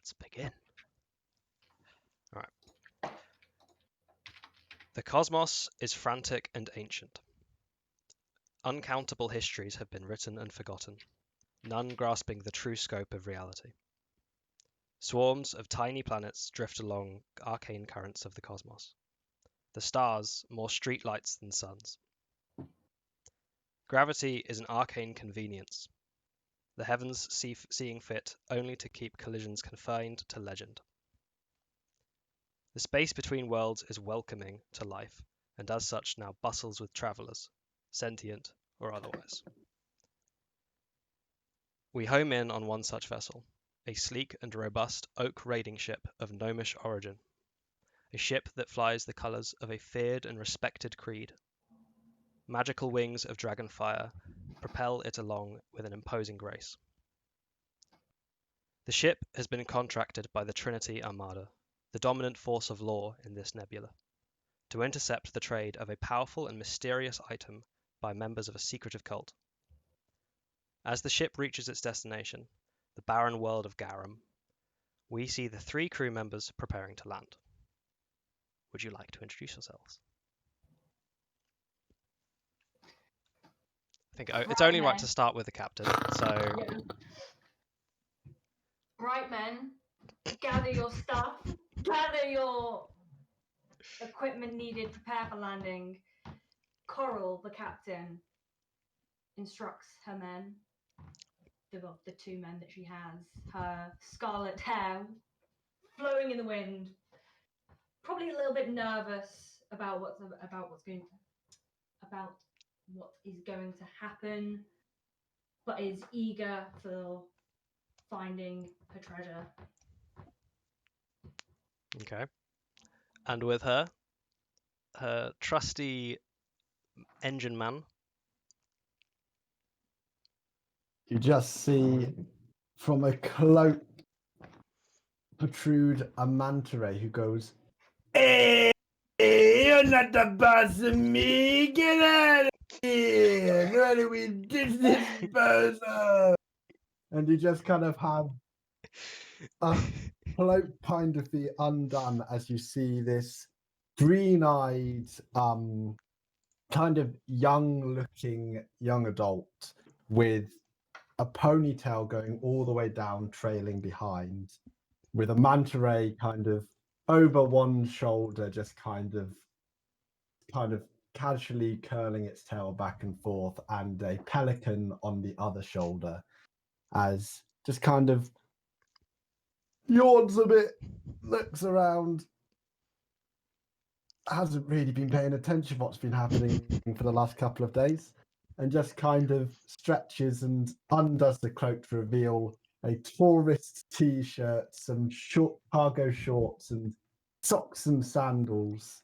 let's begin. All right. The cosmos is frantic and ancient. Uncountable histories have been written and forgotten, none grasping the true scope of reality. Swarms of tiny planets drift along arcane currents of the cosmos. The stars, more streetlights than suns. Gravity is an arcane convenience, the heavens seeing fit only to keep collisions confined to legend. The space between worlds is welcoming to life, and as such now bustles with travellers, sentient or otherwise. We home in on one such vessel, a sleek and robust oak raiding ship of gnomish origin, a ship that flies the colours of a feared and respected creed. Magical wings of dragon fire propel it along with an imposing grace. The ship has been contracted by the Trinity Armada, the dominant force of law in this nebula, to intercept the trade of a powerful and mysterious item by members of a secretive cult. As the ship reaches its destination, the barren world of Garum, we see the 3 crew members preparing to land. Would you like to introduce yourselves? I think it's only right to start with the captain, so... Yeah. Right, men, gather your stuff, gather your equipment needed, prepare for landing. Coral, the captain, instructs her men, the 2 men that she has, her scarlet hair flowing in the wind, probably a little bit nervous about what is going to happen, but is eager for finding her treasure. Okay. And with her trusty engine man. You just see from a cloak protrude a manta ray who goes, "Hey, you're not the boss of me! Get out of here! What do we ditch this bozo?" And you just kind of have a cloak kind of be undone as you see this green-eyed, kind of young-looking young adult with a ponytail going all the way down, trailing behind, with a manta ray kind of over one shoulder, just kind of casually curling its tail back and forth, and a pelican on the other shoulder, as just kind of yawns a bit, looks around, hasn't really been paying attention to what's been happening for the last couple of days, and just kind of stretches and undoes the cloak to reveal a tourist t-shirt, some short cargo shorts, and socks and sandals,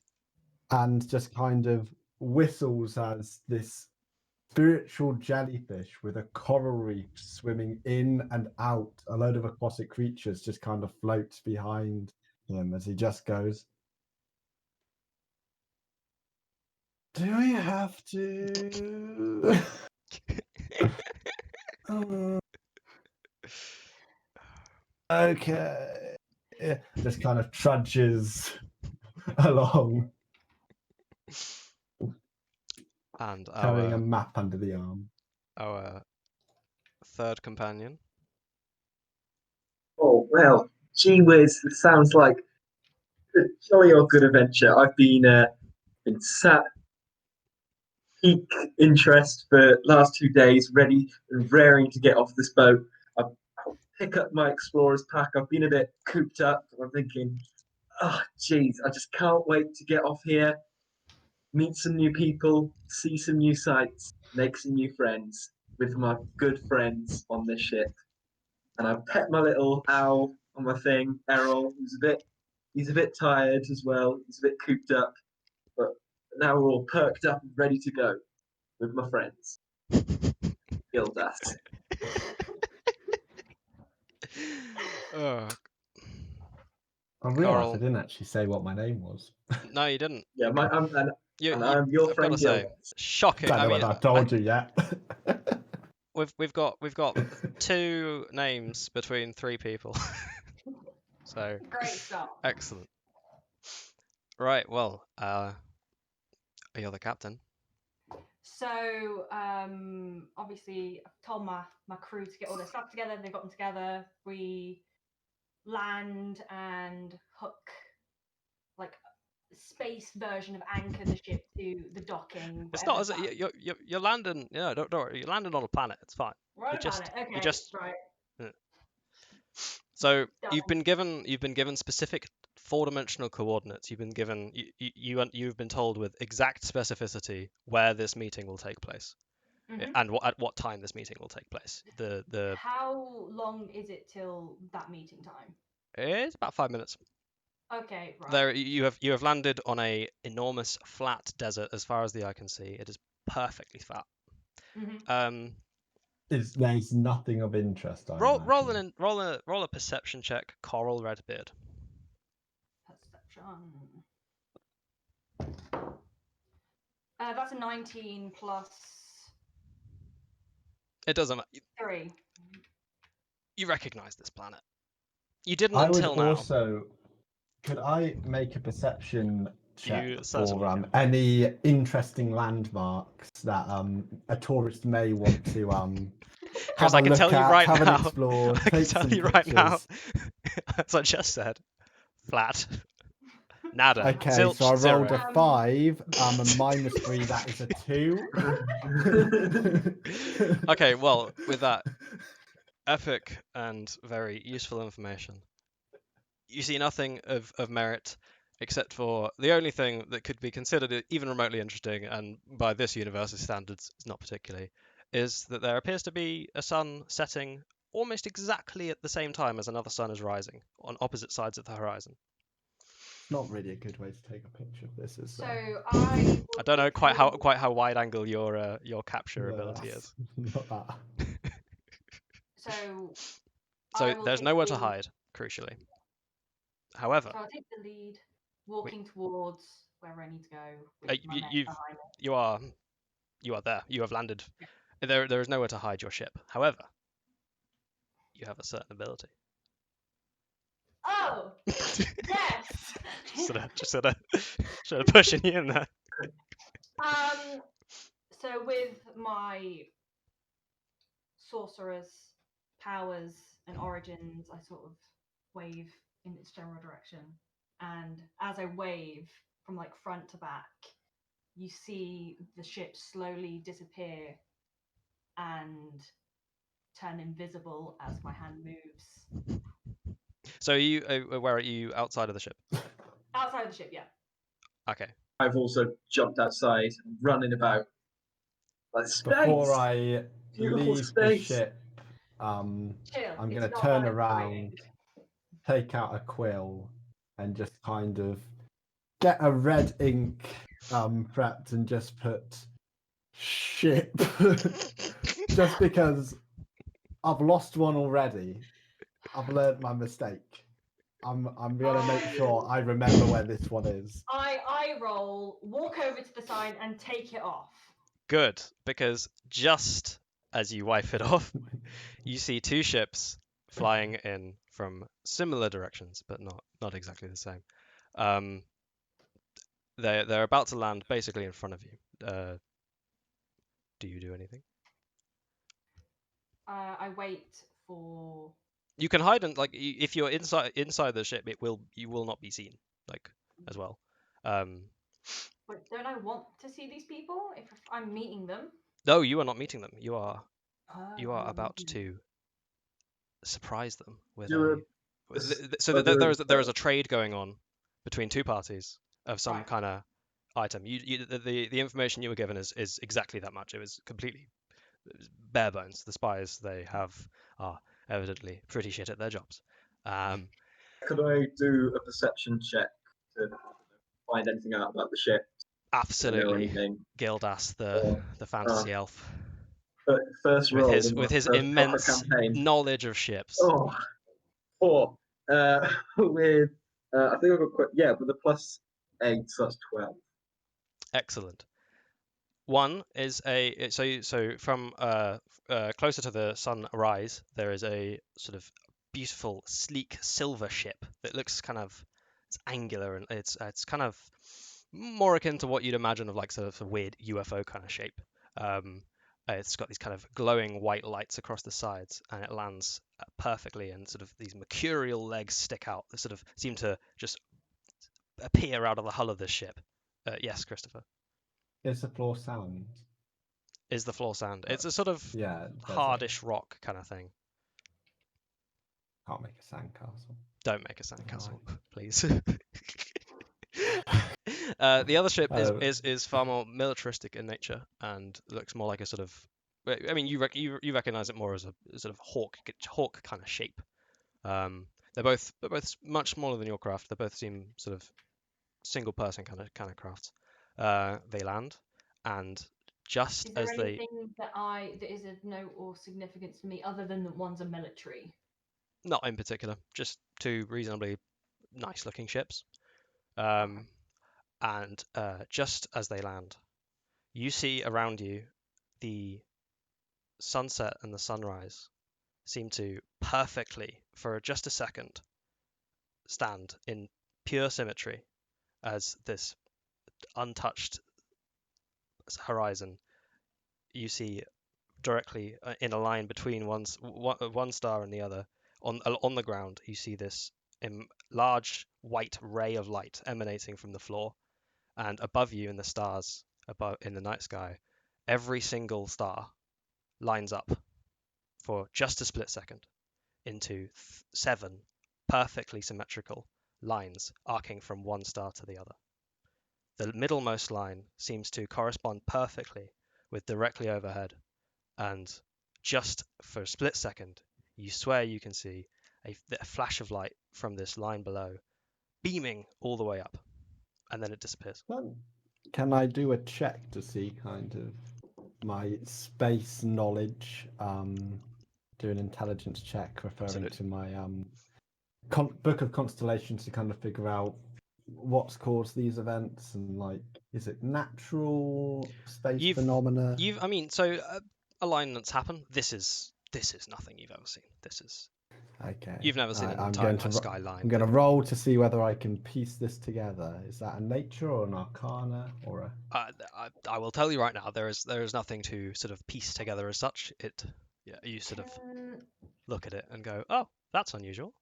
and just kind of whistles as this spiritual jellyfish with a coral reef swimming in and out, a load of aquatic creatures just kind of floats behind him as he just goes, "Do we have to?" Okay. Yeah, just kind of trudges along, And carrying a map under the arm. Our third companion. Oh, well, gee whiz, it sounds like a jolly old good adventure. I've been sat peak interest for last 2 days, ready and raring to get off this boat. I'll pick up my explorer's pack. I've been a bit cooped up. I'm thinking, oh, geez, I just can't wait to get off here, meet some new people, see some new sights, make some new friends with my good friends on this ship. And I pet my little owl on my thing, Errol, he's a bit tired as well. He's a bit cooped up, but now we're all perked up and ready to go with my friends. Gildas. Oh, I realised Coral. I didn't actually say what my name was. No, you didn't. Yeah, I'm your I've friend got to say, Gildas. shocking. I don't know whether I've told you yet. We've got 2 names between 3 people. So Great start. excellent. Right. Well, you're the captain. So obviously I've told my crew to get all their stuff together. They got them together. We land and hook like space version of anchor the ship to the docking. It's not whatever as that- you're landing. Yeah, don't worry. You're landing on a planet. It's fine. Right You're just planet. Okay. you're just right. so Done. you've been given specific four-dimensional coordinates. You've been given you've been told with exact specificity where this meeting will take place Mhm. and at what time this meeting will take place. The How long is it till that meeting time? It's about 5 minutes. Okay, right. There you have landed on a enormous flat desert as far as the eye can see. It is perfectly flat. Mhm. There's nothing of interest. Roll a perception check, Coral Redbeard. Perception. That's a 19 plus It doesn't matter. 3. You recognize this planet. You didn't I would until now. also. Could I make a perception check You for certainly can. any interesting landmarks that a tourist may want to Because have a I can look tell you at, right have now. an explore, I can take tell some you right now. pictures. As I just said, flat. Nada. Okay, Zilch, so I rolled zero. a 5, a -3, that is a 2. Okay, well, with that epic and very useful information, you see nothing of merit except for the only thing that could be considered even remotely interesting, and by this university's standards is not particularly, is that there appears to be a sun setting almost exactly at the same time as another sun is rising on opposite sides of the horizon. Not really a good way to take a picture of this, is So there? I I don't know quite how wide angle your capture No, ability is. Not that. So So I will there's take nowhere the to lead. hide, crucially. However, So I'll take the lead, walking towards wherever I need to go. With my men you've behind me. you are there. You have landed. There is nowhere to hide your ship. However, you have a certain ability. Oh yes. just sort of pushing you in there. So with my sorcerer's powers and origins, I sort of wave in its general direction, and as I wave from like front to back, you see the ship slowly disappear and turn invisible as my hand moves. So you where are you outside of the ship? Outside of the ship, yeah. Okay. I've also jumped outside, running about. Like space. Before I Beautiful leave the space. ship, Chill. I'm it's going to not turn that around, exciting. take out a quill, and just kind of get a red ink prepped and just put ship. Just because I've lost one already. I've learned my mistake. I'm gonna make sure I remember where this one is. I roll, walk over to the sign, and take it off. Good, because just as you wipe it off, you see two ships flying in from similar directions, but not exactly the same. They're about to land basically in front of you. Do you do anything? I wait for. You can hide and if you're inside the ship, you will not be seen as well. But don't I want to see these people if I'm meeting them? No, you are not meeting them. You are Oh. about to surprise them with Do there is a trade going on between two parties of some Right. kind of item. The information you were given is exactly that much. It was completely bare bones. The spies they have are evidently pretty shit at their jobs. Could I do a perception check to find anything out about the ship? Absolutely, anything? Gildas, the fantasy elf, First roll in my with his first proper immense campaign. knowledge of ships. Oh, 4. With I think I've got with a +8, so that's 12. Excellent. One is so from closer to the sunrise, there is a sort of beautiful, sleek silver ship that looks kind of it's angular and it's kind of more akin to what you'd imagine of like sort of a weird UFO kind of shape. It's got these kind of glowing white lights across the sides, and it lands perfectly, and sort of these mercurial legs stick out that sort of seem to just appear out of the hull of this ship. Yes, Christopher. Is the floor sound? Is the floor sand? It's a sort of Yeah. hardish rock kind of thing. Can't make a sandcastle. Don't make a sandcastle, Right. please. The other ship Oh. is far more militaristic in nature and looks more like a sort of. I mean, you recognize it more as a sort of hawk kind of shape. They're both much smaller than your craft. They both seem sort of single person kind of crafts. They land, and just Is there as they anything that is of note or significance for me other than that one's a military? not in particular, just two reasonably nice looking ships. And just as they land, you see around you the sunset and the sunrise seem to perfectly, for just a second, stand in pure symmetry as this untouched horizon you see directly in a line between one star and the other. On the ground, you see this large white ray of light emanating from the floor, and above you in the stars, above in the night sky, every single star lines up for just a split second into 7 perfectly symmetrical lines arcing from one star to the other. The middlemost line seems to correspond perfectly with directly overhead, and just for a split second, you swear you can see a flash of light from this line below, beaming all the way up, and then it disappears. Can I do a check to see kind of my space knowledge? Do an intelligence check referring to my book of constellations to kind of figure out what's caused these events and like, is it natural space phenomena? I mean, so alignments happen. This is nothing you've ever seen. This is Okay. You've never seen an I'm entire going to skyline. I'm going to roll to see whether I can piece this together. Is that a nature or an arcana or a? I will tell you right now. There is nothing to sort of piece together as such. You sort of look at it and go, oh, that's unusual.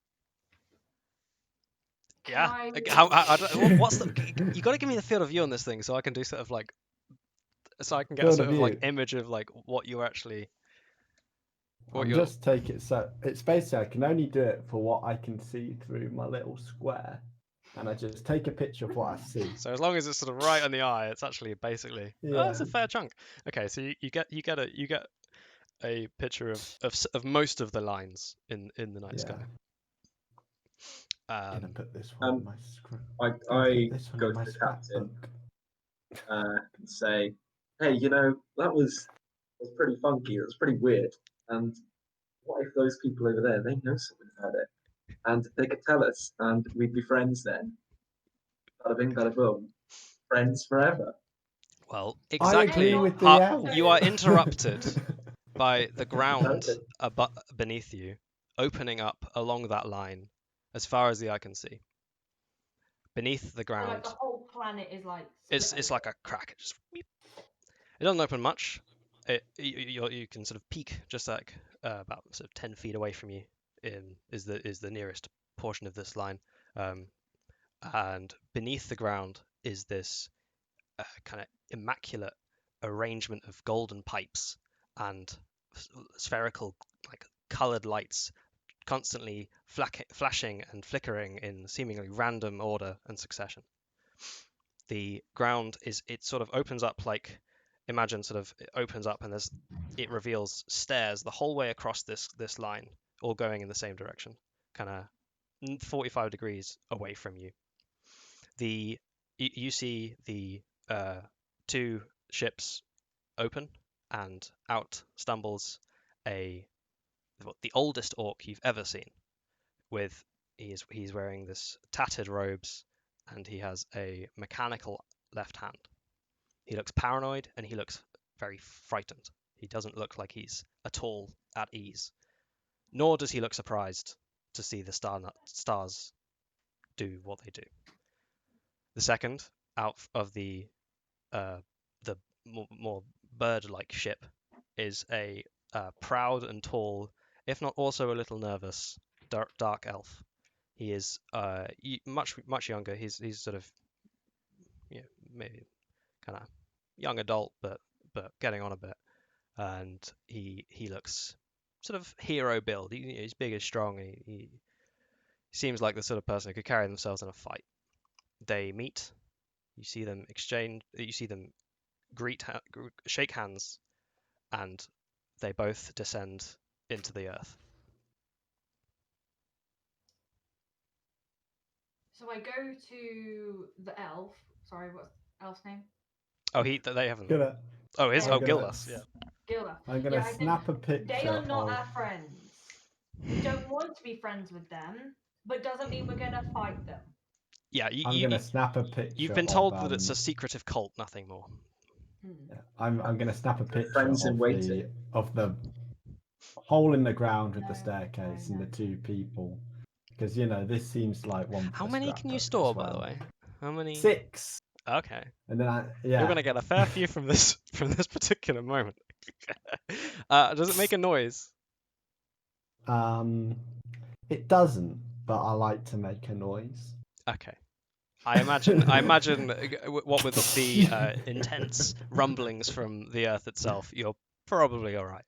Yeah. What's the? You got to give me the field of view on this thing so I can do sort of like, so I can get a sort of like image of like what you actually. Just take it. So it's basically I can only do it for what I can see through my little square, and I just take a picture of what I see. So as long as it's sort of right on the eye, it's actually basically it's a fair chunk. Okay, so you get a picture of most of the lines in the night sky. I'm gonna put this one on my screen. I go to the captain and say, "Hey, that was pretty funky. It was pretty weird. And what if those people over there, they know something about it, and they could tell us, and we'd be friends then? Bada bing, bada boom, friends forever." Well, exactly. You are interrupted by the ground beneath you, opening up along that line as far as the eye can see. Beneath the ground, like the whole planet is like. It's like a crack. It doesn't open much. You can sort of peek just like about sort of 10 feet away from you. Is the nearest portion of this line, and beneath the ground is this kind of immaculate arrangement of golden pipes and spherical, like colored lights, constantly flashing and flickering in seemingly random order and succession. The ground it sort of opens up like, imagine sort of it opens up and it reveals stairs the whole way across this line, all going in the same direction, kind of 45 degrees away from you. You see the 2 ships open, and out stumbles the oldest orc you've ever seen. He's wearing this tattered robes, and he has a mechanical left hand. He looks paranoid and he looks very frightened. He doesn't look like he's at all at ease, nor does he look surprised to see the stars do what they do. The second, out of the more bird-like ship, is a proud and tall, if not also a little nervous, dark elf. He is much younger. He's sort of, maybe kind of young adult, but getting on a bit. And he looks sort of hero build. He's big and strong. He seems like the sort of person who could carry themselves in a fight. They meet. You see them exchange. You see them shake hands, and they both descend into the earth. So I go to the elf. Sorry, what's the elf's name? Oh, they haven't. Gonna, Oh, I'm gonna- Gildas. Yeah. Gilda. I'm gonna Yeah, I said snap a picture. they are not of... our friends. We don't want to be friends with them, but doesn't mean we're gonna fight them. Yeah. I'm gonna snap a picture. You've been told that it's a secretive cult, nothing more. Yeah, I'm gonna snap a picture Friends in of waiting. the hole in the ground with the staircase and the two people, because this seems like one. How many can you scrapbook store, as by the well. way? How many? 6. Okay. And then You're gonna get a fair few from this particular moment. Does it make a noise? It doesn't, but I like to make a noise. Okay. I imagine what with the intense rumblings from the earth itself, you're probably all right.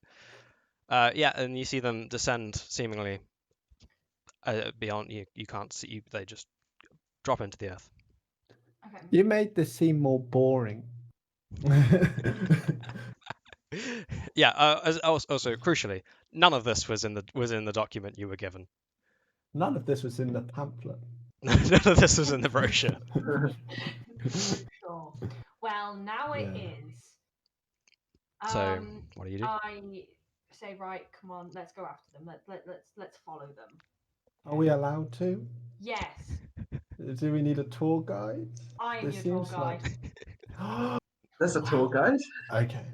Yeah, and you see them descend seemingly beyond you. You can't see. They just drop into the earth. Okay. You made this seem more boring. Yeah. Also, crucially, none of this was in the document you were given. None of this was in the pamphlet. None of this was in the brochure. Sure. Well, now it is. So, what do you do? I say, right, come on, let's go after them. Let's follow them. Are we allowed to? Yes, Do we need a tour guide? I'm This your tour seems guide. There's a tour guide. Okay.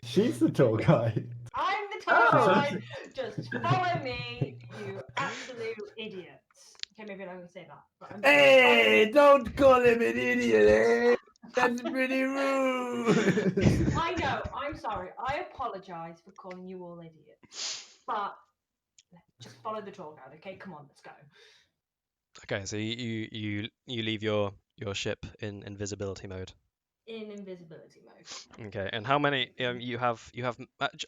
She's the tour guide. I'm the tour Oh. guide. Just follow me, you absolute idiots. Okay, maybe I don't say that. But I'm Hey, don't call him an idiot, eh? That's pretty rude. I know. I'm sorry. I apologise for calling you all idiots. But just follow the tour guide, okay? Come on, let's go. Okay, so you leave your ship in invisibility mode. In invisibility mode. Okay, and how many you have?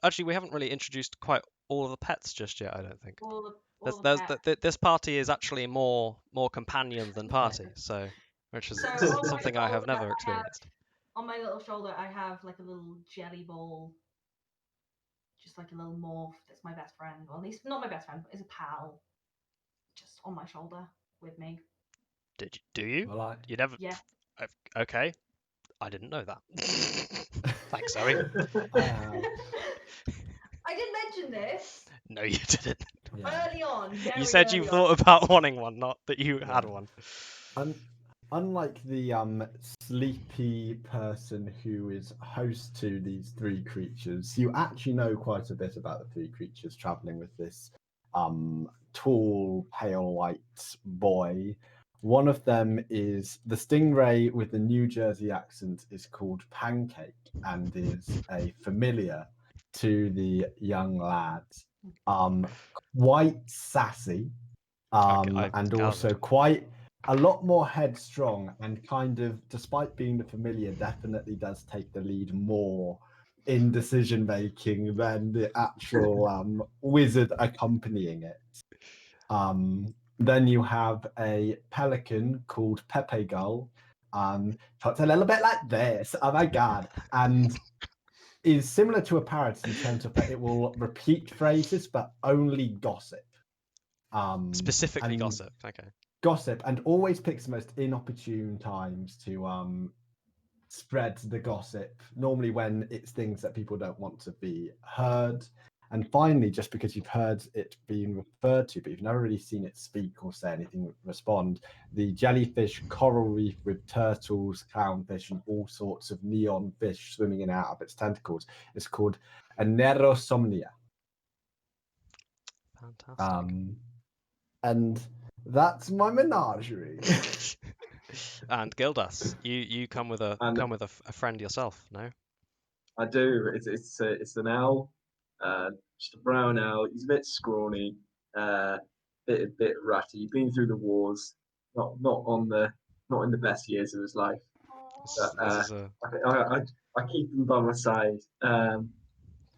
Actually, we haven't really introduced quite all of the pets just yet. I don't think. This party is actually more companion than party, so which is So, something I have never shoulder, experienced. On my little shoulder, I have like a little jelly ball, just like a little morph. That's my best friend, or at least not my best friend, but is a pal. Just on my shoulder with me. Do you? Well, You never. Yeah. Okay, I didn't know that. Thanks, Zoe. I did mention this No, you didn't. early on. You said you thought about wanting one, not that you had one. Unlike the sleepy person who is host to these 3 creatures, you actually know quite a bit about the 3 creatures traveling with this tall, pale white boy. One of them is the stingray with the New Jersey accent is called Pancake and is a familiar to the young lads. Quite sassy, and also quite a lot more headstrong, and kind of, despite being the familiar, definitely does take the lead more in decision making than the actual wizard accompanying it. Then you have a pelican called Pepe Gull. Talks a little bit like this. Oh my god! And is similar to a parrot in terms of that it will repeat phrases, but only gossip. Specifically gossip. Okay. Gossip, and always picks the most inopportune times to spread the gossip. Normally when it's things that people don't want to be heard. And finally, just because you've heard it being referred to, but you've never really seen it speak or say anything respond, the jellyfish coral reef with turtles, clownfish, and all sorts of neon fish swimming in and out of its tentacles is called Anerosomnia. Fantastic. And that's my menagerie. And Gildas, you come with a And- a friend yourself, no? I do. It's an owl, just a brown owl. He's a bit scrawny, bit ratty. Been through the wars, not in the best years of his life. This is a I keep him by my side.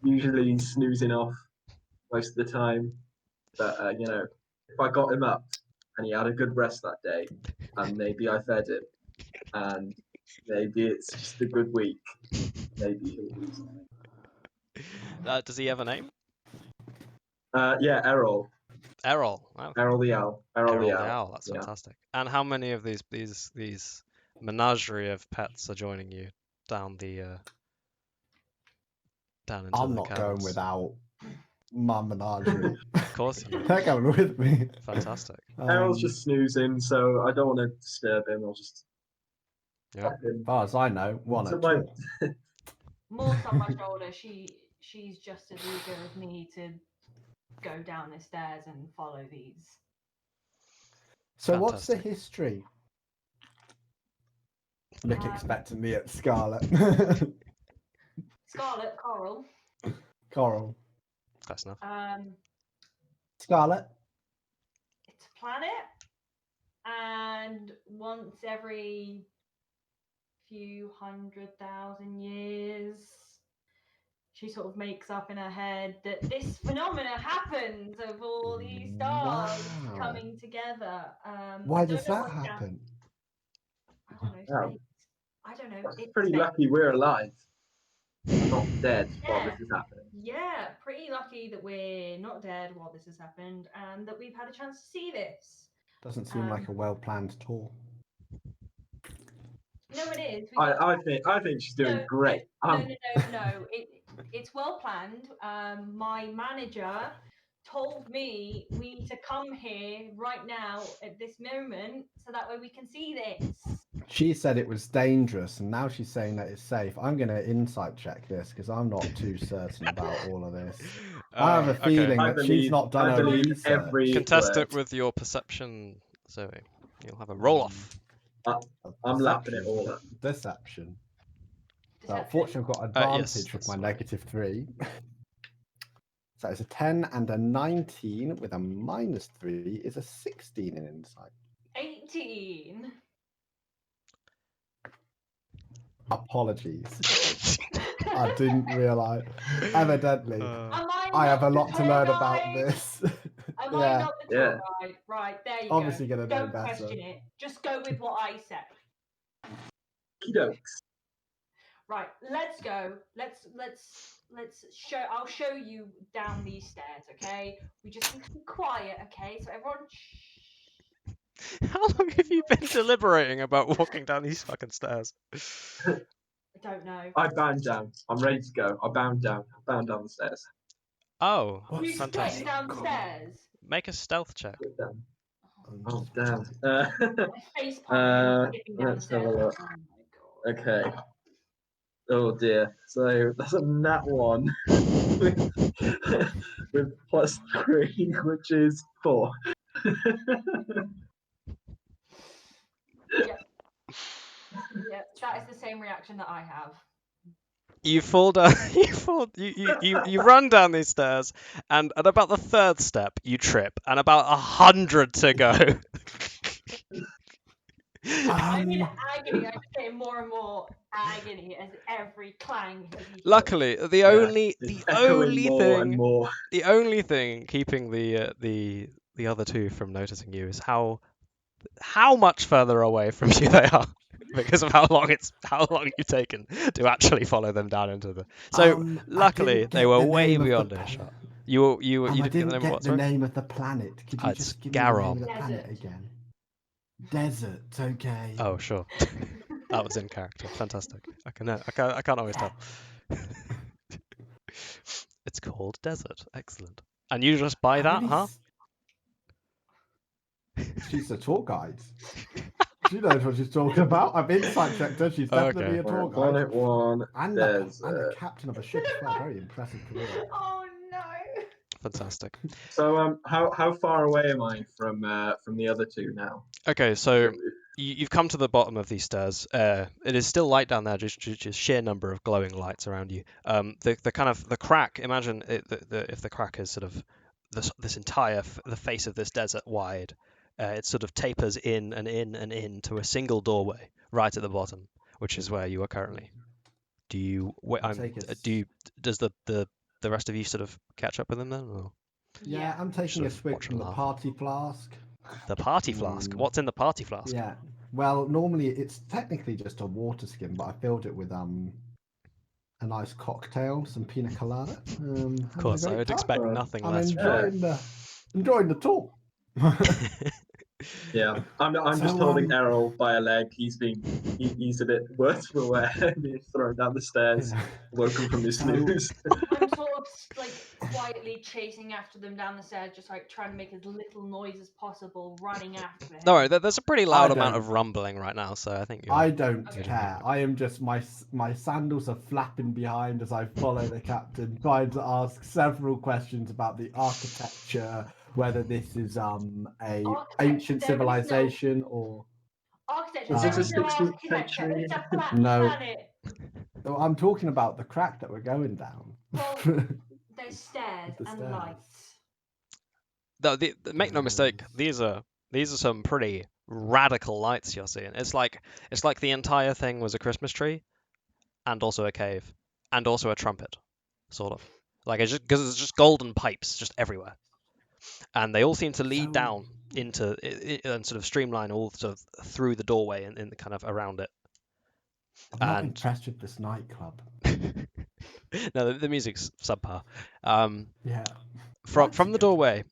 Usually he's snoozing off most of the time, but if I got him up and he had a good rest that day, and maybe I fed him, and maybe it's just a good week, maybe he'll do something. does he have a name? Yeah, Errol. Errol. Wow. Errol the owl. Errol the owl. That's Yeah. fantastic. And how many of these menagerie of pets are joining you down the down into I'm the not going caverns? without my menagerie. Of course you They're going with me. Fantastic. Errol's just snoozing, so I don't want to disturb him. I'll just Yeah. tuck him As far as I know, one into or my- two. Morse on my shoulder. She's just as eager as me to go down the stairs and follow these. So what's the Fantastic. history? Look expecting me at Scarlet. Scarlet Coral. Coral. Close enough. Scarlet. It's a planet, and once every few 100,000 years, she sort of makes up in her head that this phenomena happens of all these stars Wow. coming together. Why I don't does know that what's down- happen? I don't know. Wow. Space. I don't know. That's It's pretty space. lucky we're alive, not dead while Yeah. this is happening. Yeah, pretty lucky that we're not dead while this has happened and that we've had a chance to see this. Doesn't seem like a well-planned tour. No, it is. I think she's doing No, great. No. It's well planned. My manager told me we need to come here right now at this moment so that way we can see this. She said it was dangerous, and now she's saying that it's safe. I'm going to insight check this because I'm not too certain about all of this. I have a Okay. feeling I that she's believe- not done I her believe research. every Contest it word. with your perception, Zoe. You'll have a roll off. I'm lapping it all up. Deception. So Deception? fortunately, I've got Yes, advantage with that's my right. -3. So it's a 10 and a 19 with a -3 is a 16 in insight. 18. Apologies. I didn't realise. Evidently, Uh, I have a not the lot to learn tour about guide? this. Am Yeah. I not the tour guide? Right, there you Obviously go. gonna know Don't better. question it. Just go with what I say. Okey-dokes. Right, let's go. Let's show. I'll show you down these stairs. Okay. We just need to be quiet. Okay. So everyone. Shh. How long have you been deliberating about walking down these fucking stairs? I don't know. I bound down. I'm ready to go. I bound down. I bound down the stairs. Oh, What's You split fantastic. downstairs. Make a stealth check. Get down. I'm Oh just- damn. My face palm skipping down the Let's have a stairs. look. Oh my god. Okay. Oh dear. So that's a nat 1 with +3, which is 4. Yeah, that is the same reaction that I have. You fall down. You run down these stairs, and at about the third step, you trip, and about 100 to go. I'm in agony. I'm getting more and more agony as every clang. As you Luckily, the Yeah, only it's echoing more and more. the only thing keeping the other two from noticing you is how much further away from you they are, because of how long you've taken to actually follow them down into the. So I luckily, didn't they get were the way name of the beyond planet. earshot. You I didn't didn't get the name of get what? the Sorry? name of the planet. Could you It's just give me the name Garon. of the planet Desert. again? Desert. Okay. Oh sure, that was in character. Fantastic. I can't always tell. It's called Desert. Excellent. And you just buy How that, many huh? She's a tour guide. She knows what she's talking about. I've insight checked her. She's definitely Okay. a tour guide. Planet 1. And There's, the captain of a ship as well. Very impressive career. Oh no! Fantastic. So how far away am I from the other two now? Okay, so you've come to the bottom of these stairs. It is still light down there, just sheer number of glowing lights around you. The kind of the crack. Imagine if the crack is sort of this entire the face of this desert wide. It sort of tapers in and in and in to a single doorway right at the bottom, which is where you are currently. Do you? Does the rest of you sort of catch up with them then? Or? Yeah, I'm taking a Sort of swig watch from and the laugh. party flask. The party flask. What's in the party flask? Yeah. Well, normally it's technically just a water skin, but I filled it with a nice cocktail, some pina colada. Of course, I would expect nothing I'm less. enjoying the tour. Yeah, I'm just holding Errol by a leg. He's a bit worse for wear. Being thrown down the stairs, woken from his snooze. I'm sort of like quietly chasing after them down the stairs, just like trying to make as little noise as possible, running after him. No, there's a pretty loud amount of rumbling right now, so I think I don't Okay. care. I am just my sandals are flapping behind as I follow the captain, trying to ask several questions about the architecture, whether this is a ancient civilization or Architecture. Is There this is a no 16th architecture. century? It's a flat No. planet. Oh, I'm talking about the crack that we're going down. Well, there's stairs The and stairs. lights. No, make no mistake. These are some pretty radical lights you're seeing. It's like the entire thing was a Christmas tree, and also a cave, and also a trumpet, sort of. Like it's just golden pipes just everywhere, and they all seem to lead down into and sort of streamline all sort of through the doorway and in the kind of around it. I'm not impressed with this nightclub. No, the music's subpar. Yeah. From the doorway,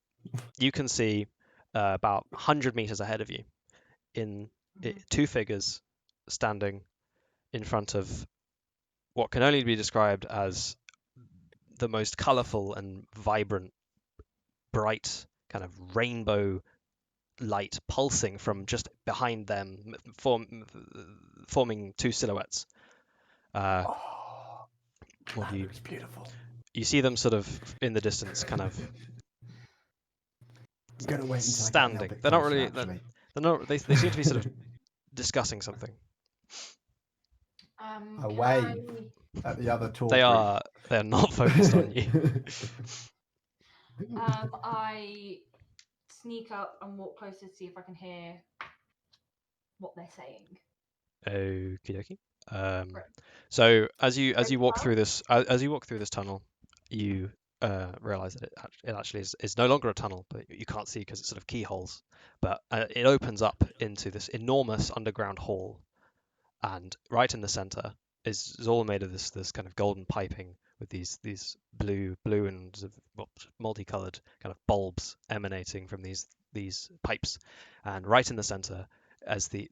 you can see about 100 meters ahead of you, two figures standing in front of what can only be described as the most colorful and vibrant, bright kind of rainbow light pulsing from just behind them, forming two silhouettes. That looks beautiful. You see them sort of in the distance, kind of I'm gonna wait until standing. I get They're not really. actually. They're not. They seem to be sort of discussing something. Away at the other talk. They are not focused on you. I sneak up and walk closer to see if I can hear what they're saying. Okie dokie. So as you walk through this tunnel, you realize that it actually is no longer a tunnel, but you can't see because it's sort of keyholes. But it opens up into this enormous underground hall, and right in the center is all made of this kind of golden piping with these blue and sort of multicolored kind of bulbs emanating from these pipes, and right in the center, as the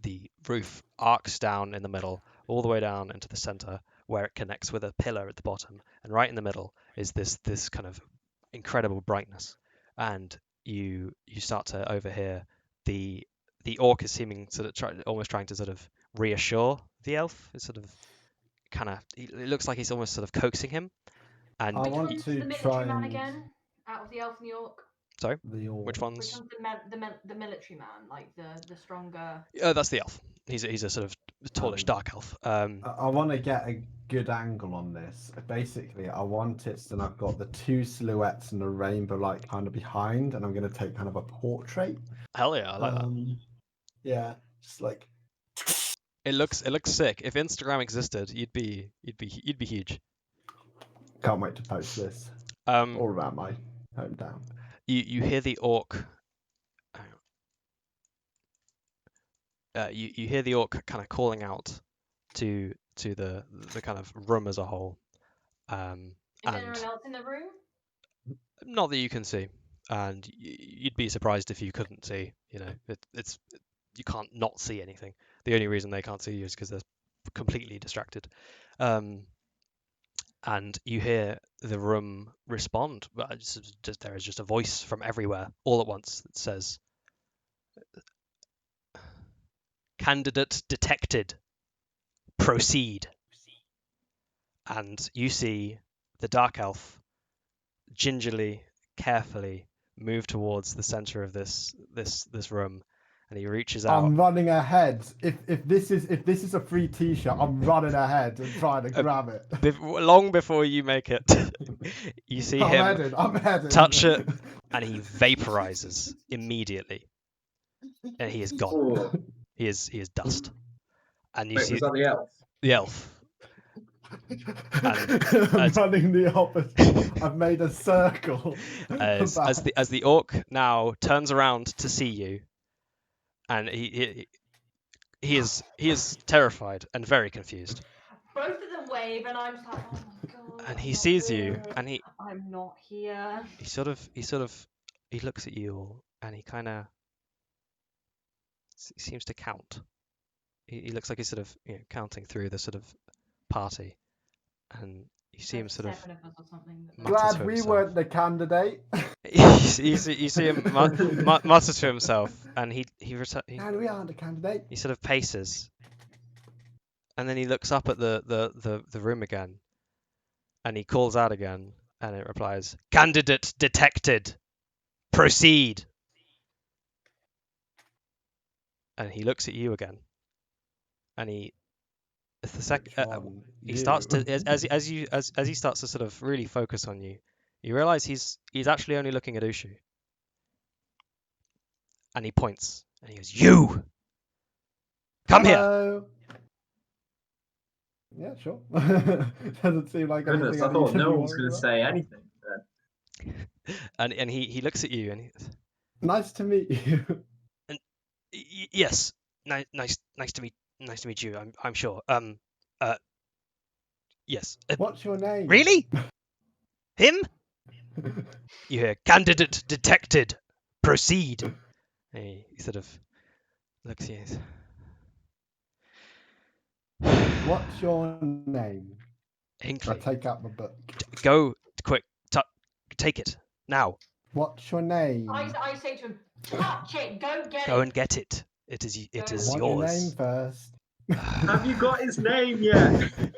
roof arcs down in the middle, all the way down into the center, where it connects with a pillar at the bottom, and right in the middle is this kind of incredible brightness, and you start to overhear the orc is seeming sort of almost trying to sort of reassure the elf. It's sort of it looks like he's almost sort of coaxing him. And I want Which to one's the try military man and again? Out of the elf and the orc? sorry, the orc. which Which one's? one's the military man? Like the stronger. That's the elf. He's a sort of tallish dark elf. I want to get a good angle on this. Basically, I want it so I've got the two silhouettes and the rainbow light kind of behind, and I'm going to take kind of a portrait. Hell yeah, I like that. Yeah, just like. It looks sick. If Instagram existed, you'd be huge. Can't wait to post this. All around my hometown. You hear the orc. You hear the orc kind of calling out to the kind of room as a whole. Is anyone else in the room? Not that you can see, and you'd be surprised if you couldn't see. You know, it's you can't not see anything. The only reason they can't see you is because they're completely distracted. And you hear the room respond, but there is just a voice from everywhere all at once that says, "Candidate detected. Proceed." And you see the dark elf gingerly carefully move towards the center of this room, and he reaches out. I'm running ahead. If this is a free T-shirt, I'm running ahead and trying to grab it. Long before you make it, you see him I'm heading. touch it, and he vaporizes immediately, and he is gone. Oh, He is dust. And you wait, see was that the elf? the elf. I'm running the opposite. I've made a circle. As the orc now turns around to see you, and he is terrified and very confused. Both of them wave, and I'm just like, oh my god. And he I'm sees not you, here. and he I'm not here. he looks at you all, and he kind of seems to count. He looks like he's sort of counting through the sort of party, and you see him sort of 7 of us or something. mutter Glad to we himself. weren't the candidate. you see him mutter to himself, and he Glad we aren't the candidate. he sort of paces, and then he looks up at the room again, and he calls out again, and it replies, "Candidate detected. Proceed." And he looks at you again, and he starts to as he starts to sort of really focus on you, you realize he's actually only looking at Uchū, and he points and he goes, "You come here." Hello. Yeah, sure. Doesn't seem like Goodness, anything I thought need to no be one was going worried to about. say anything. And he looks at you, and he, Nice to meet you. Yes, nice to meet you. I'm sure. Yes. What's your name? Really? Him? You hear, "Candidate detected. Proceed." And he sort of looks at you. What's your name? I Hinkley. take out my book. Go quick. Take it now. What's your name? I say to him, touch it, go get Go it. and get it. It is I yours. want your name first. Have you got his name yet?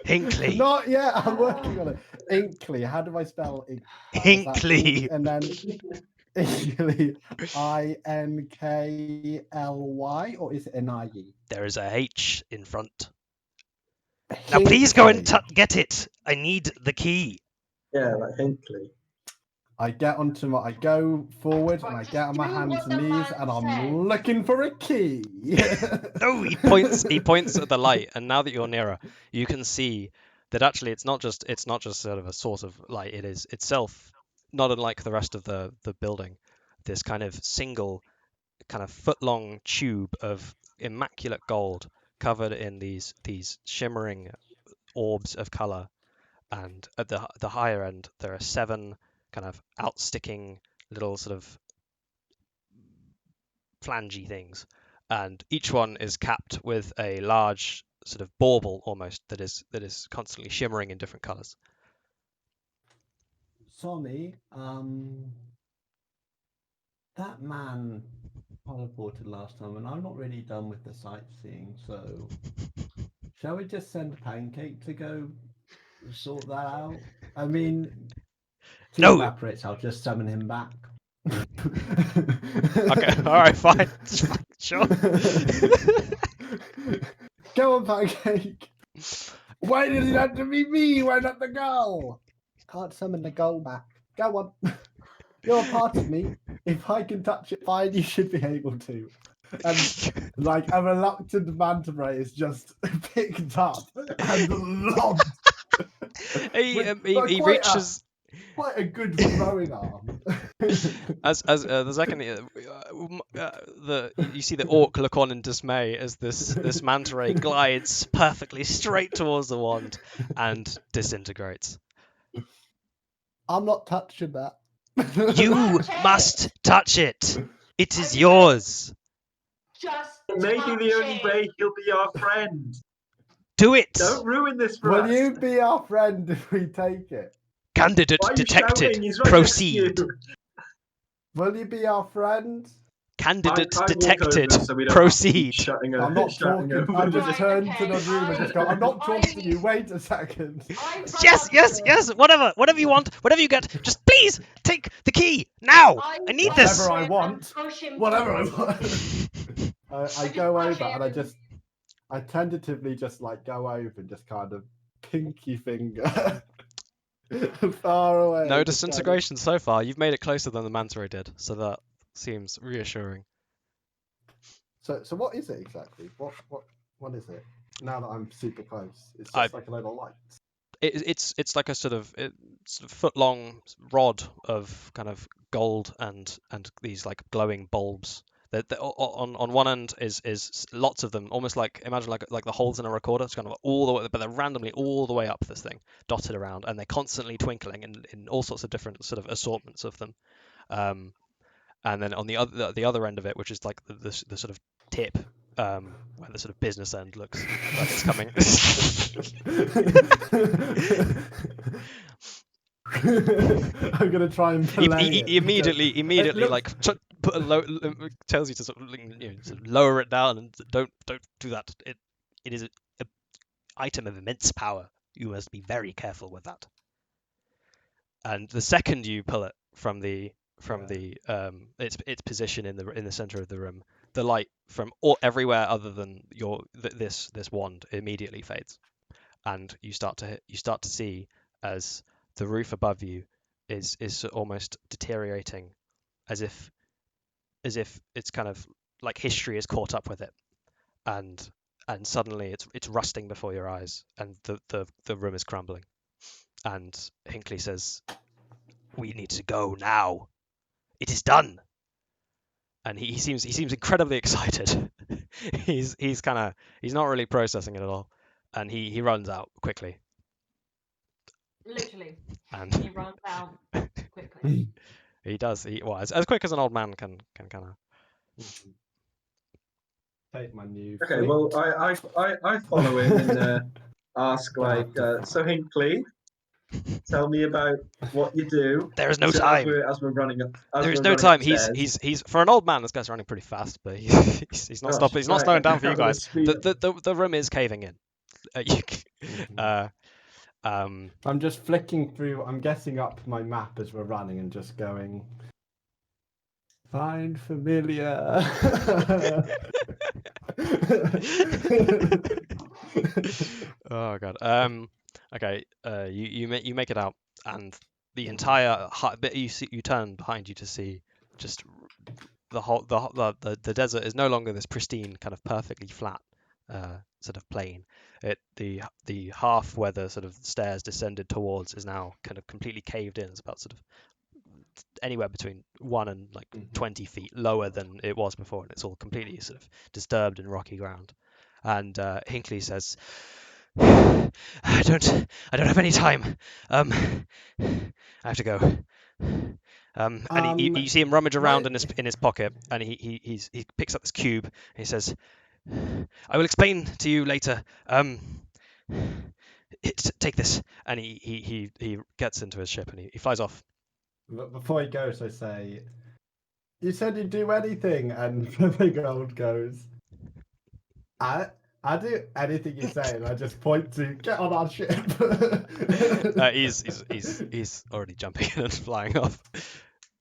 Hinkley. Not yet. I'm working on it. Inkley. How do I spell ink? Is that Hinkley. ink and then Inkley. INKLY, or is it an IE? There is a H in front. Now please go and Hinkley. get it. I need the key. Yeah, like Hinkley. I go forward and I get on my Do hands what and the knees man and I'm says. looking for a key. No, he points at the light, and now that you're nearer, you can see that actually it's not just sort of a source of light. It is itself, not unlike the rest of the building, this kind of single, kind of foot-long tube of immaculate gold covered in these shimmering orbs of color, and at the higher end there are 7 kind of outsticking little sort of flangey things, and each one is capped with a large sort of bauble almost that is constantly shimmering in different colors. Sonny, that man teleported last time, and I'm not really done with the sightseeing, so shall we just send Pancake to go sort that out? I mean, if he No. evaporates, I'll just summon him back. Okay, all right, fine, sure. Go on, Pancake. Why does it have to be me? Why not the girl? Can't summon the girl back. Go on. You're a part of me. If I can touch it fine, you should be able to. And like a reluctant manta ray is just picked up and lobbed. He reaches. Quite a good throwing arm. As the second you see the orc look on in dismay as this manta ray glides perfectly straight towards the wand and disintegrates. I'm not touching that. You must touch it. It is yours. Just Maybe touch the only it. way he'll be our friend. Do it. Don't ruin this for Will us. you be our friend if we take it? Candidate Why are you detected. shouting? He's right Proceed. next to you. Will you be our friend? Candidate I walk detected. over so we don't have to keep Proceed. shutting I'm not shouting talking. over I just Right, turn okay, to the room and just go, I'm not talking to you. Wait a second. I run Yes, up yes, to yes. him. Whatever you want, whatever you get. Just please take the key now. I I need run this. up Whatever to I him and want. push him Whatever I towards me. want. I just go push over and him. I tentatively just like go over and just kind of pinky finger far away. No just kind of- disintegration so far. You've made it closer than the manta ray did, so that seems reassuring. So what is it exactly? What is it? Now that I'm super close, it's I- just like a little light. It's like a sort of foot long rod of kind of gold and these like glowing bulbs. That on one end is lots of them, almost like imagine like the holes in a recorder. It's kind of all the way, but they're randomly all the way up this thing, dotted around, and they're constantly twinkling in all sorts of different sort of assortments of them. And then on the other end of it, which is like the sort of tip, where the sort of business end looks like it's coming. I'm gonna try and play he it. immediately looks- like put a low, tells you to sort of, sort of lower it down and don't do that. It is a item of immense power. You must be very careful with that. And the second you pull it from its position in the center of the room, the light from everywhere other than this wand immediately fades, and you start to see as the roof above you is almost deteriorating, as if it's kind of like history is caught up with it, and suddenly it's rusting before your eyes, and the room is crumbling. And Hinckley says, "We need to go now. It is done." And he seems incredibly excited. he's not really processing it at all, and he runs out quickly. Literally, And he runs out quickly. he does. As quick as an old man can kind of. Take my new. Okay, flute. well, I follow him and ask Gonna have like, to so Hinkley, tell me about what you do. There is no So time. As we're running up, There is no time. He's for an old man. This guy's running pretty fast, but he's not Gosh, stopping. He's not right, slowing down for you I'm gonna guys. speed The room is caving in. I'm just flicking through. I'm getting up my map as we're running and just going. Find familiar. Oh god. Okay. You make it out, and the entire bit you turn behind you to see just the whole the desert is no longer this pristine kind of perfectly flat sort of plain. The half where the sort of stairs descended towards is now kind of completely caved in. It's about sort of anywhere between 1 and like 20 feet lower than it was before, and it's all completely sort of disturbed and rocky ground. And Hinckley says, I don't have any time. I have to go. And you see him rummage around in his pocket, and he picks up this cube, and he says, I will explain to you later. Take this. And he gets into his ship and he flies off. But before he goes, I say, "You said you'd do anything," and the gold goes, "I do anything you say," and I just point to get on our ship. He's already jumping in and flying off.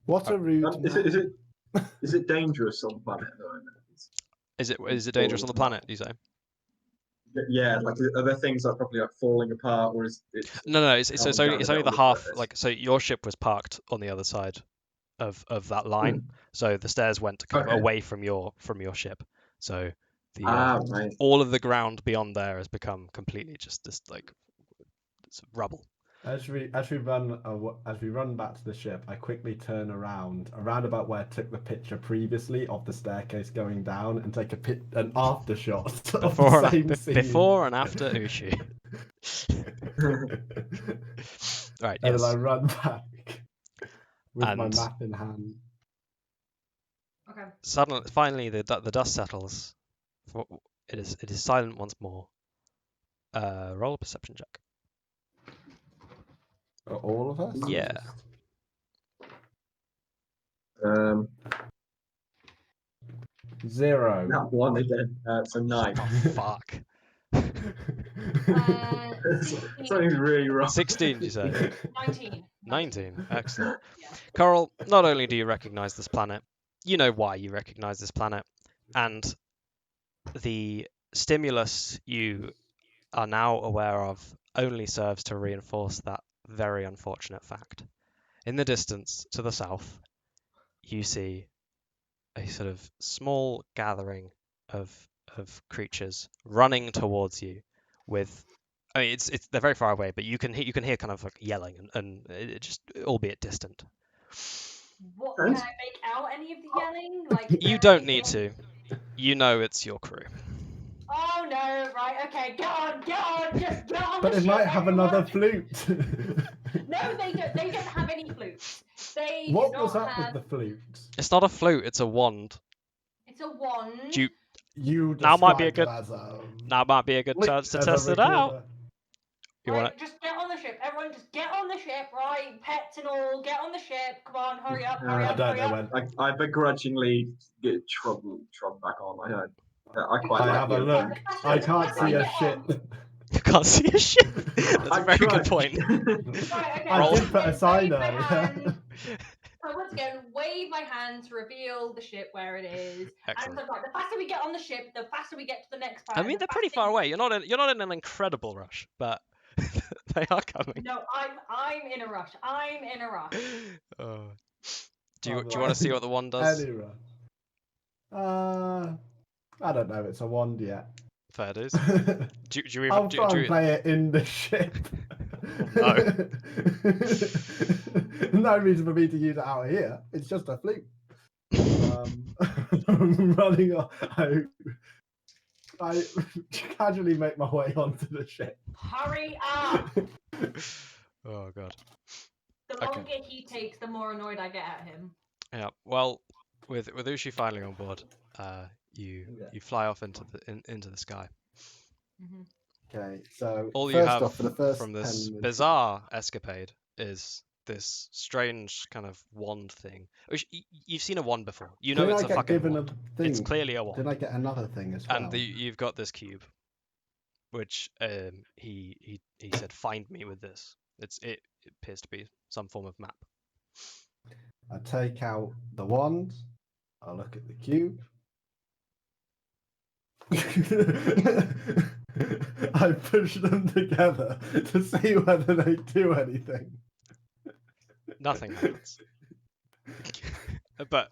What a rude. Is it dangerous on the planet at the moment? Is it dangerous on the planet? Do you say? Yeah, like are there things that are probably like falling apart, or is it? No. It's only the half. Surface? Like, so your ship was parked on the other side of that line, so the stairs went kind of away from your ship. So right. all of the ground beyond there has become completely just this like rubble. As we run back to the ship, I quickly turn around about where I took the picture previously of the staircase going down, and take an after shot of the same scene. Before and after Uchū. Right. And Yes. then I run back with my map in hand. Okay. Suddenly, finally, the dust settles. It is silent once more. Roll a perception check. Are all of us? Yeah. 0. That one again. So 9. Oh, fuck. Something's really wrong. 16, you say? 19. 19. Excellent. Yeah. Coral, not only do you recognize this planet, you know why you recognize this planet, and the stimulus you are now aware of only serves to reinforce that very unfortunate fact. In the distance, to the south, you see a sort of small gathering of creatures running towards you with, I mean, they're very far away, but you can hear kind of like yelling and it just, albeit distant. What, can I make out any of the yelling? Like, You they're don't need anything? to. You know it's your crew. Oh no, right, okay, get on, just get on But the it ship, might have everyone. another flute. No, they don't have any flutes. They What do was not up have... with the flute? It's not a flute, it's a wand. It's a wand. Do you, You Now might be a described good- it as a now might be a good flute chance to as a test it out. recorder. You Right, want to? just get on the ship. Everyone just get on the ship, right? Pets and all, get on the ship. Come on, hurry up, hurry I up, don't hurry know up. when. I begrudgingly get trod back on. I quite I like have the a idea. look. I can't see a shit. You can't see a shit. That's a very good point. Right, okay. I Roll. did put a Wave sign my earlier. hand. So once again, wave my hand to reveal the ship where it is. Excellent. And so, right, the faster we get on the ship, the faster we get to the next I planet. mean, the they're pretty faster far you- away. You're not in an incredible rush, but they are coming. No, I'm in a rush. I'm in a rush. Oh. Do you want to see what the wand does? Anyway. I don't know. It's a wand yet. Fair dues. I'll Do you even try and play it in the ship. No. No reason for me to use it out here. It's just a flute. I'm running on. I casually make my way onto the ship. Hurry up! Oh god. The Okay. longer he takes, the more annoyed I get at him. Yeah. Well, with Uchū finally on board, you fly off into the sky. Mm-hmm. Okay, so All you first have off, for the first from this 10 minutes- bizarre escapade is this strange kind of wand thing. Which you've seen a wand before. You know Didn't it's I a get fucking given wand. a thing? It's clearly a wand. Did I get another thing as well? And you've got this cube, which he said, "Find me with this." It appears to be some form of map. I take out the wand. I look at the cube. I push them together to see whether they do anything. Nothing happens. But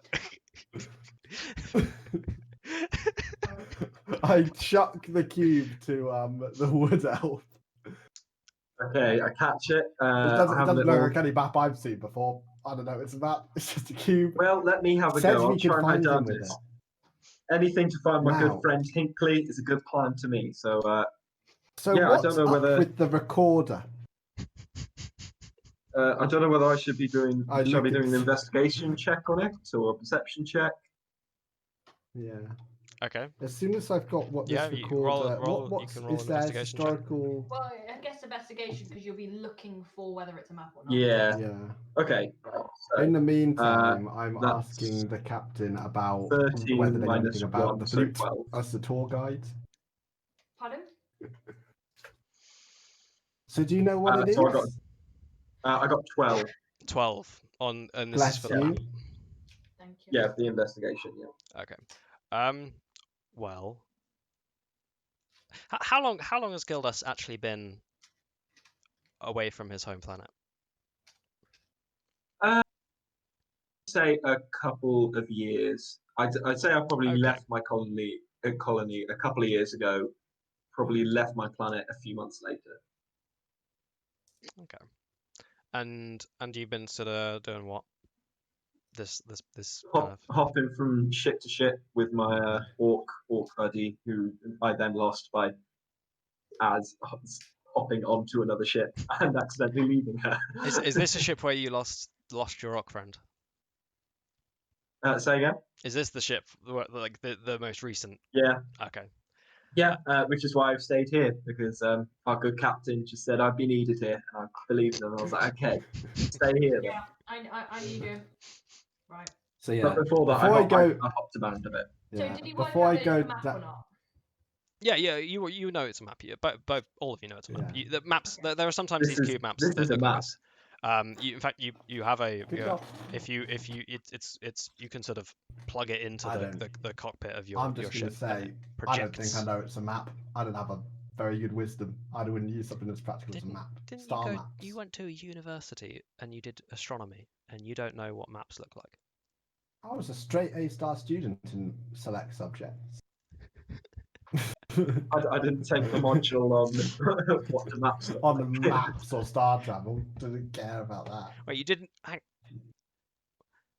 I chuck the cube to the wood elf. Okay, I catch it. It I doesn't have a look little... like any map I've seen before. I don't know. It's a map. It's just a cube. Well, let me have a Says go. we I'll can try my find him with darndest. it. Anything to find my Now. good friend Hinkley is a good plan to me. So, So yeah, I what's don't know up whether- with the recorder? I don't know whether I should be doing. I Should I be look at doing an this. investigation check on it or a perception check? Yeah. okay. As soon as I've got what Yeah, this you recorder, roll- you what's can roll is an there investigation check. historical? Well, I guess investigation because you'll be looking for whether it's a map or not. Yeah. Yeah. Okay. So In the meantime, I'm that's asking the captain about 13 whether they know minus anything about 1, the so flute 12. as the tour guide. Pardon? So do you know what it is? so I got 12. 12 on, and this Bless is for the you. map. Thank you. Yeah, for the investigation. Yeah. Okay. Well, how long has Gildas actually been away from his home planet? Say a couple of years. I'd say I probably Okay. left my colony a couple of years ago. Probably left my planet a few months later. Okay. And you've been sort of doing what? This kind of Hopping from ship to ship with my orc buddy, who I then lost by hopping onto another ship and accidentally leaving her. is this a ship where you lost your rock friend? Say again? Is this the ship like the most recent? Yeah. Okay. Yeah, which is why I've stayed here, because our good captain just said I'd be needed here, and I believed him. I was like, okay, stay here then. Yeah, I need you. Right. So yeah, But before that, before I go, I hopped around a bit. yeah, So did he work before out I that go, it's a map or not? Yeah, you know it's a map. Both all of you know it's a map. Yeah. The maps there are sometimes these cube maps This that is a look like map. this. In fact, you have a Good job. if you it's you can sort of plug it into I the, don't- the cockpit of your I'm just your going ship to and say, it I don't think projects. I know it's a map. I don't have a very good wisdom. I wouldn't use something as practical as a map. Didn't Star you go? maps. You went to a university and you did astronomy, and you don't know what maps look like. I was a straight A-star student in select subjects. I didn't take the module on what the maps look On like. the maps or star travel, didn't care about that. Wait, you didn't.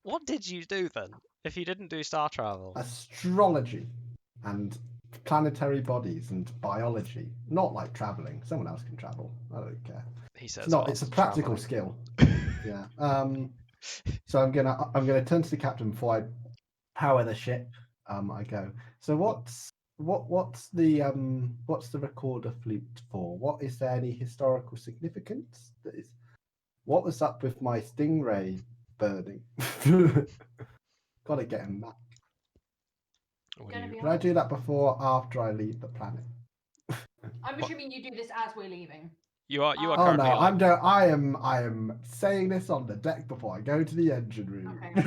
What did you do then? If you didn't do star travel, Astrology and planetary bodies and biology. Not like traveling. Someone else can travel. I don't care. he says. It's not. whilst It's a practical travelling. skill. Yeah. So I'm gonna turn to the captain before I power the ship. I go. So what's the recorder flute for? What is there any historical significance? What was up with my stingray burning? Gotta get him back. What do Gonna you- be Can I do that before or after I leave the planet? I'm assuming you do this as we're leaving. You are Oh, Oh currently. no, like, I am saying this on the deck before I go to the engine room. Okay.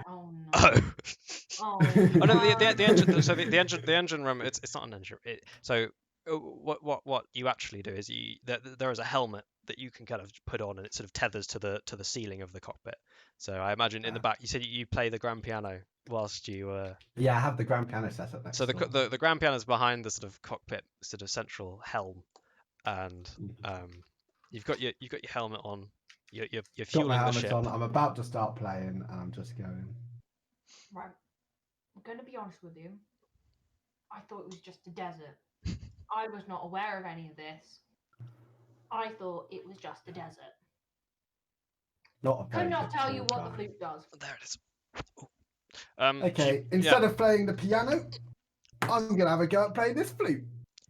Oh no. Oh. Oh, Oh no, the engine. no. So the engine room. It's not an engine. So what you actually do is there is a helmet that you can kind of put on, and it sort of tethers to the ceiling of the cockpit. So I imagine in the back, you said you play the grand piano whilst you. Yeah, I have the grand piano set up next So door. the grand piano is behind the sort of cockpit, sort of central helm, and you've got your helmet on. You're Got fueling my the helmet ship. on. I'm about to start playing, and I'm just going. Right. I'm gonna be honest with you. I thought it was just a desert. I was not aware of any of this. I thought it was just a desert. Not a very Could not good tell you tour what the guide. flute does. There it is. Ooh. Okay, instead of playing the piano, I'm gonna have a go at playing this flute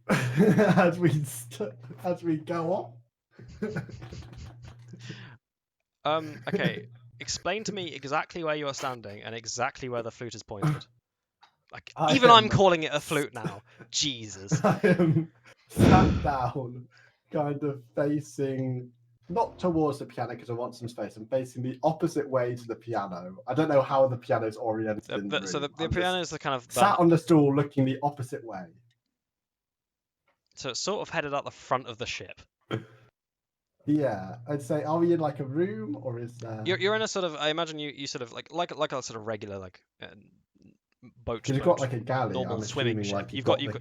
as we go on. Okay. Explain to me exactly where you are standing and exactly where the flute is pointed. Like even I'm calling it a flute now. Jesus. I am sat down, kind of facing not towards the piano because I want some space. I'm facing the opposite way to the piano. I don't know how the piano's oriented in the room. So the I'm piano just is the kind of sat on the stool, looking the opposite way. so it's sort of headed out the front of the ship. Yeah, I'd say, are we in like a room or is there? You're in a sort of. I imagine you sort of like a sort of regular like boat. Because you've got like a galley. Normal I'm swimming assuming, ship. like,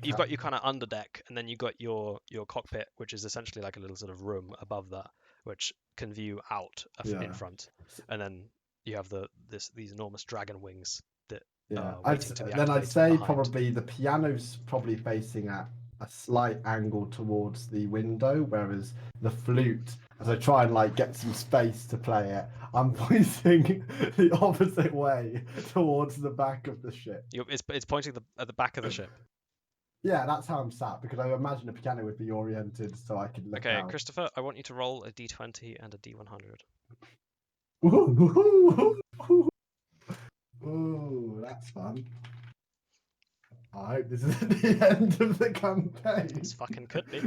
You've got your kind of underdeck, and then you've got your cockpit, which is essentially like a little sort of room above that, which can view out in Yeah. front, and then you have these enormous dragon wings that Yeah, are waiting to be then I'd activated say behind. probably the piano's probably facing at a slight angle towards the window, whereas the flute, as I try and like get some space to play it, I'm pointing the opposite way towards the back of the ship. It's pointing at the back of the ship. Yeah, that's how I'm sat because I imagine a piano would be oriented so I could look Okay, out. Christopher, I want you to roll a d20 and a d100. Ooh, that's fun. I hope this is the end of the campaign. This fucking could be.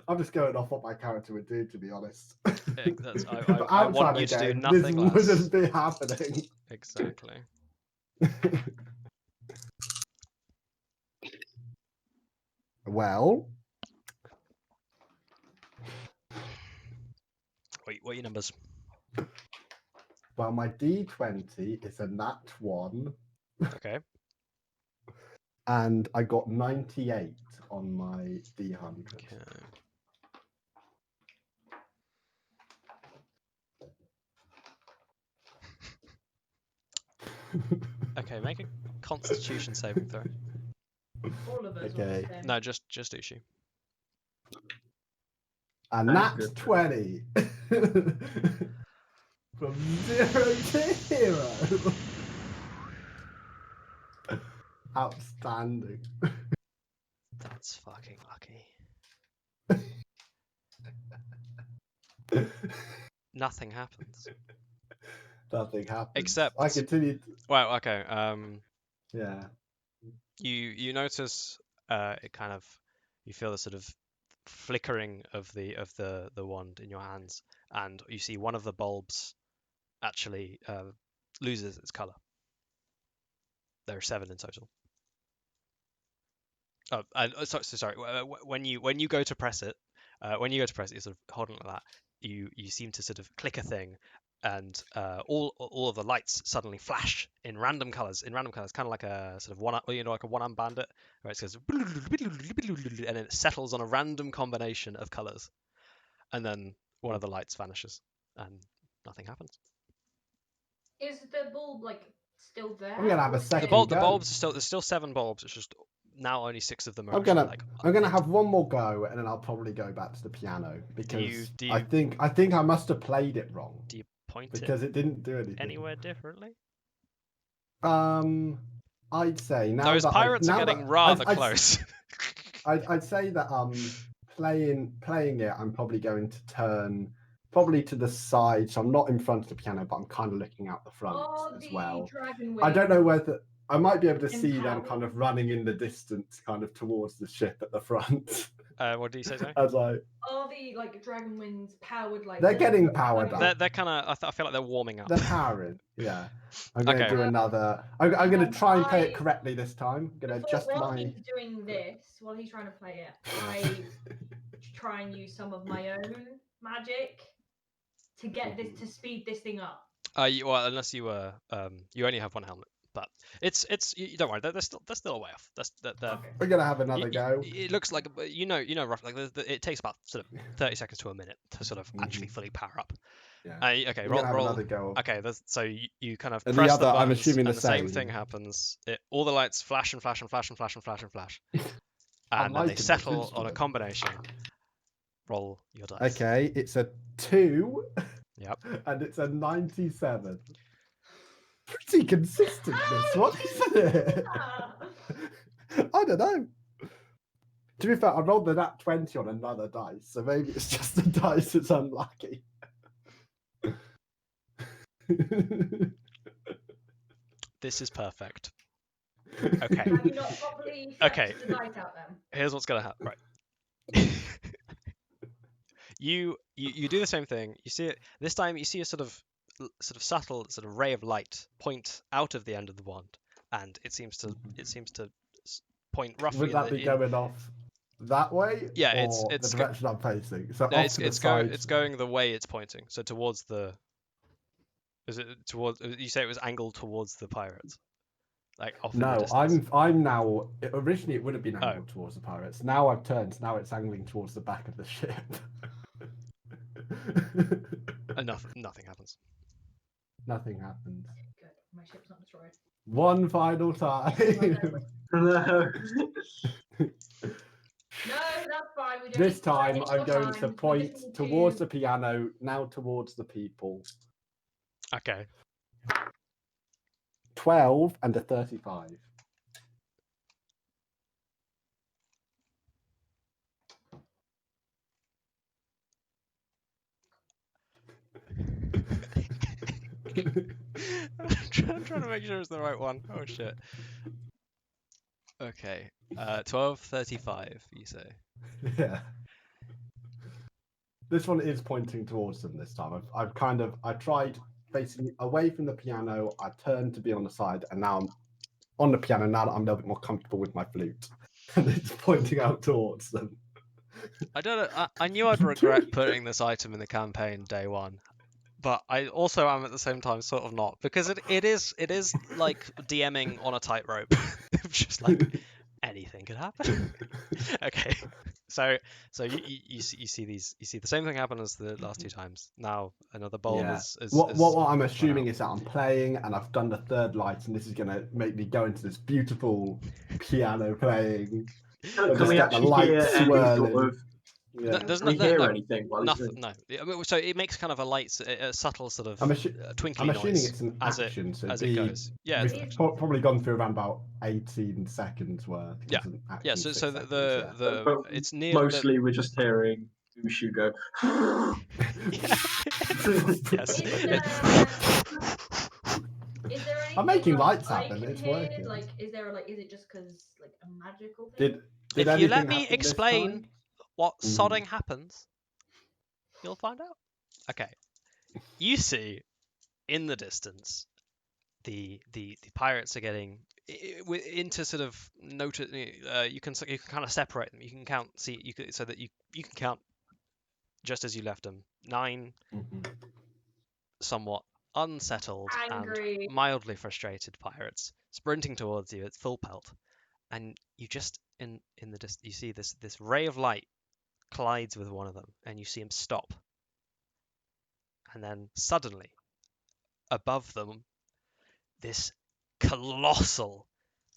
I'm just going off what my character would do, to be honest. I want you to do nothing less. This wouldn't be happening. Exactly. Well, Wait, what are your numbers? well, my D20 is a nat 1, Okay. and I got 98 on my D100. Okay. Okay, make a Constitution saving throw. All of us. Okay. No, just Uchū. A That's nat good. 20. From 0 to hero. Outstanding. That's fucking lucky. Nothing happens. Nothing happens. Except- I continued. Well, okay. Yeah. You notice it kind of, you feel the sort of flickering of the wand in your hands, and you see one of the bulbs actually loses its color. There are 7 in total. Oh, and sorry. When you go to press it, you're sort of holding it like that. You seem to sort of click a thing, and all of the lights suddenly flash in random colors. kind of like a sort of like a one-armed bandit, where it goes and it settles on a random combination of colors, and then one of the lights vanishes, and nothing happens. Is the bulb like still there? I'm gonna have a or is second it- The go. bulbs are still, there's still 7 bulbs. It's just now only 6 of them are I'm actually, gonna like, I'm gonna lit. have one more go, and then I'll probably go back to the piano because do I you- think I must have played it wrong Do you point because it it didn't do anything. anywhere differently? I'd say now Those that pirates are getting rather close. I'd say that playing it, I'm probably going to turn probably to the side, so I'm not in front of the piano, but I'm kind of looking out the front Oh, as the well. dragon I don't know wing. whether I might be able to see them Empowered. kind of running in the distance, kind of towards the ship at the front. What do you say, sorry? As like Are the like dragon wings powered like? they're the- getting powered up. They're kind of. I feel like they're warming up. They're powering. Yeah. I'm going to Okay. do another. I'm going to try and play it I- correctly this time. I'm going to adjust while my. he's doing this, while he's trying to play it, I try and use some of my own magic to get this to speed this thing up. Well, unless you you only have one helmet, but it's you don't worry. They're still a way off. They're, Okay. We're going to have another go. It looks like you know roughly like it takes about sort of 30 seconds to a minute to sort of actually fully power up. Yeah. Okay, We're gonna have roll. another go. Okay, so you kind of And the press other, I'm buttons, assuming and the the same same. thing happens. All the lights flash and flash and flash and flash and flash and flash, and then liking they this settle on a instrument. combination. Roll your dice. Okay, it's a 2. Yep. And it's a 97. Pretty consistent, this one, isn't it? I don't know. To be fair, I rolled the nat 20 on another dice, so maybe it's just the dice that's unlucky. This is perfect. Okay. Have you not properly Okay. flexed the dice out then? Here's what's gonna happen. Right. You do the same thing. You see it this time. You see a sort of subtle sort of ray of light point out of the end of the wand, and it seems to point roughly. Would that be going off that way? Yeah, or it's the direction I'm facing. So No, off to the side. it's going the way it's pointing. So towards the. Is it towards? You say it was angled towards the pirates, like off in the No, distance. I'm now. Originally, it would have been angled towards the pirates. Now I've turned. Now it's angling towards the back of the ship. Nothing happens. Nothing happens. Good. My ship's not destroyed. One final time. No. No, that's fine. We don't This need to time take I'm your going time. to We point just need towards to- the piano, now towards the people. Okay. 12 and a 35. I'm trying to make sure it's the right one. Oh shit. Okay. 12:35. You say. Yeah. This one is pointing towards them this time. I've tried facing away from the piano. I turned to be on the side, and now I'm on the piano. Now that I'm a little bit more comfortable with my flute, and it's pointing out towards them. I don't know. I knew I'd regret putting this item in the campaign day one, but I also am at the same time sort of not, because it is like DMing on a tightrope. Just like anything could happen. Okay, so you see the same thing happen as the last 2 times. Now another bulb Yeah. is What I'm run assuming out. is that I'm playing, and I've done the 3rd light, and this is going to make me go into this beautiful piano playing. Can just we get the actually lights hear any swirling. sort of? Yeah. There's Can we no, hear no, anything while he's nothing. doing? No. So it makes kind of a subtle sort of I'm twinkly assuming noise it's an as action, so it goes. Yeah, we've it's an action. probably gone through around about 18 seconds worth. Yeah. It's an action, Yeah, so 6 so seconds, the But it's near mostly we're just hearing Uchū go. Yes. Is there anything I'm making like, lights I happen, can it's hear? working. Like, is it just because like a magical thing? Did If you let anything me happen this explain time? what sodding happens, you'll find out. Okay. You see, in the distance, the pirates are getting into sort of noted. You can kind of separate them. You can count. See, so that you can count just as you left them. 9 somewhat unsettled Angry. and mildly frustrated pirates sprinting towards you at full pelt, and you just in the you see this ray of light collides with one of them, and you see him stop, and then suddenly above them this colossal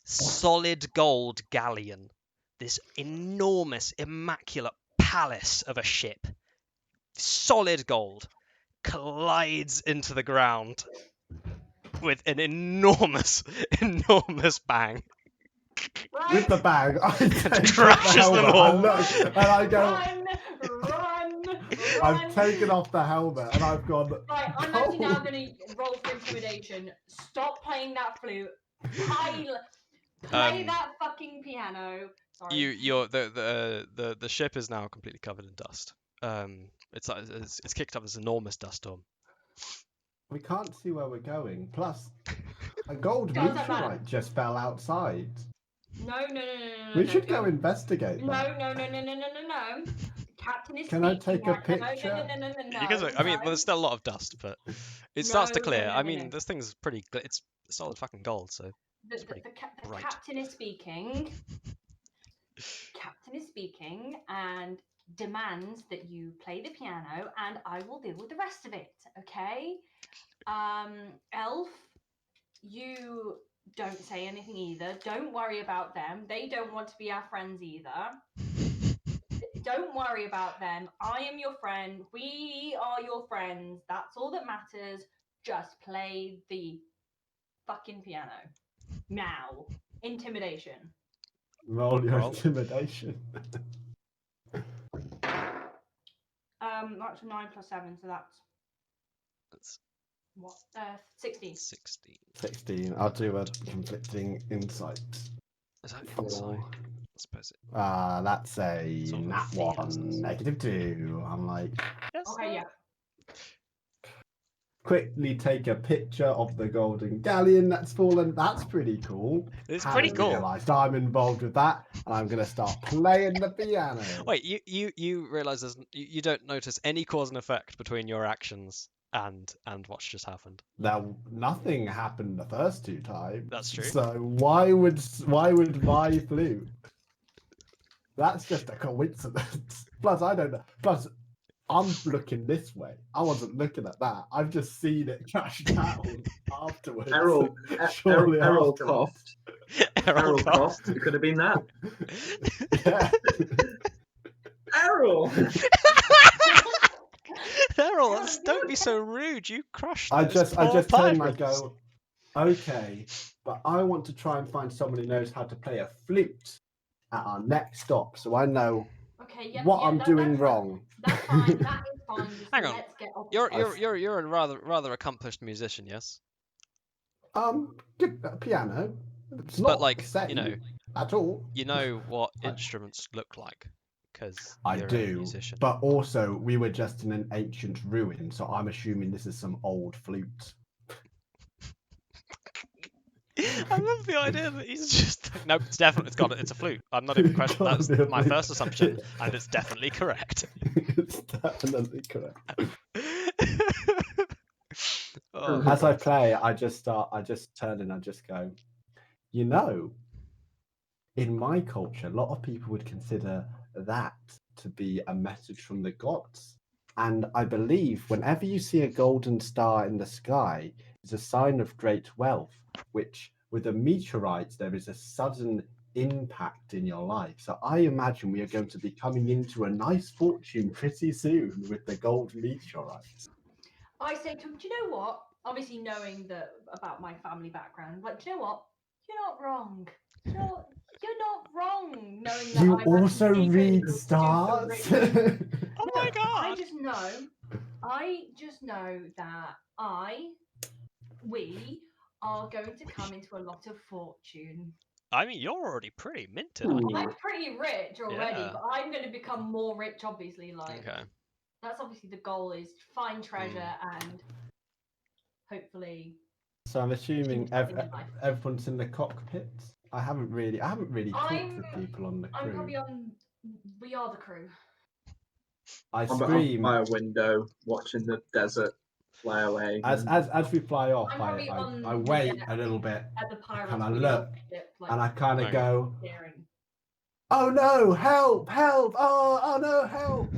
solid gold galleon, this enormous immaculate palace of a ship, solid gold, collides into the ground with an enormous bang. With the bag, I take the crashes them helmet, all. I look, and I go, Run! I've taken off the helmet, and I've gone, Right, I'm actually now going to roll for intimidation. Stop playing that flute. Play that fucking piano. Sorry. The ship is now completely covered in dust. It's kicked up this enormous dust storm. we can't see where we're going. Plus, a gold Doesn't matter. meteorite just fell outside. No. We should go investigate No. that. Captain is Can I speaking take a right now. picture? No. You guys, I mean, there's still a lot of dust, but it starts to No, clear. no, I no, mean, no. this thing's pretty. It's solid fucking gold, so The pretty bright. captain is speaking. Captain is speaking and demands that you play the piano, and I will deal with the rest of it. Okay, Elf, you don't say anything either. Don't worry about them. They don't want to be our friends either. Don't worry about them. I am your friend. We are your friends. That's all that matters. Just play the fucking piano. Now. Intimidation. Roll your Roll. intimidation. That's 9 plus 7, so that's what? 16. 16. 16. I'll do a conflicting insight. Is that Four. inside? I suppose it. That's a Sort of nat feels one, nice. -2. I'm like, Yes. Okay, yeah. quickly take a picture of the golden galleon that's fallen. That's pretty cool. It's pretty Haven't cool. realised I'm involved with that, and I'm gonna start playing the piano. Wait, you realize you don't notice any cause and effect between your actions and what's just happened. Now, nothing happened the first 2 times. That's true. So why would my flute? That's just a coincidence. Plus, I don't know. Plus, I'm looking this way. I wasn't looking at that. I've just seen it crash down afterwards. Errol Shortly Errol afterwards. coughed. Errol Errol coughed. coughed. It could have been that. Yeah. Errol! Errol, don't be so rude. You crushed. I those just poor turn and I pirates. go, okay, but I want to try and find someone who knows how to play a flute at our next stop, so I know Okay, yeah. what I'm doing that's wrong. That's fine. That is fine. Just Hang on. Let's get off. You're a rather accomplished musician, yes? Good piano. It's But not like, the same you know, at all. you know what instruments look like, because I you're a do, musician. but also we were just in an ancient ruin, so I'm assuming this is some old flute. I love the idea that he's just like, nope, it's a flute. I'm not even questioning. That's my first assumption, and it's definitely correct. It's definitely correct. Oh, As I God. play, I just turn and I just go, you know, in my culture, a lot of people would consider that to be a message from the gods. And I believe whenever you see a golden star in the sky, it's a sign of great wealth, which with a meteorite, there is a sudden impact in your life. So I imagine we are going to be coming into a nice fortune pretty soon with the gold meteorites. I say to him, do you know what? Obviously, knowing about my family background, like, do you know what? You're not wrong. You're not wrong. Knowing that You I'm also actually read super stars? rich. Oh my I god! just know that we are going to come into a lot of fortune. I mean, you're already pretty minted, aren't you? I'm pretty rich already, Yeah. but I'm going to become more rich, obviously. Like, Okay. that's obviously the goal, is to find treasure and hopefully. So I'm assuming Something in life. everyone's in the cockpit. I haven't really talked with people on the I'm crew. probably on. We are the crew. I I'm scream by a window watching the desert fly away. as we fly off. I'm probably on I the, wait a little bit At the pirates' and I wheel look ship, like, and I kind of Okay. go, steering. "Oh no! Help! Help! Oh no! Help!"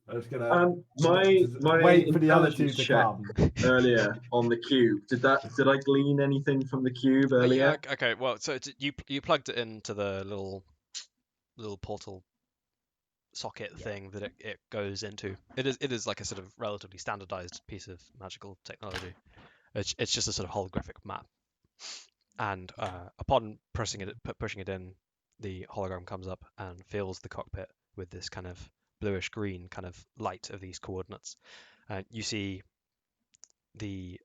I was gonna My wait for the other two intelligence to check come. earlier on the cube. Did I glean anything from the cube Yeah. earlier? Okay. Well, so you plugged it into the little portal socket thing that it goes into. It is like a sort of relatively standardized piece of magical technology. It's just a sort of holographic map, and upon pushing it in, the hologram comes up and fills the cockpit with this kind of bluish green kind of light of these coordinates. And you see the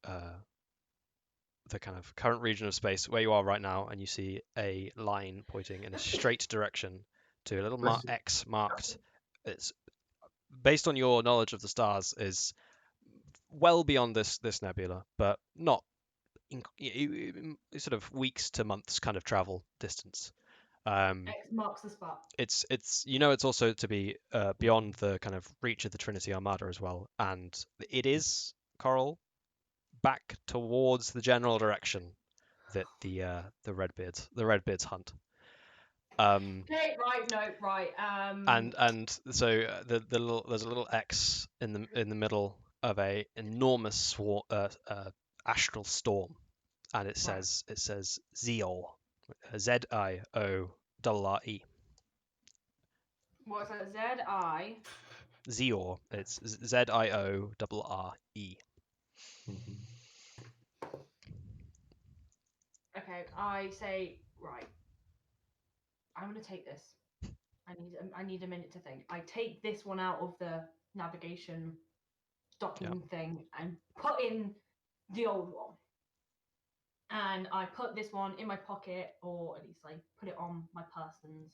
kind of current region of space where you are right now, and you see a line pointing in a straight direction to a little X marked. It's based on your knowledge of the stars, is well beyond this nebula, but not sort of weeks to months kind of travel distance. X marks the spot. It's it's also to be beyond the kind of reach of the Trinity Armada as well, and it is, Coral, back towards the general direction that the Redbeards hunt. Okay, right, no, right. And so there's a little X in the middle of a enormous astral storm, and it says Zior, ZIORRE. What's that? Z-I. Zior. It's ZIORRE. Okay, I say, right. I'm gonna take this. I need a minute to think. I take this one out of the navigation docking thing and put in the old one. And I put this one in my pocket, or at least I put it on my person's.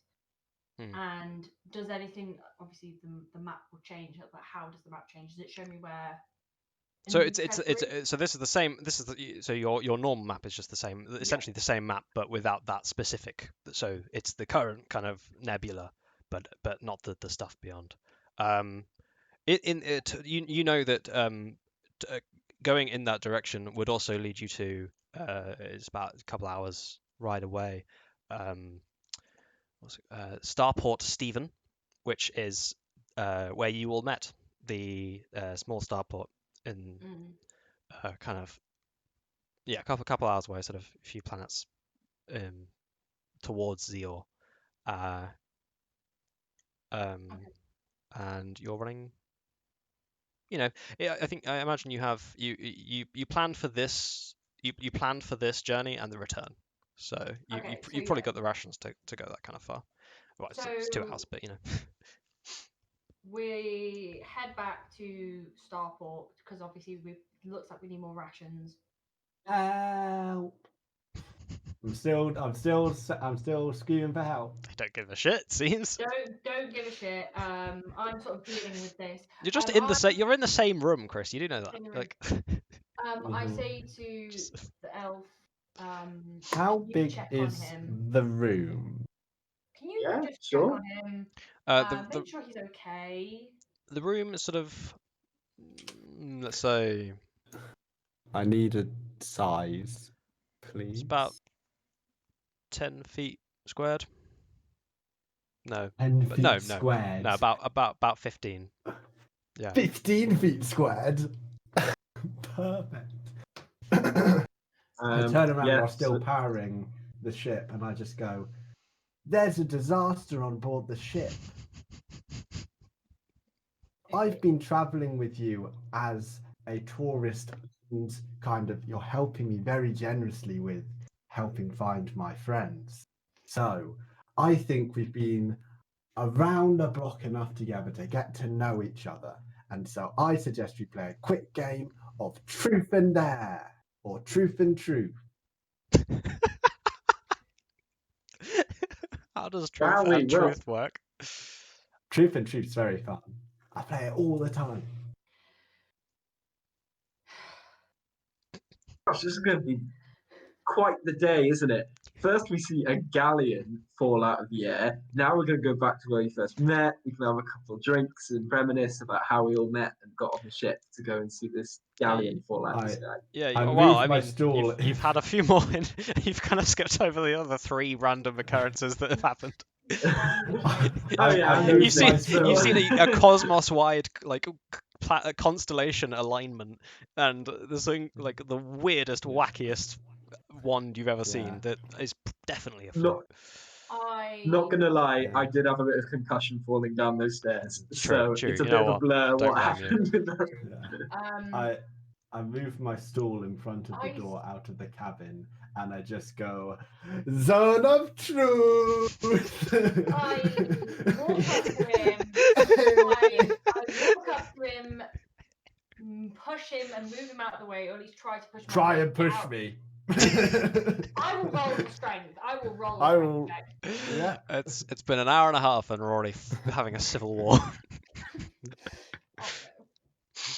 And does anything? Obviously, the map will change. But how does the map change? Does it show me where? So so this is the same. So your normal map is just the same, essentially the same map, but without that specific. So it's the current kind of nebula, but not the stuff beyond. You know that going in that direction would also lead you to it's about a couple hours ride away. Starport Stephen, which is where you all met, the small starport in kind of a couple hours away, sort of a few planets towards Zior. And you're running. I imagine you have you planned for this. You planned for this journey and the return. So you've probably got the rations to go that kind of far. Well, it's 2 hours, but we head back to Starport because obviously it looks like we need more rations. Help! I'm still screaming for help. I don't give a shit. Seems. Don't give a shit. I'm sort of dealing with this. You're just you're in the same room, Chris. You do know that. Like. I say to the elf. How big is the room? Can you just check on him? Make sure he's okay. The room is sort of, let's say, I need a size, please. It's about 10 feet squared. No. 10 feet squared. No, about 15. Yeah. 15 feet squared. Perfect. I turn around while still powering the ship, and I just go, "There's a disaster on board the ship. I've been traveling with you as a tourist, and kind of you're helping me very generously with helping find my friends. So I think we've been around the block enough together to get to know each other. And so I suggest we play a quick game of truth and dare, or truth and truth. How does truth Wow, and well. truth work? Truth and truth's very fun. I play it all the time. Gosh, this is going to be quite the day, isn't it? First, we see a galleon fall out of the air. Now we're going to go back to where we first met. We can have a couple of drinks and reminisce about how we all met and got on the ship to go and see this galleon fall out of the sky. Yeah, I well, moved I my mean, stool. you've had a few more. You've kind of skipped over the other 3 random occurrences that have happened. Oh, yeah, I moved You've my seen stool. you've seen a cosmos-wide like constellation alignment, and there's something like the weirdest, wackiest wand you've ever seen that is definitely a flute. Not gonna lie, Yeah. I did have a bit of concussion falling down those stairs, True, so it's a you bit know of a what? blur Don't what blame you. happened with that. Yeah. I moved my stool in front of the door out of the cabin, and I just go, zone of truth. I walk up to him. I walk up to him, push him, and move him out of the way, or at least try to push him. Try out and push out. me. I will roll the strength. I will roll I a will- strength check. Yeah. It's been an hour and a half, and we're already having a civil war. Oh, no.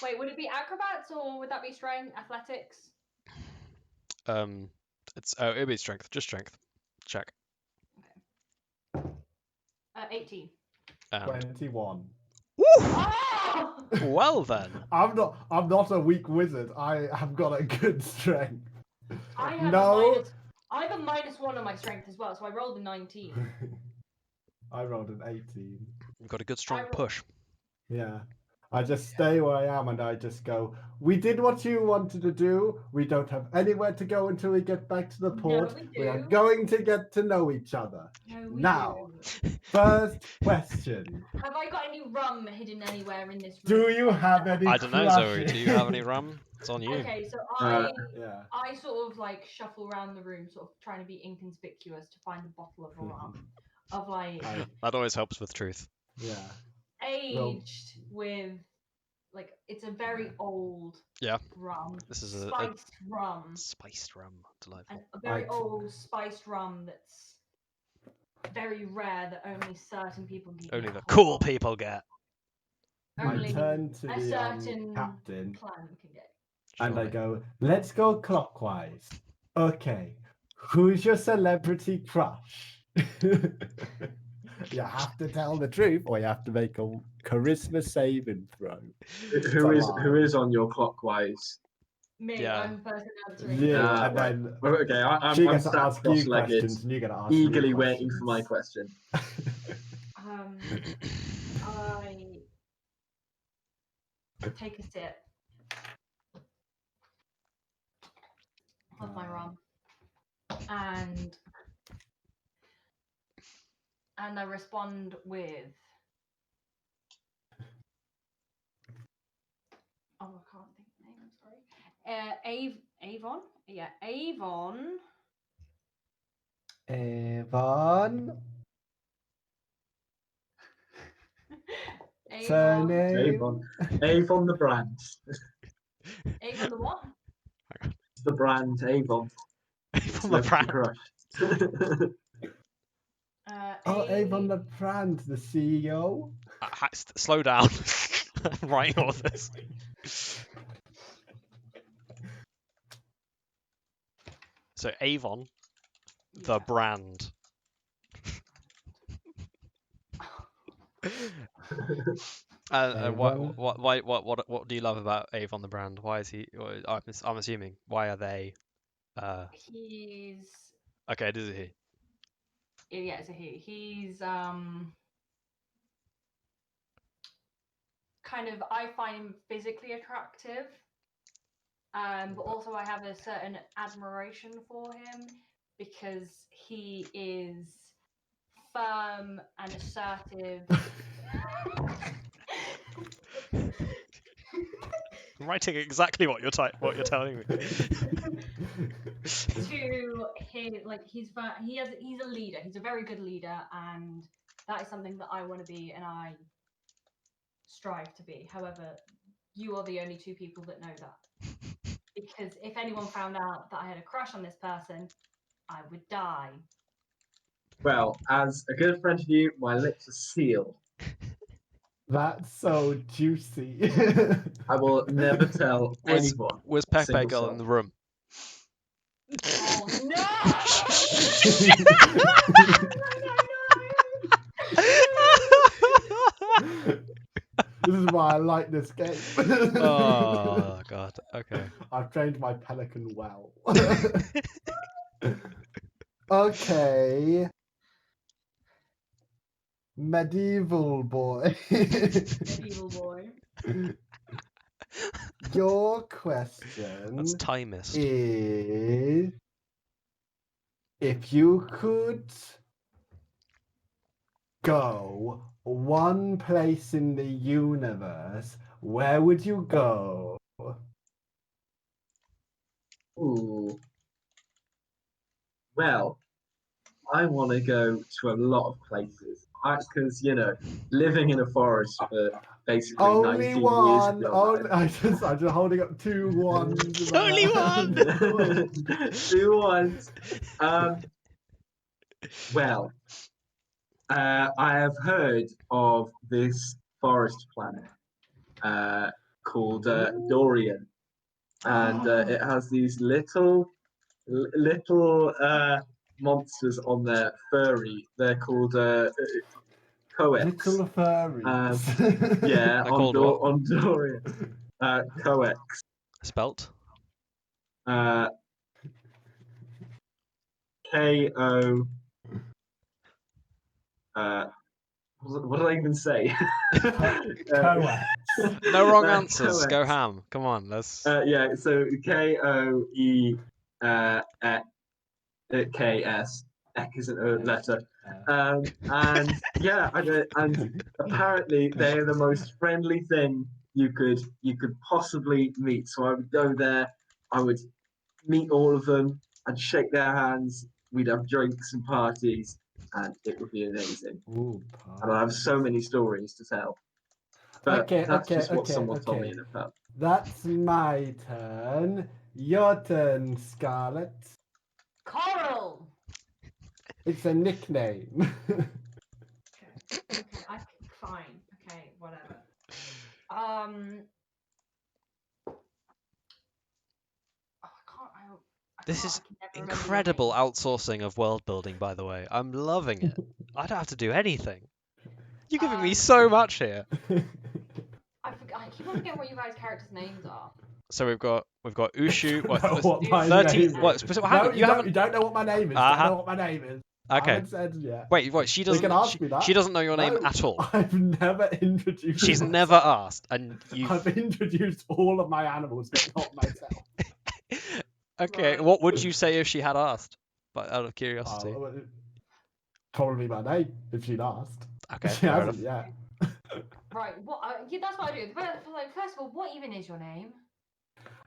Wait, would it be acrobats or would that be strength, athletics? It'd be strength, just strength. Check. 18. And 21. Oh! well then, I'm not a weak wizard. I have got a good strength. I have No. I have a -1 on my strength as well, so I rolled a 19. I rolled an 18. you've got a good strong push. Yeah. I just stay where I am and I just go, we did what you wanted to do. We don't have anywhere to go until we get back to the port. we are do. going to get to know each other. No, we Now. do. First question. Have I got any rum hidden anywhere in this room? Do you have any I don't know, Zoe. crushes? Do you have any rum? It's on you. Okay, so Yeah. I sort of like shuffle around the room, sort of trying to be inconspicuous to find a bottle of rum, of like That always helps with truth. Yeah. aged with, like, it's a very old rum. This is spiced rum. Spiced rum, delightful. And a very old spiced rum that's very rare that only certain people can Only get the hold cool of. people get. Only I turn to a the certain captain clan can get. and I Surely. go, let's go clockwise. Okay. Who's your celebrity crush? You have to tell the truth or you have to make a charisma saving throw. Who is on your clockwise? Me, Yeah. I'm the person answering. Yeah, and then Okay, she I'm gets to sat ask you cross-legged, questions and you get to ask me eagerly waiting for my questions. question. I take a sip of my rum, and I respond with, oh, I can't think of the name, I'm sorry. Avon? Yeah, Avon. Avon. Avon. Surname. Avon the brand. Avon the what? The brand Avon. From the brand. Crush. Oh, Avon the brand, the CEO. Slow down. I'm writing all of this. So Avon, the brand. What do you love about Avon the brand? Why is he? I'm assuming. Why are they? He's. Okay, it is a he. Yeah, it's a he. He's kind of, I find him physically attractive, but also I have a certain admiration for him because he is firm and assertive. I'm writing exactly what you're telling me. To his, like, he's a leader. He's a very good leader, and That is something that I want to be and I strive to be. However, you are the only two people that know that. Because if anyone found out that I had a crush on this person, I would die. Well, as a good friend of you, my lips are sealed. That's so juicy. I will never tell anyone. Was a Pepe single Girl soul. in the room? Oh no! This is why I like this game. Oh god. Okay. I've trained my pelican well. Okay. Medieval boy. Medieval boy. Your question That's timist. is if you could go one place in the universe, where would you go? Ooh. Well, I want to go to a lot of places. Because, living in a forest for basically Only 19 one. years of your Only, life. I'm just holding up 2 ones. in my Only hand. one! 2 ones. Well, I have heard of this forest planet called Dorian, and it has these little monsters on there, furry. They're called coex. Little furries. Yeah, They're called what? on Dorian. Coex. Spelt? Ko. What did I even say? Coex. No wrong answers. Coex. Go ham. Come on, let's. Yeah, so K-O-E-K-S. Ek isn't a letter. And yeah, and apparently they're the most friendly thing you could possibly meet. So I would go there, I would meet all of them, I'd shake their hands, we'd have drinks and parties, and it would be amazing. Ooh, And I have so many stories to tell. But that's just what someone told me in a pub. That's my turn. Your turn, Scarlet. Coral. It's a nickname. Okay, fine. Okay, whatever. I This can't- is I can never remember your incredible name. outsourcing of world building, by the way. I'm loving it. I don't have to do anything. You're giving me so much here. I keep on forgetting what you guys' characters' names are. So we've got Uchū. What? Know what my 30. name is. What? No, you don't know what my name is. You Uh-huh. don't know what my name is. I Okay. haven't said yet. Wait. What? She doesn't. can ask me that. She doesn't know your name No, at all. I've never introduced. She's myself. never asked, and you. I've introduced all of my animals, but not myself. Okay. Right. What would you say if she had asked? But out of curiosity. Probably my name if she'd asked. Okay. She Fair hasn't enough. Right. What? Yeah, that's what I do. First of all, what even is your name?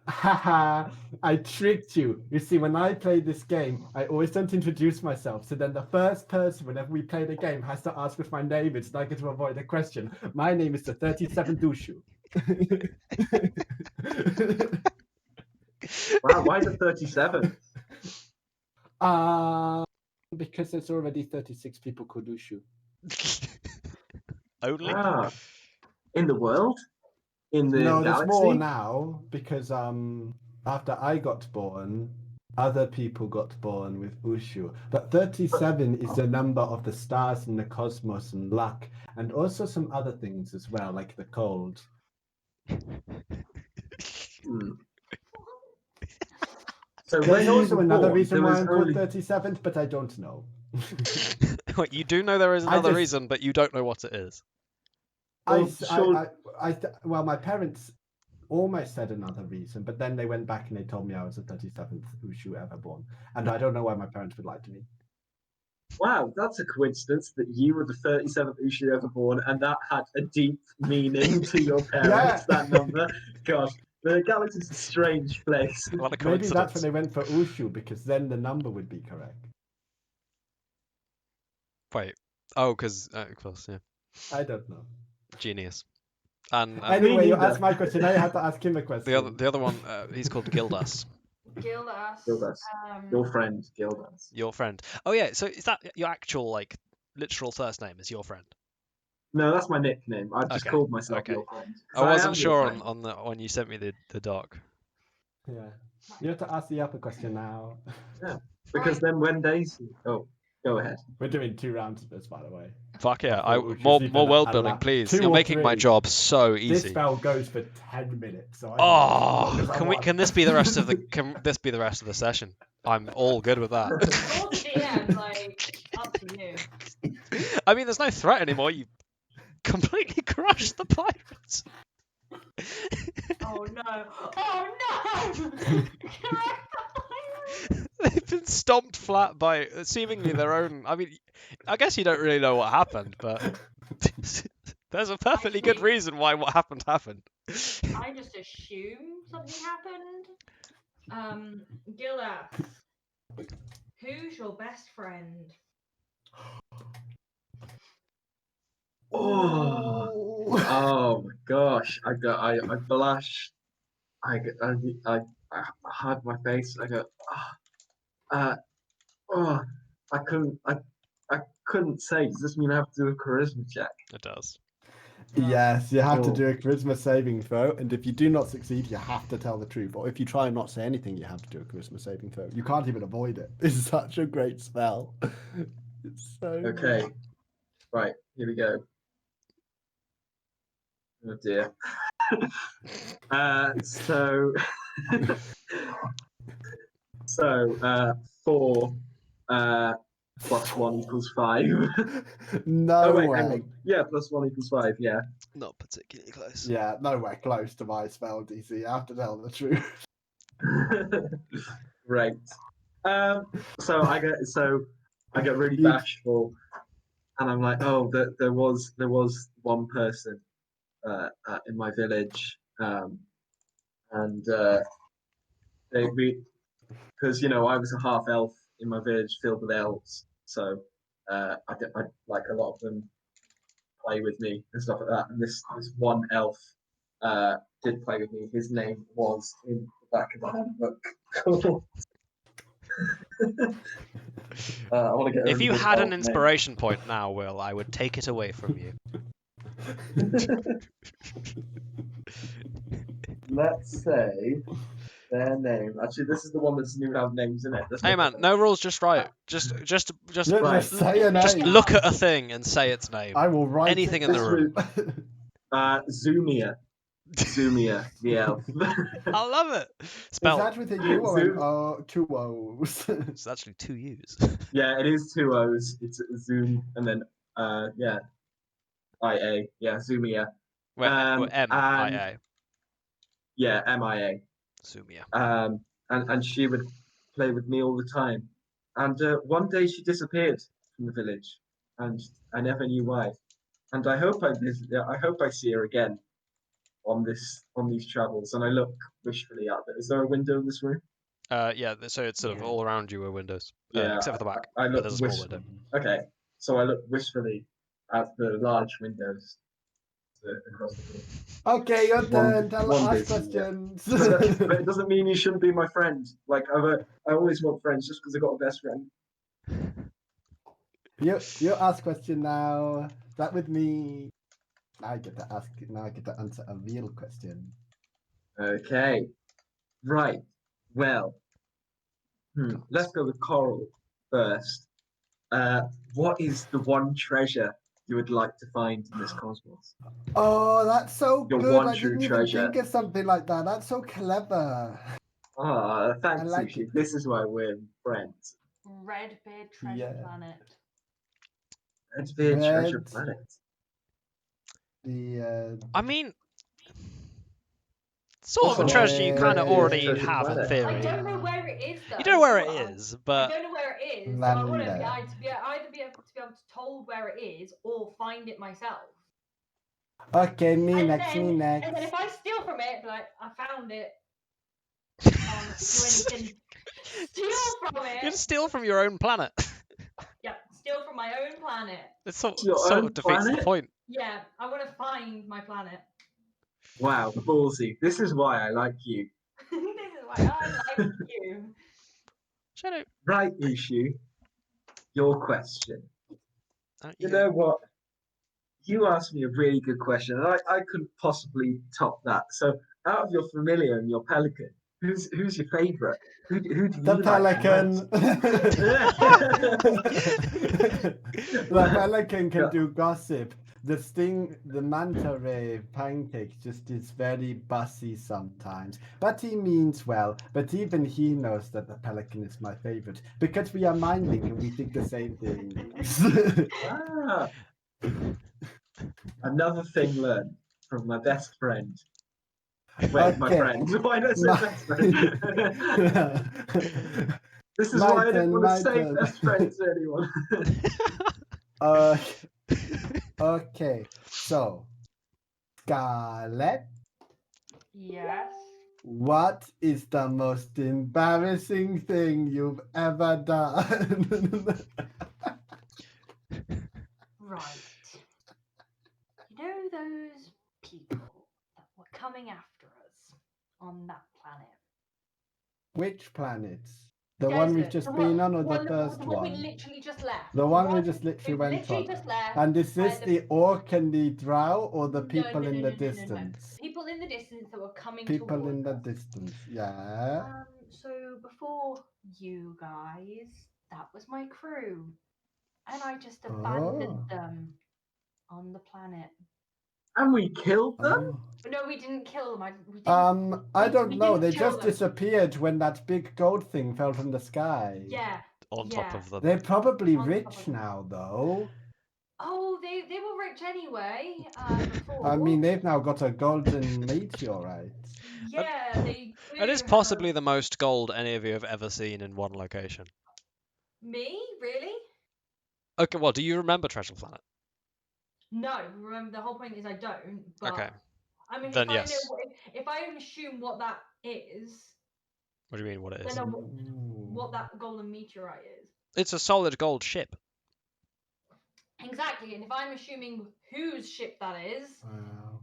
Haha, I tricked you. You see, when I play this game, I always don't introduce myself. So then the first person, whenever we play the game, has to ask what my name is, and I get to avoid the question. My name is the 37 Uchū. Wow, why the 37? Because there's already 36 people called Uchū. Only. Ah, in the world? In the No, galaxy? there's more now because after I got born, other people got born with Uchū. But 37 is the number of the stars in the cosmos and luck, and also some other things as well, like the cold. Hmm. So when There's you also were another born, reason there why was I'm called only... 37th, but I don't know. Wait, you do know there is I another just- reason, but you don't know what it is. Well, sure. Well, my parents almost said another reason, but then they went back and they told me I was the 37th Uchū ever born. And I don't know why my parents would lie to me. Wow, that's a coincidence that you were the 37th Uchū ever born, and that had a deep meaning to your parents, that number. Gosh, the galaxy's a strange place. A lot of Maybe coincidence. that's when they went for Uchū, because then the number would be correct. Wait. Oh, because of course, yeah, I don't know. genius. And Anyway, you neither. asked my question. Now you have to ask him a question. the other one, he's called Gildas, Gildas. Gildas. Your friend, Gildas. your friend. Oh yeah, so is that your actual like literal first name? Is your friend? No, that's my nickname. I've just Okay, called myself okay. your friend. 'Cause I wasn't am your sure friend. on the when you sent me the doc. Yeah. You have to ask the upper question now. Because then when they see... Oh, go ahead. We're doing 2 rounds of this, by the way. Fuck yeah! I thought we should More keep more it world a building, lap. please. 2 You're or making my 3. job so This easy. spell goes for 10 minutes, so I can do as long as I Oh, want. can this be the rest of the can this be the rest of the session? I'm all good with that. Or the DM, like, up to you. I mean, there's no threat anymore. You completely crushed the pirates. Oh no! Oh no! They've been stomped flat by seemingly their own. I mean, I guess you don't really know what happened, but there's a perfectly good think- reason why what happened happened. I just assume something happened. Gildas, who's your best friend? Oh my gosh! I blush. I hug my face. I go. I couldn't say. Does this mean I have to do a charisma check? It does. Yes, you have to Cool. do a charisma saving throw, and if you do not succeed, you have to tell the truth. Or if you try and not say anything, you have to do a charisma saving throw. You can't even avoid it. It's such a great spell. It's so Okay. good. Right. Here we go. Oh dear. So 4 plus 1 equals 5. No Oh wait, way. hang on. Yeah, plus 1 equals 5. Yeah. Not particularly close. Yeah, nowhere close to my spell DC. You have to tell the truth. Right. So I get really You- bashful, and I'm like, oh, there was one person in my village, and they because I was a half elf in my village filled with elves, so I like a lot of them play with me and stuff like that. And this one elf did play with me. His name was in the back of the handbook. I want to get. a If really you good had elf an name. inspiration point now, Will, I would take it away from you. Let's say their name. Actually, this is the one that doesn't even have names in it. Let's Hey make man, it- no rules, just write. Just Yeah, Right. just say a just name. look at a thing and say its name. I will write anything it in the down. room. Zumia, the elf. I love it. Is Spell. that with a U or an Zoom. O, 2 O's? It's actually 2 U's. Yeah, it is 2 O's. It's Zoom and then IA. Yeah, Zumia. Wait, And- M-I-A. Yeah, MIA. Sumia. And she would play with me all the time. And one day she disappeared from the village, and I never knew why. And I hope I see her again on these travels. And I look wishfully out there. Is there a window in this room? Yeah, so it's sort of Yeah. all around you are windows. Yeah, Except for the back. I but look there's a small wish- window. Okay, so I look wishfully at the large windows across the room. Okay, your turn. one Ask busy, yeah. questions. But it doesn't mean you shouldn't be my friend. Like I always want friends just because I got a best friend. You ask question now. Start with me. Now I get to ask. Now I get to answer a real question. Okay, right. Well, let's go with Coral first. What is the one treasure you would like to find in this cosmos? Oh, that's so Your good. one I true didn't even treasure. think of something like that. That's so clever. Ah, thanks, like Sushi. it. This is why we're friends. Redbeard Treasure Yeah. Planet. Let's be a treasure Red. planet. The I mean, sort of a Also, treasure you kind of already treasure have in planet. theory. I don't know where it is though. You don't know where Well, it is, I but don't know where it is. So I want to London. either be able to told where it is or find it myself. Okay, me And next. then- Me next. And then if I steal from it, be like, I found it. Do anything. Steal from you can it. steal from your own planet. Yep. steal from my own planet. It sort Your own of defeats the planet? point. Yeah, I want to find my planet. Wow, ballsy. This is why I like you. This is why I like you. Shut up. Right, Uchū. Your question. You go. know what? You asked me a really good question, and I couldn't possibly top that. So, out of your familiar and your pelican, who's your favourite? Who do you The like pelican. the The pelican can do gossip. The manta ray pancake just is very bussy sometimes. But he means well. But even he knows that the pelican is my favorite. Because we are minding and we think the same things. Ah, another thing learned from my best friend. Wait, my Okay. friend. Why not say My- best friend? This is why I didn't want to say turn. best friend to anyone. Okay, so Scarlett, Yes. what is the most embarrassing thing you've ever done? Right. You know those people that were coming after us on that planet? Which planets? The Desert, one we've just been on, or the first the one we one? literally just left. The one we just literally went on. just left. And is this the- the orc and the drow, or the people no, in no, the no, no, no. distance? People in the distance that were coming People towards in the us. distance, yeah. So before you guys, that was my crew. And I just abandoned Oh. them on the planet. And we killed them? Oh. No, we didn't kill them. I we don't know. didn't They kill just them. disappeared when that big gold thing fell from the sky. Yeah. On top of them. They're probably On top rich of them. now, though. Oh, they were rich anyway. Before. I mean, they've now got a golden meteorite. Yeah, they. It is do possibly have the most gold any of you have ever seen in one location. Me, really? Okay, well, do you remember Treasure Planet? No. Remember, the whole point is I don't. But Okay. I mean, Then if yes. I know, if I assume what that is, What do you mean, what it is? then I know Ooh. what that golden meteorite is. It's a solid gold ship. Exactly, and if I'm assuming whose ship that is, Wow.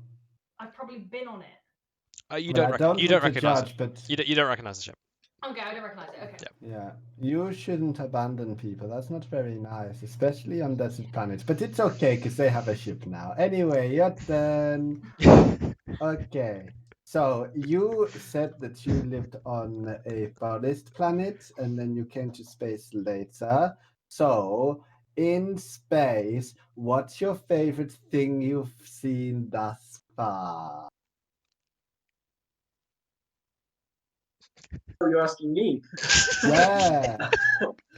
I've probably been on it. You Well, don't, you don't want to recognize judge, it. but You don't recognize the ship. Okay, I don't recognize it. Okay. yeah, you shouldn't abandon people. That's not very nice, especially on desert planets. But it's okay because they have a ship now. Anyway, your turn. Okay. So you said that you lived on a forest planet and then you came to space later. So in space, what's your favorite thing you've seen thus far? Oh, you're asking me? Yeah.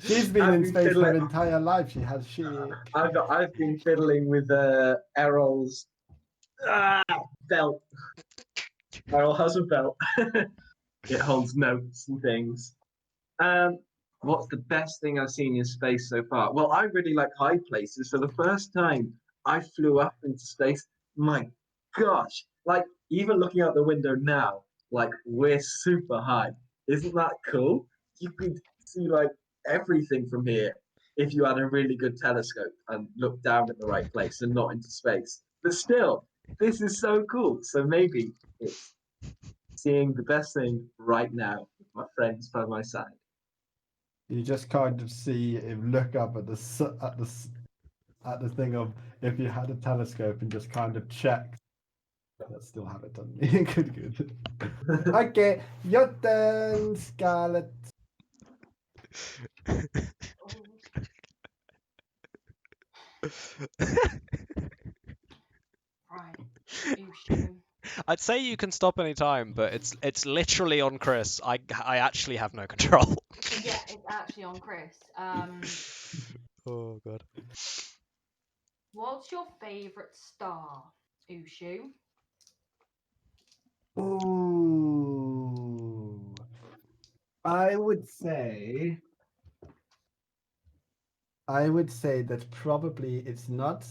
She's been I've in been space her fiddling- entire life. She has sheep. I've been fiddling with Errol's belt. Errol has a belt. It holds notes and things. What's the best thing I've seen in space so far? Well, I really like high places. So the first time I flew up into space, my gosh, like even looking out the window now, like we're super high. Isn't that cool? You could see like everything from here if you had a really good telescope and looked down at the right place and not into space. But still, this is so cool. So maybe it's seeing the best thing right now, my friends by my side. You just kind of see him look up at the thing of if you had a telescope and just kind of check. Let's still have it done. Good. Okay, your turn, Scarlett. Right. Uchū. I'd say you can stop any time, but it's literally on Chris. I actually have no control. Yeah, it's actually on Chris. Oh god. What's your favorite star, Uchū? Ooh. I would say that probably it's not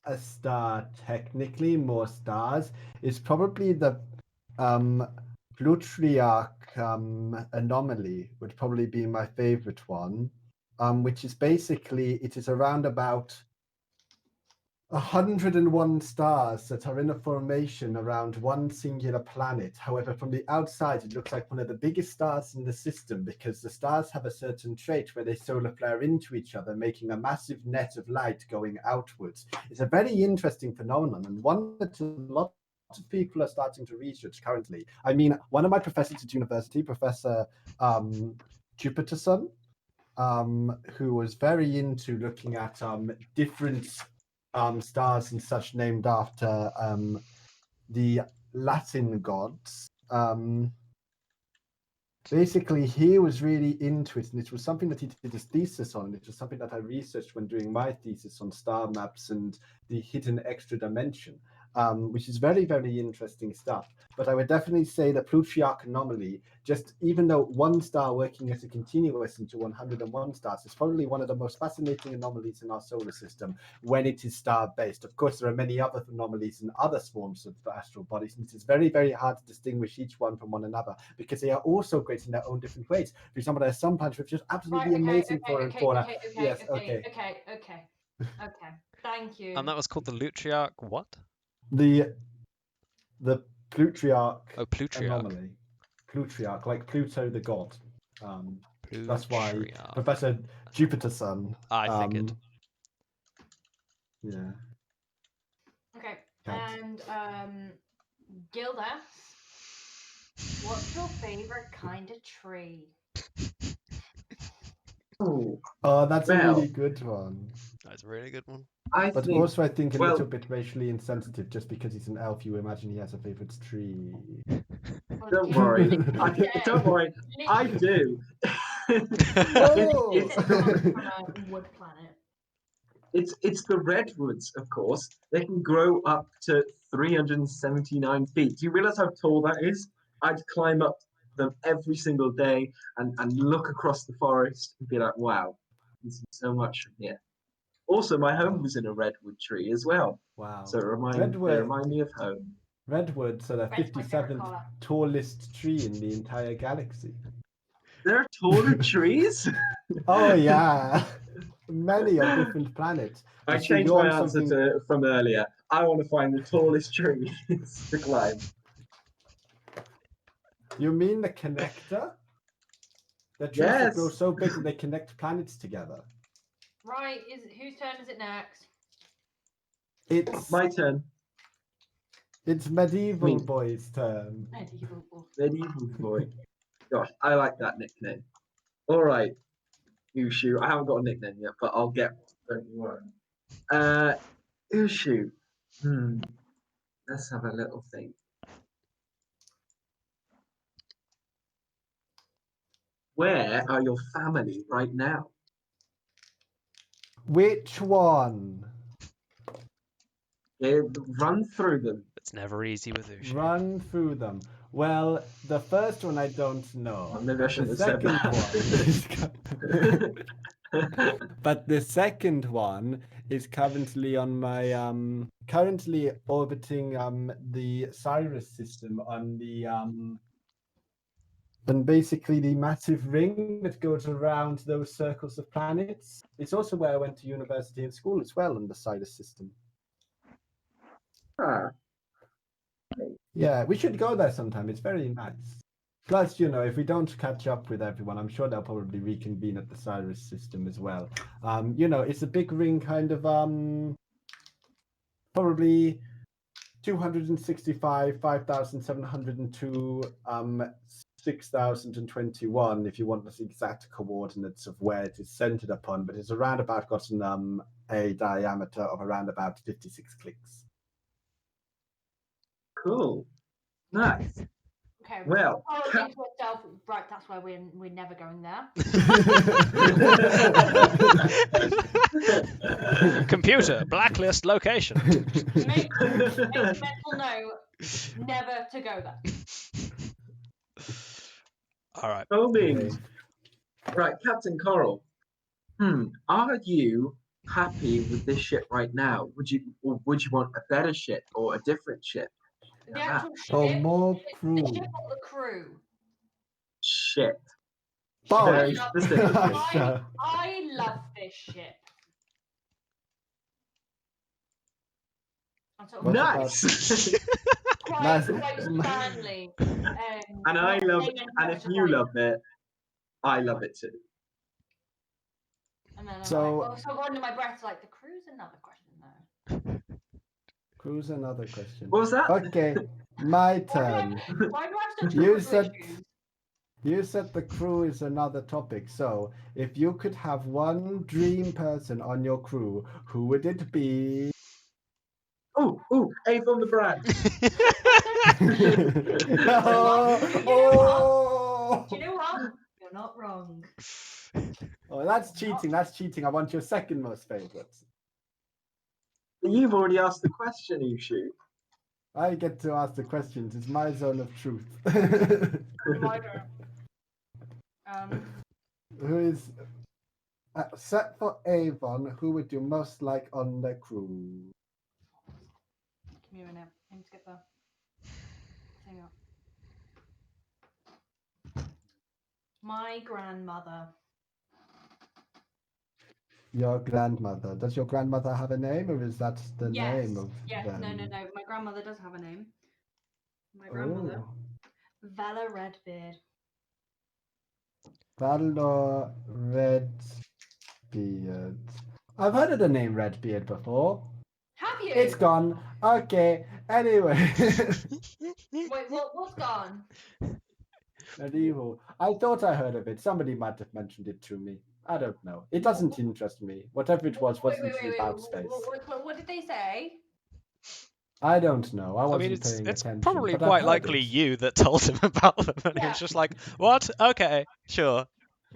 a star technically, more stars. It's probably the Flutey anomaly would probably be my favorite one. which is basically, it is around about 101 stars that are in a formation around one singular planet. However, from the outside, it looks like one of the biggest stars in the system because the stars have a certain trait where they solar flare into each other, making a massive net of light going outwards. It's a very interesting phenomenon and one that a lot of people are starting to research currently. I mean, one of my professors at university, Professor Jupiterson, who was very into looking at different stars and such named after the Latin gods. Basically, he was really into it, and it was something that he did his thesis on. It was something that I researched when doing my thesis on star maps and the hidden extra dimension, which is very, very interesting stuff. But I would definitely say the Plutarch anomaly, just even though one star working as a continuous into 101 stars, is probably one of the most fascinating anomalies in our solar system when it is star-based. Of course, there are many other anomalies in other swarms of astral bodies, and it is very, very hard to distinguish each one from one another because they are also great in their own different ways. For example, there are some planets which are just absolutely amazing for fauna. Yes, okay. Okay. Thank you. And that was called the Lutriarch what? The Plutarch Oh, Plutriarch. anomaly. Plutarch, like Pluto the god. That's why Plutriarch. Professor Jupiterson. I figured. Yeah. Okay. Cat. And Gildas, what's your favorite kind of tree? Oh, Oh, that's a Well- really good one. That's a really good one. But think also, I think a well- little bit racially insensitive, just because he's an elf. You imagine he has a favorite tree. Don't worry. Okay. Don't worry. I do. Oh! It's from a wood planet. It's the redwoods, of course. They can grow up to 379 feet. Do you realize how tall that is? I'd climb up them every single day and look across the forest and be like, wow, there's so much from here. Also, my home was in a redwood tree as well. Wow. So they Redwood. remind me of home. Redwoods are the Red's my favorite 57th colour. tallest tree in the entire galaxy. There are taller trees? Oh, yeah. Many on different planets. I So changed you're my on answer something- from earlier. I want to find the tallest tree to climb. You mean the connector? The trees that grow Yes. so big that they connect planets together. Right, whose turn is it next? It's My turn. medieval I mean- boy's turn. Medieval wolf. Medieval boy. Gosh, I like that nickname. All right, Uchū. I haven't got a nickname yet, but I'll get one. Don't you worry. Uchū. Let's have a little think. Where are your family right now? Which one? Yeah, run through them. It's never easy with Uchū. Run through them. Well, the first one I don't know. Oh, maybe I but shouldn't the have said second one but the second one is currently on my currently orbiting the Cyrus system on the and basically the massive ring that goes around those circles of planets. It's also where I went to university and school as well on the Cyrus system. Ah, Yeah, we should go there sometime. It's very nice. Plus, you know, if we don't catch up with everyone, I'm sure they'll probably reconvene at the Cyrus system as well. You know, it's a big ring kind of probably 265, 5,702, 6,021 if you want the exact coordinates of where it is centered upon, but it's around about gotten a diameter of around about 56 clicks. cool. Nice. Okay. Well, Oh, Cap- into itself. Right, that's why we're never going there. Computer, blacklist location. Make a mental note, never to go there. All right. Homing. Right, Captain Coral. Are you happy with this ship right now? Would you want a better ship or a different ship? The actual Or ship, more the crew. ship or the crew? Ship. Both. Very specifically. Sure. I love this ship. I'm sort of What about- Nice. quite, Nice. quite Stanley. And I love it. And if you love it, I love it too. And then I'm So- like, so under my breath, like, the crew's another question though. Crew's another question. What was that? Okay, my Why do turn. I have such You crew said- issues? You said the crew is another topic. So, if you could have one dream person on your crew, who would it be? Oh, Avon the brand. Oh, Do you know what? You're not wrong. oh, that's cheating. That's cheating. I want your second most favorites. You've already asked the question, Uchū. I get to ask the questions. It's my zone of truth. My turn. Who is set for Avon? Who would you most like on the crew? Give me a minute. I need to get the thing up. My grandmother. Your grandmother. Does your grandmother have a name, or is that the Yes. name of Yes. them? No. My grandmother does have a name. My grandmother, Oh, Vela Redbeard. Valor Redbeard. I've heard of the name Redbeard before. Have you? It's gone. Okay. Anyway. Wait, what's gone? Medieval. I thought I heard of it. Somebody might have mentioned it to me. I don't know. It doesn't interest me. Whatever it was wasn't about space. What did they say? I don't know. I I wasn't mean, it's paying attention. probably but I've quite heard likely it. you that told him about them, and he Yeah. was just like, "What? Okay, sure."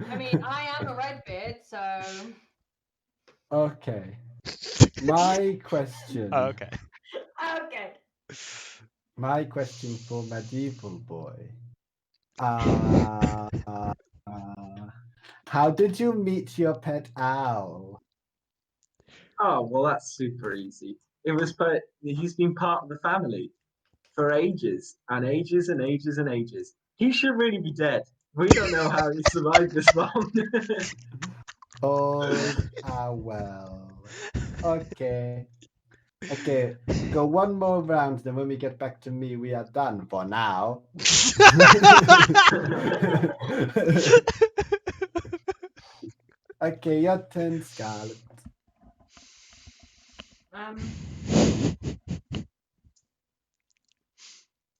I mean, I am a Redbeard, so. Okay. My question. Okay. Okay. My question for Medieval Boy. How did you meet your pet owl? Oh, well, that's super easy. It was, but he's been part of the family for ages and ages and ages and ages. He should really be dead. We don't know how he survived this long. Old owl. Okay. Okay. Go one more round, then when we get back to me, we are done for now. Okay, your turn, Scarlet.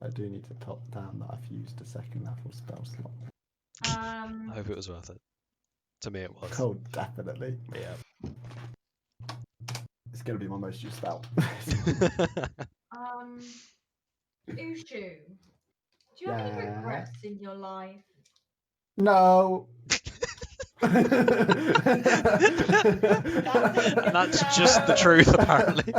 I do need to pop down that I've used a second level spell slot. I hope it was worth it. To me, it was. Oh, definitely. Yeah. It's going to be my most used spell. Uchū, do you have any Yeah. regrets in your life? No. And that's just the truth, apparently.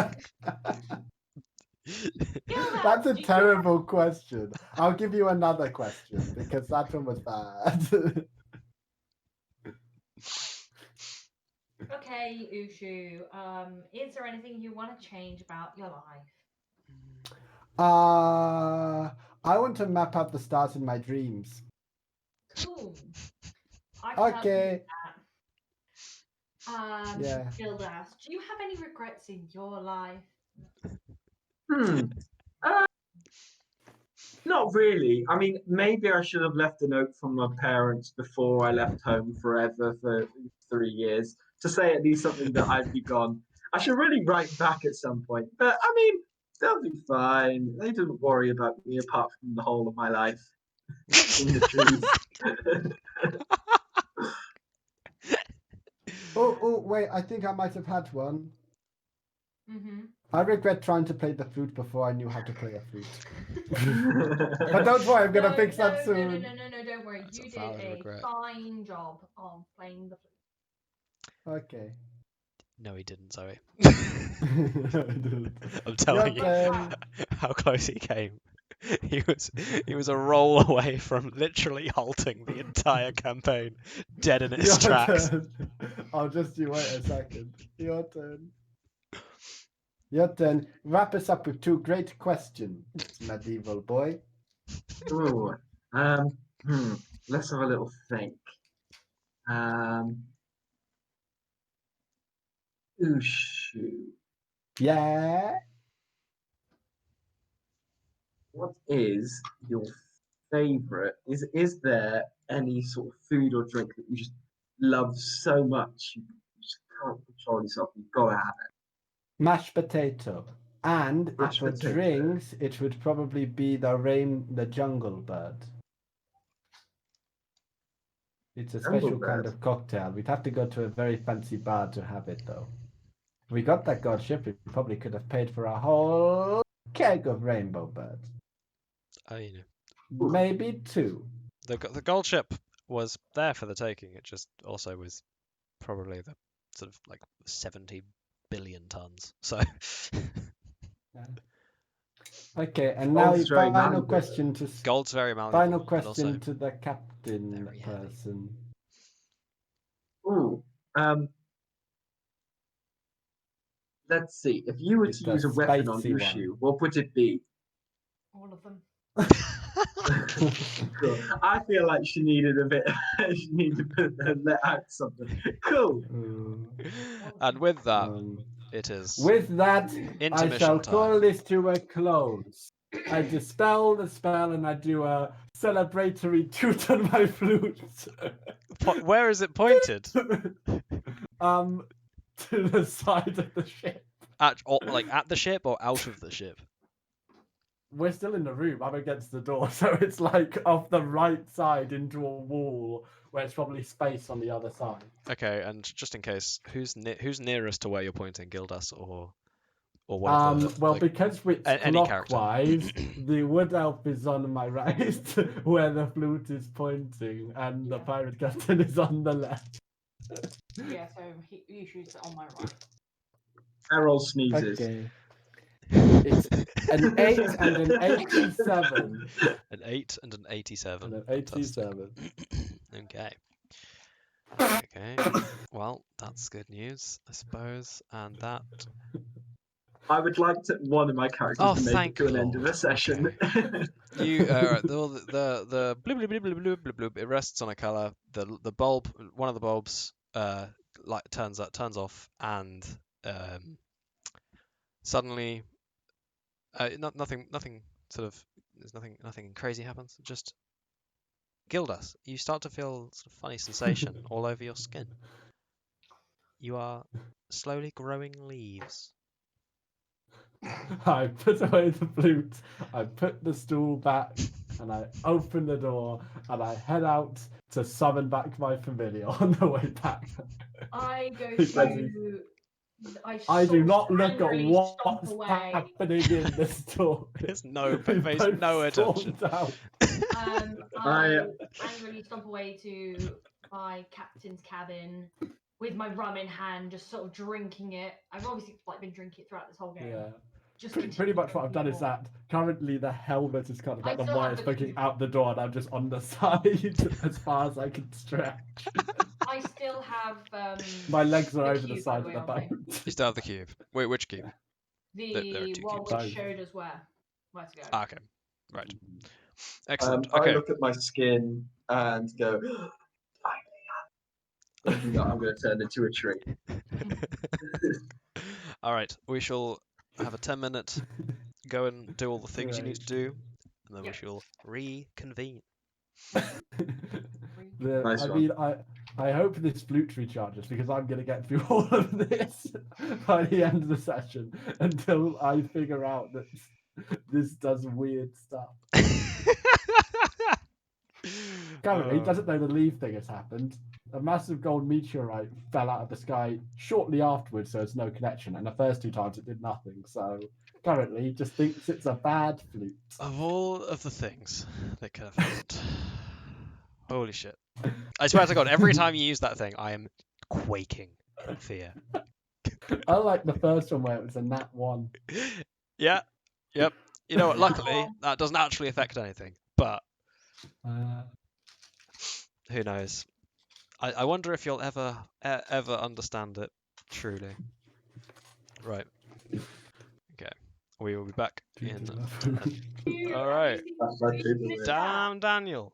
That's a terrible question. I'll give you another question because that one was bad. Okay, Uchū. Is there anything you want to change about your life? I want to map out the stars in my dreams. Cool. I can help you Okay. with that. Yeah. Gildas, do you have any regrets in your life? Not really. I mean, maybe I should have left a note from my parents before I left home forever for 3 years to say at least something that I'd be gone. I should really write back at some point. But I mean, they'll be fine. They didn't worry about me apart from the whole of my life in the trees. Oh, wait, I think I might have had one. Mm-hmm. I regret trying to play the flute before I knew how to play a flute. But don't worry, I'm going to fix that soon. No, don't worry. That's a You did valid a regret. fine job of playing the flute. Okay. No, he didn't, Zoe. Your I'm telling you turn. how close he came. He was a roll away from literally halting the entire campaign, dead in its Your tracks. turn. I'll just you wait a second. Your turn. Your turn. Wrap us up with 2 great questions, Medieval Boy. Ooh, let's have a little think. Uchū, Yeah. what is your favorite? Is there any sort of food or drink that you just love so much you just can't control yourself? You've got to have it. Mashed potato. And Mashed for potato. drinks, it would probably be the jungle bird. It's a Jungle special kind bird? of cocktail. We'd have to go to a very fancy bar to have it, though. If we got that gold ship, we probably could have paid for a whole keg of rainbow birds. Oh, you know, Maybe 2. the gold ship was there for the taking. It just also was probably the sort of like 70 billion tons. So Okay, and now Gold's very final malleable. question to gold's very malleable. final and question also to the captain very heavy. person. Ooh, let's see. If you were It's to the use a weapon on spicy Uchū, one. what would it be? All of them. Cool. I feel like she needed a bit. She needed to let out something. Cool. And with that, Um, it is with that, I intermission shall time. call this to a close. I dispel the spell and I do a celebratory toot on my flute. Where is it pointed? To the side of the ship. Like at the ship or out of the ship? We're still in the room. I'm against the door, so it's like off the right side into a wall where it's probably space on the other side. Okay, and just in case, who's nearest to where you're pointing, Gildas or one of the Well, like, because it's any character? clockwise, the wood elf is on my right, where the flute is pointing, and the Yeah. pirate captain is on the left. Yeah, so you choose on my right. Errol sneezes. Okay. It's an 8 and an 87. An 8 and an 87. And an Fantastic. 87. Okay. Okay. Well, that's good news, I suppose. And that. I would like one of my characters Oh, to make it thank to an end of Lord. a session. You the bloop bloop bloop bloop bloop bloop. It rests on a color. The bulb, one of the bulbs, like turns off, and suddenly, nothing sort of. There's nothing crazy happens. Just Gildas, you start to feel sort of funny sensation all over your skin. You are slowly growing leaves. I put away the flute, I put the stool back, and I open the door, and I head out to summon back my familiar on the way back. I go Because to. I do not look at angrily what's stomp away. happening in the store. There's no We pays both no attention. stormed out. I angrily stomp away to my captain's cabin with my rum in hand, just sort of drinking it. I've obviously been drinking it throughout this whole game. Yeah. Just Pretty much what I've done is that currently the helmet is kind of I like the still have wires the poking cube. out the door, and I'm just on the side as far as I can stretch. I still have My legs are the over the cube, side by of the the way, on me. boat. You still have the cube. Wait, which cube? The There are two one cubes. which Both. showed us where to go. Ah, okay. Right. Excellent. I Okay. look at my skin and go, I'm going to turn into a tree. All right. We shall have a 10-minute go and do all the things you need to do, and then we Yep. shall reconvene. Nice I one. mean, I hope this flute recharges because I'm going to get through all of this by the end of the session until I figure out that this does weird stuff. Currently, doesn't know the leave thing has happened. A massive gold meteorite fell out of the sky shortly afterwards, so there's no connection. And the first 2 times it did nothing. So currently, just thinks it's a bad flute. Of all of the things that could have happened, holy shit! I swear to God, every time you use that thing, I am quaking in fear. I like the first one where it was a nat 1. Yeah. Yep. You know what? Luckily, that doesn't actually affect anything. But who knows? I wonder if you'll ever understand it truly. Right. Okay. We will be back in. All right. That's my favorite. Damn, Daniel.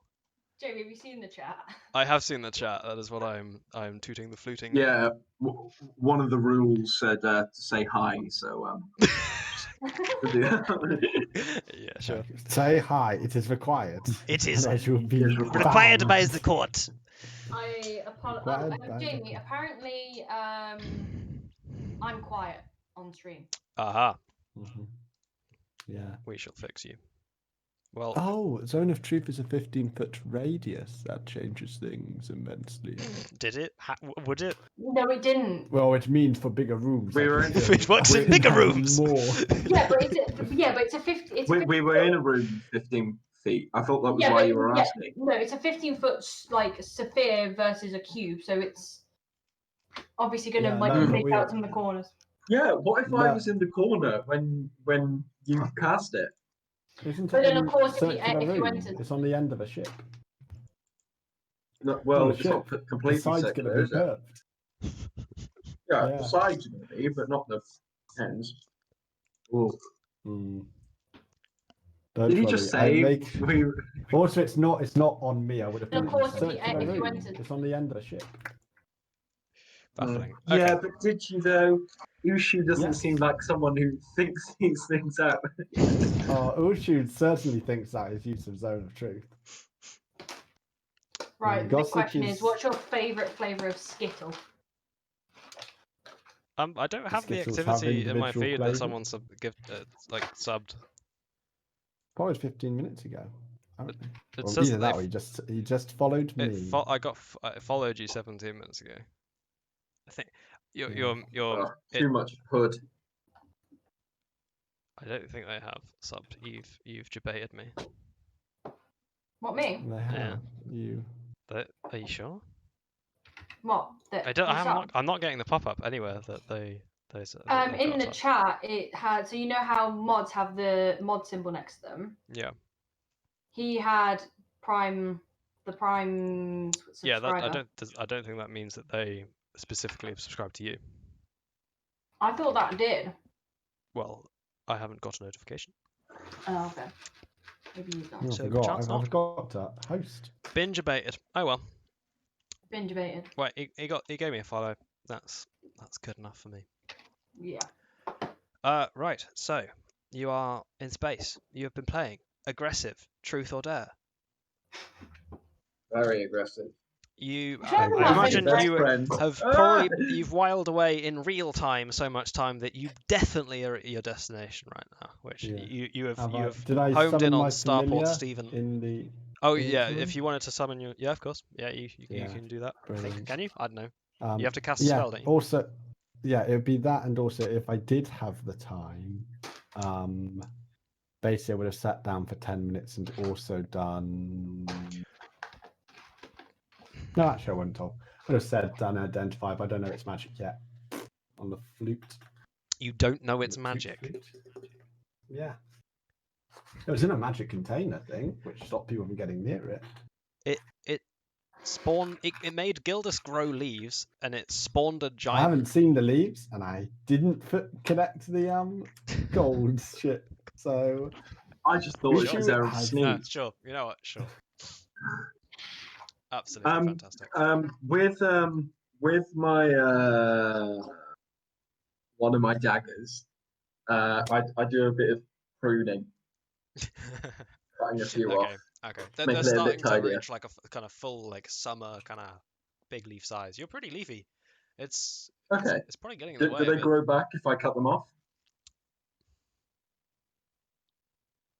Jamie, have you seen the chat? I have seen the chat. That is what I'm tooting the fluting. Yeah, one of the rules said to say hi, so Yeah, sure. Say hi. It is required. It is Otherwise you'll be required by banned. the court. I apologize. Required by the Jamie, court. apparently, I'm quiet on stream. Aha. Mhm. Yeah. We shall fix you. Well, Oh, Zone of Truth is a 15-foot radius. That changes things immensely. did it? Would it? No, it didn't. Well, it means for bigger rooms. We I were can in- fit What's in way bigger rooms? More. Yeah, but it's a 50. It's a we 50 were in a room 15 feet. I thought that was why you were asking. No, it's a 15-foot like sphere versus a cube, so it's obviously going to Yeah, like no, take we- out some of the corners. Yeah, what if I No. was in the corner when you cast it? Isn't But it then, of in course, if circular you room? entered- It's on the end of a ship. No, well, the it's not ship. completely The side's circular, going is to be it? curved. Yeah, Yeah. the sides are going to be, but not the ends. Ooh. Hmm. Don't Did he worry, just I say make- we? Also, it's not on me. I would have And put of it in course, if you circular room. entered- It's on the end of a ship. Baffling. Yeah, Okay. but did you though? Uchū doesn't Yes. seem like someone who thinks these things out. Uchū certainly thinks that is use of Zone of Truth. Right, the Gossip question is- is, what's your favourite flavour of Skittle? I don't have the Skittles have activity in my individual feed flavours. that someone subbed. Probably 15 minutes ago. apparently. It Or says either that that or he just followed me. I followed you 17 minutes ago. I think you're Oh, it- too much hood. I don't think they have subbed. You've debated me. What, me? They have you. Are you sure? What? I don't. I'm not getting the pop up anywhere that they said. that they've In got the sub. chat, it had, so you know how mods have the mod symbol next to them? Yeah. He had the Prime Yeah. subscriber. I don't think that means that they specifically have subscribed to you. I thought that did. Well, I haven't got a notification. Oh, okay. Maybe he's not. Oh, I So forgot. perchance I not. forgot to host. Binge debated. Oh well. Binge baited. Wait, he gave me a follow. That's good enough for me. Yeah. Right. So you are in space. You have been playing aggressive truth or dare. Very aggressive. You, Sure, I not imagine best you friend. have Ah! probably you've whiled away in real time so much time that you definitely are at your destination right now. Which Yeah. you have Did I homed summon in on my Starport familiar Stephen. in the? Oh in yeah, the if you wanted to summon your of course, yeah, you Yeah, can do that. I think. brilliant. Can you? I don't know. You have to cast a yeah. spell, don't you? Also, yeah, it would be that, and also if I did have the time, basically I would have sat down for 10 minutes and also done. No, actually, I wouldn't have. I would have said done identify, but I don't know its magic yet. On the flute. You don't know on it's the toot magic. flute. Yeah. It was in a magic container thing, which stopped people from getting near it. It spawned. It made Gildas grow leaves, and it spawned a I giant. haven't seen the leaves, and I didn't connect the gold shit. So I just thought it Sure. was Aaron Has- No, Sneak. sure. You know what? Sure. Absolutely fantastic. With my one of my daggers, I do a bit of pruning, cutting a few Okay. off. Okay. Making They're it a bit starting to tidier. reach like a kind of full like summer kind of big leaf size. You're pretty leafy. It's Okay. it's probably getting in the Do way. they of it. grow back if I cut them off?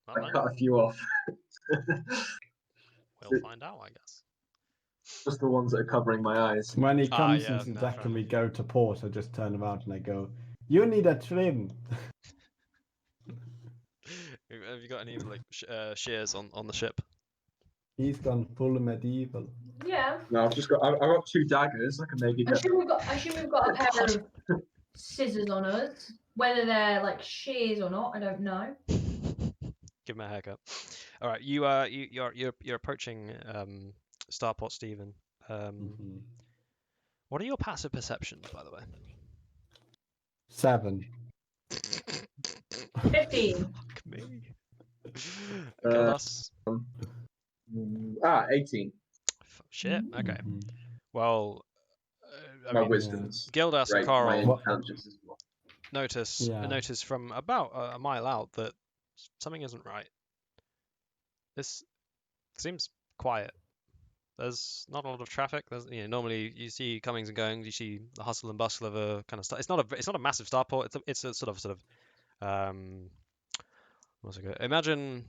Not I knowing. cut a few off. We'll find out, I guess. Just the ones that are covering my eyes. when he comes yeah, into the no, deck fair and we enough. go to port, I just turn around and I go, "You need a trim." Have you got any like shears on the ship? He's gone full medieval. Yeah. No, I've got two daggers. I can maybe I get. assume we've got a pair God. of scissors on us. Whether they're like shears or not, I don't know. Give him a haircut. All right, you're approaching Starport Stephen. Mhm. What are your passive perceptions, by the way? 7. 15. Fuck me. Uh, Gildas. 18. Shit. Okay. Mhm. Well, I My mean, wisdom's Gildas and great. My Coral intelligence is well. Yeah. notice from about a mile out that something isn't right. This seems quiet. There's not a lot of traffic. There's, normally you see comings and goings. You see the hustle and bustle of a kind of star. It's not a massive starport. It's a sort of what's it called? Imagine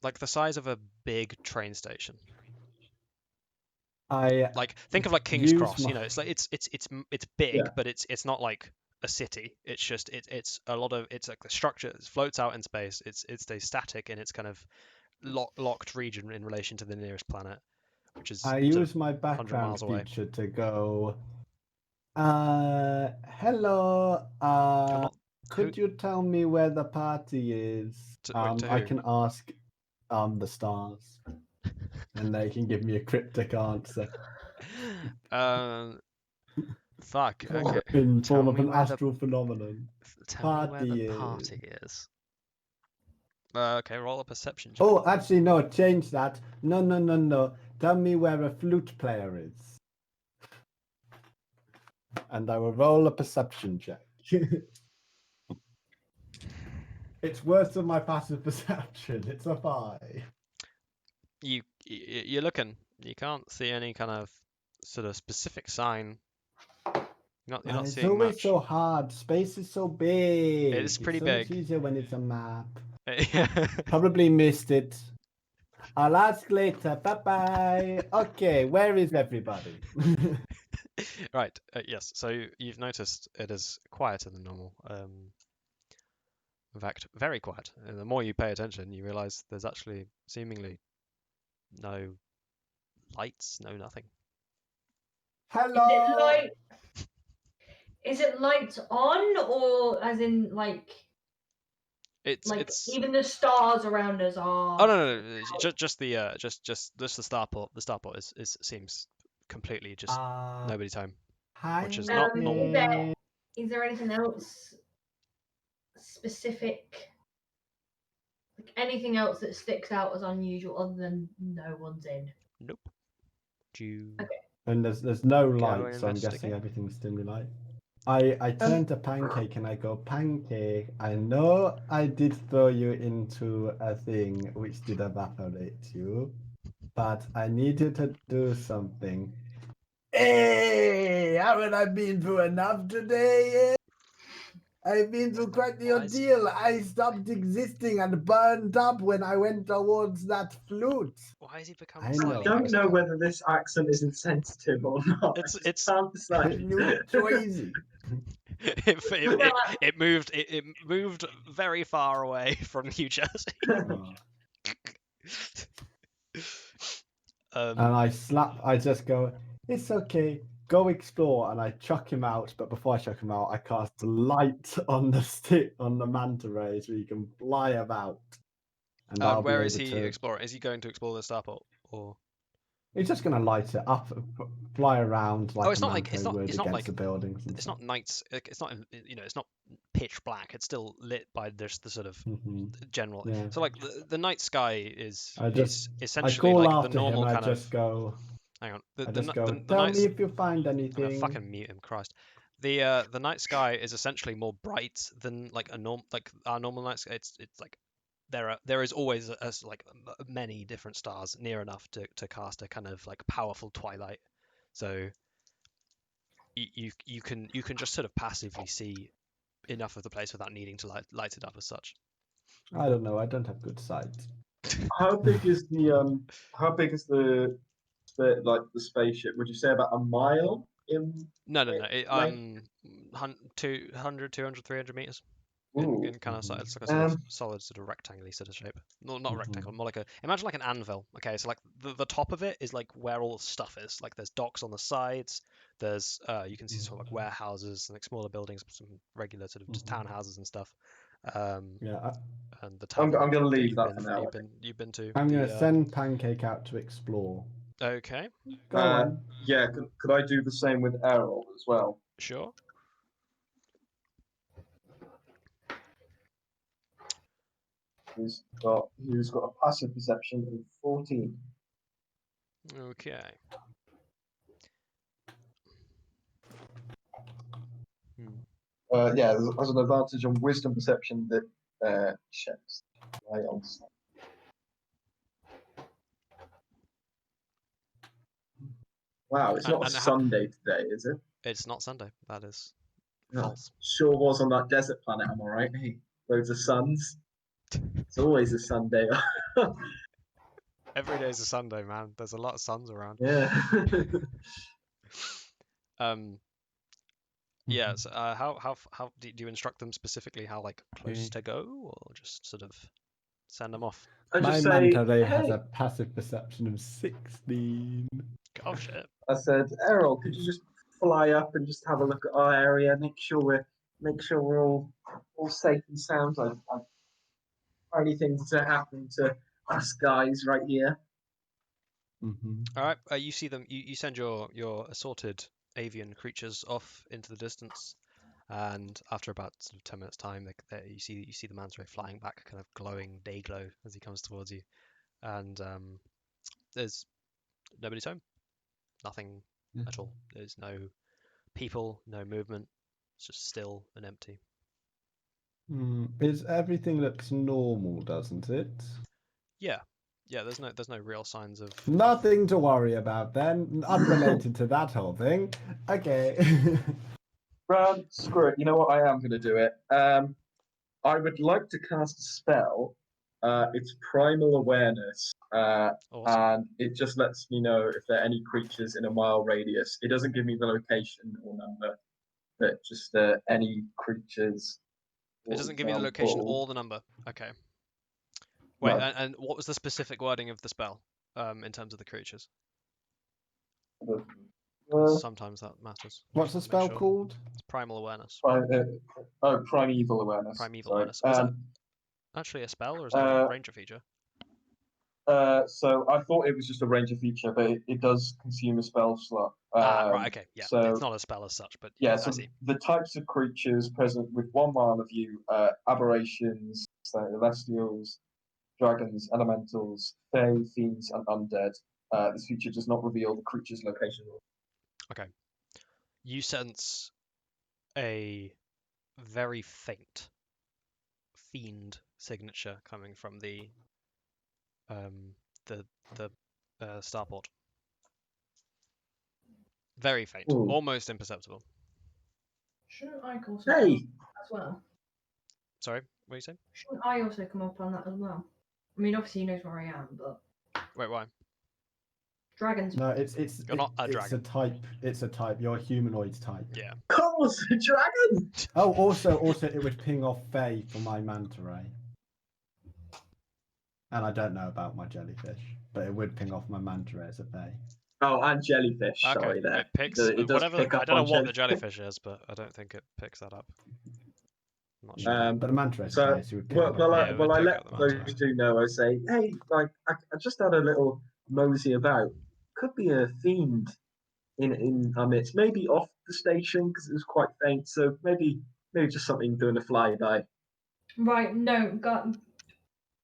like the size of a big train station. I Like think of like King's use Cross. my- It's like it's big, Yeah. but it's not like a city. It's just it's a lot of it's like the structure it floats out in space. It stays static in its kind of locked region in relation to the nearest planet, which is I sort of use my 100 background miles away. feature to go. Hello. I'm not. Could you tell me where the party is? To I who? can ask the stars, and they can give me a cryptic answer Fuck. Okay. in Tell form of me an where the astral phenomenon. tell me where the Party is. party is. Okay, roll a perception check. Oh, actually, no. Change that. No. Tell me where a flute player is, and I will roll a perception check. It's worse than my passive perception. It's a 5. You're looking. You can't see any kind of sort of specific sign. You're not It's seeing always much. so hard. Space is so big. It's pretty so big. much easier when it's a map. Yeah. Probably missed it. I'll ask later. Bye bye. Okay, where is everybody? Right. Yes. So you've noticed it is quieter than normal. In fact, very quiet. And the more you pay attention, you realize there's actually seemingly no lights, no nothing. Hello. Is it lights on, or as in like It's even the stars around us are? Oh no, just the the starport. The starport is seems completely just nobody's home, Hi. which is not normal. Is there anything else specific? Like anything else that sticks out as unusual other than no one's in? Nope. Do you Okay. And there's no Go light, and so I'm guessing investigate. everything's dimly light. I turn to Pancake and I go, Pancake, I know I did throw you into a thing which did evaporate you, but I need you to do something. Hey, haven't I been through enough today? I've been through quite the Why is he- ordeal. I stopped existing and burned up when I went towards that flute. Why has he become I I slightly know. don't know mexican? whether this accent is insensitive or not. It's- I just it's- can't decide. So easy. it moved very far away from New Jersey. And I just go, it's okay, go explore, and I chuck him out, but before I chuck him out, I cast light on the manta ray so he can fly about. And I'll where be is able he to... exploring? Is he going to explore the starport or? He's just gonna light it up, fly around like It's a not like- manta it's not- would it's not against like- the buildings and It's stuff. not nights. It's not it's not pitch black. It's still lit by the sort of Mhm. general. Yeah. So like the night sky is I essentially call like the after him normal and I kind just of. go, Hang on. The tell night. me if you find I'm gonna anything. fucking mute him, Christ. The night sky is essentially more bright than like our normal night sky. It's like there is always like many different stars near enough to cast a kind of like powerful twilight. So you can just sort of passively see enough of the place without needing to light it up as such. I don't know, I don't have good sight. How big is the the spaceship? Would you say about a mile in? No. Length? 200, 300 meters. Ooh. In kind of Mhm. it's like a sort of solid sort of rectangle sort of shape. No, not a rectangle, more like imagine like an anvil. Okay, so like the top of it is like where all the stuff is. Like there's docks on the sides. There's you can see sort of like warehouses and like smaller buildings, some regular sort of just townhouses and stuff. Yeah, And the I'm tavern gonna that leave that for now. you've been to. I'm gonna send Pancake out to explore. Okay, Go on. Yeah, could I do the same with Errol as well? sure. who's got a passive perception of 14. Okay. Yeah, there's an advantage on wisdom perception that checks right on. Wow, it's not a And Sunday today, is it? It's not Sunday. That is No. false. Sure was on that desert planet, am I right? Hey, loads of suns. It's always a Sunday. Every day is a Sunday, man. There's a lot of suns around. Yeah. Yeah. So, how do you instruct them specifically how like close to go, or just sort of send them off? I My just say, manta ray has hey. a passive perception of 16. Oh shit. I said, Errol, could you just fly up and just have a look at our area, make sure we're all safe and sound. Anything to happen to us guys right here. Mm-hmm. All right. You see them. You send your assorted avian creatures off into the distance, and after about sort of 10 minutes time, you see the manta ray flying back, kind of glowing day glow as he comes towards you, and there's nobody's home. Nothing at all. There's no people, no movement. It's just still and empty. Is everything looks normal, doesn't it? Yeah. There's no real signs of Nothing to worry about then. Unrelated to that whole thing. Okay. Screw it. You know what? I am going to do it. I would like to cast a spell. It's Primal Awareness, Awesome. and it just lets me know if there are any creatures in a mile radius. It doesn't give me the location or number, but just any creatures. It doesn't give you the location or the number. Okay. Wait, No. and what was the specific wording of the spell in terms of the creatures? Sometimes that matters. What's the Make spell sure. called? It's Primal Awareness. Primeval Awareness. Primeval Awareness. Is that actually a spell, or is that a ranger feature? So I thought it was just a ranger feature, but it does consume a spell slot. Right, okay, yeah. So, it's not a spell as such, but yeah, I so see. the types of creatures present with 1 mile of view: aberrations, celestials, dragons, elementals, fae, fiends, and undead. This feature does not reveal the creature's location. Okay. You sense a very faint fiend signature coming from the starport. Very faint, Ooh. almost imperceptible. Shouldn't I also Hey! come up as well? Sorry, what are you saying? Shouldn't I also come up on that as well? I mean, obviously he knows where I am, but Wait, why? dragons. No, it's not a it's dragon. a type. It's a type. You're a humanoid type. Yeah. Cole's a dragon! Oh, also, it would ping off Fae for my manta ray. And I don't know about my jellyfish, but it would ping off my manta ray as a Fae. Oh, and jellyfish. Okay. Sorry, there. It picks It does whatever. pick up I don't know on what the jellyfish is, but I don't think it picks that up. I'm not sure. But a manta ray is So, a Fae, so it would pick it up. I pick let up the manta those ray. two know. I say, hey, I just had a little mosey about. Could be a fiend in our midst. Maybe off the station because it was quite faint. So maybe just something doing a flyby. Right, no,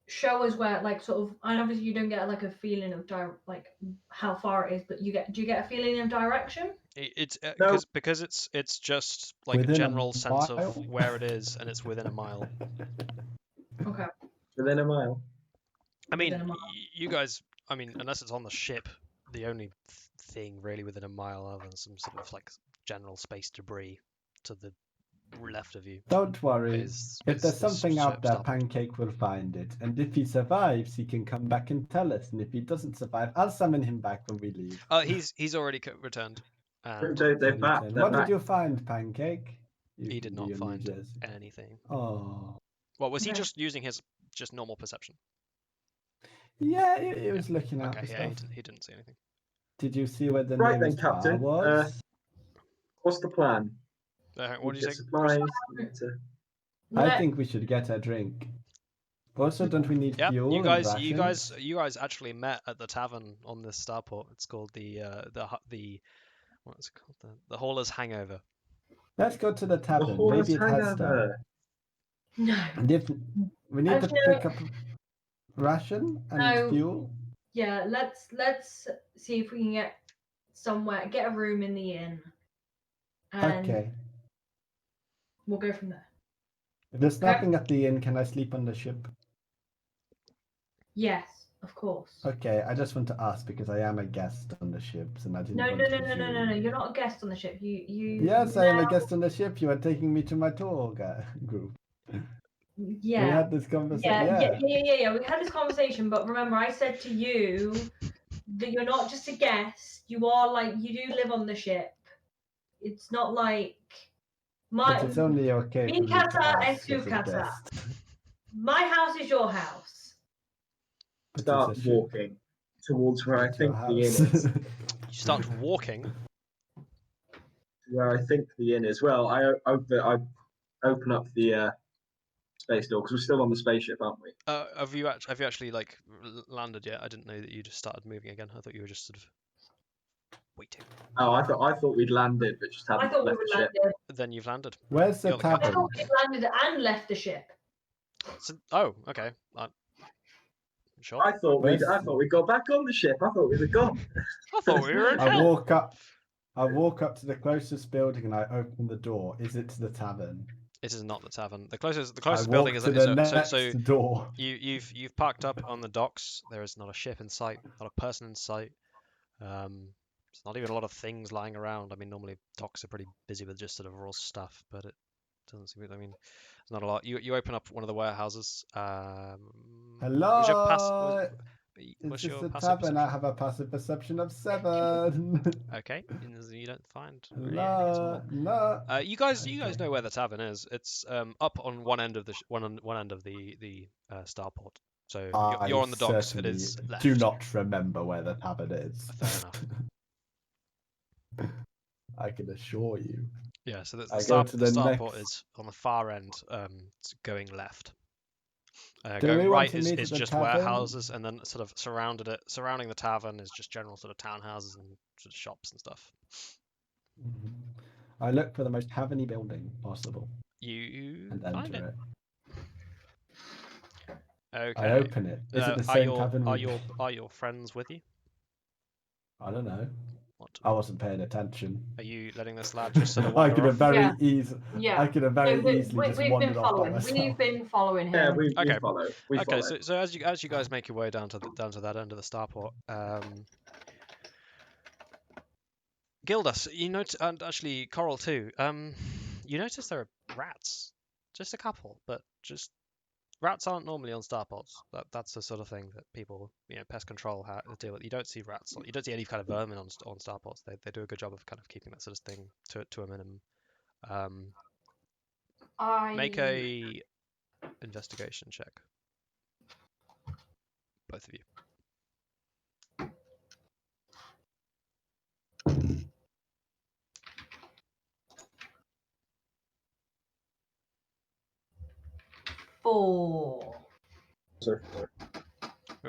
show us where, like, sort of, and obviously you don't get like a feeling of like how far it is, but do you get a feeling of direction? It's No. because it's just like Within a a general sense mile? of where it is, and it's within a mile. Okay. Within a mile. I mean, Within a mile. you guys. I mean, unless it's on the ship, the only thing really within a mile, other than some sort of like general space debris to the left of you, Don't worry. is If there's the something out ship there, starboard. Pancake will find it. And if he survives, he can come back and tell us. And if he doesn't survive, I'll summon him back when we leave. He's already returned. And They're back. They're What back. did you find, Pancake? he did not find anything. Oh. What was he Okay. just using his just normal perception? Yeah, he was looking out Okay, for yeah, stuff. he didn't see anything. Did you see where the Right then, nearest bar Captain. was? What's the plan? What do you Get say? supplies. I think we should get a drink. Also, don't we need Yeah, fuel you and guys rations? actually met at the tavern on this starport. It's called the what's it called? The Hauler's Hangover. Let's go to the tavern. Horse Maybe it has stuff. hangover. No. And We need to Actually, pick up ration and No. fuel. Yeah, let's see if we can get somewhere, get a room in the inn, and Okay. we'll go from there. If there's Okay. nothing at the inn, can I sleep on the ship? Yes, of course. Okay, I just want to ask because I am a guest on the ships and I didn't No, want no, to no, no, no, no, no. presume. You're not a guest on the ship. You. Yes, I am a now- guest on the ship. You are taking me to my tour group. Yeah. We had this conversation. Yeah. We had this conversation, but remember, I said to you that you're not just a guest. You are like you do live on the ship. It's not like But it's only okay for Mi me to casa es ask tu as a casa. guest. My house is your house. But Start it's a ship. walking towards where I It's your think the inn house. is. You start walking. Where I think the inn is. Well, I open up the space door because we're still on the spaceship, aren't we? Have you actually like landed yet? I didn't know that you just started moving again. I thought you were just sort of waiting. Oh, I thought we'd landed, but just I hadn't thought we left were the ship. landed. Then you've landed. Where's the You're the I captain. tavern? thought we landed and left the ship. So, oh, okay. Sure. I thought Where's- we got back on the ship. I thought we'd have gone. I thought we were in I hell. walk up to the closest building and I open the door. Is it the tavern? It is not the tavern. The closest I building walk is to the so next door. you've parked up on the docks. There is not a ship in sight, not a person in sight. There's not even a lot of things lying around. I mean, normally docks are pretty busy with just sort of raw stuff, but it doesn't seem. I mean, there's not a lot. You open up one of the warehouses. Hello. What's Is this your the passive tavern? I perception? have a passive perception of 7. Okay, you don't find really anything at all. No. You guys Okay. know where the tavern is. It's up on one end of the one end of the starport. So you're on the docks. It is left. do not remember where the tavern is. Fair enough. I can assure you. Yeah. So the I go to the starport next- is on the far end. It's going left. Do we Going want right to is meet at the just tavern? warehouses, and then sort of surrounding the tavern is just general sort of townhouses and sort of shops and stuff. Mhm. I look for the most tavern-y building possible You and find enter it. I Okay. open it. Is it the same tavern? Are your friends with you? I don't know. What? I wasn't paying attention. Are you letting this lad just sort of I wander could have off? very Yeah. easy. Yeah. I could have very easily just we've wandered been off by following. myself. We've been following him. Yeah, we Okay. follow. We Okay, follow. so as you guys make your way down to that end of the starport, Gildas, you notice, and actually Coral too. You notice there are rats, just a couple, but just rats aren't normally on starports. That's the sort of thing that people, pest control deal with. You don't see rats, you don't see any kind of vermin on starports. They do a good job of kind of keeping that sort of thing to a minimum. Make a investigation check, both of you. Four. Also four.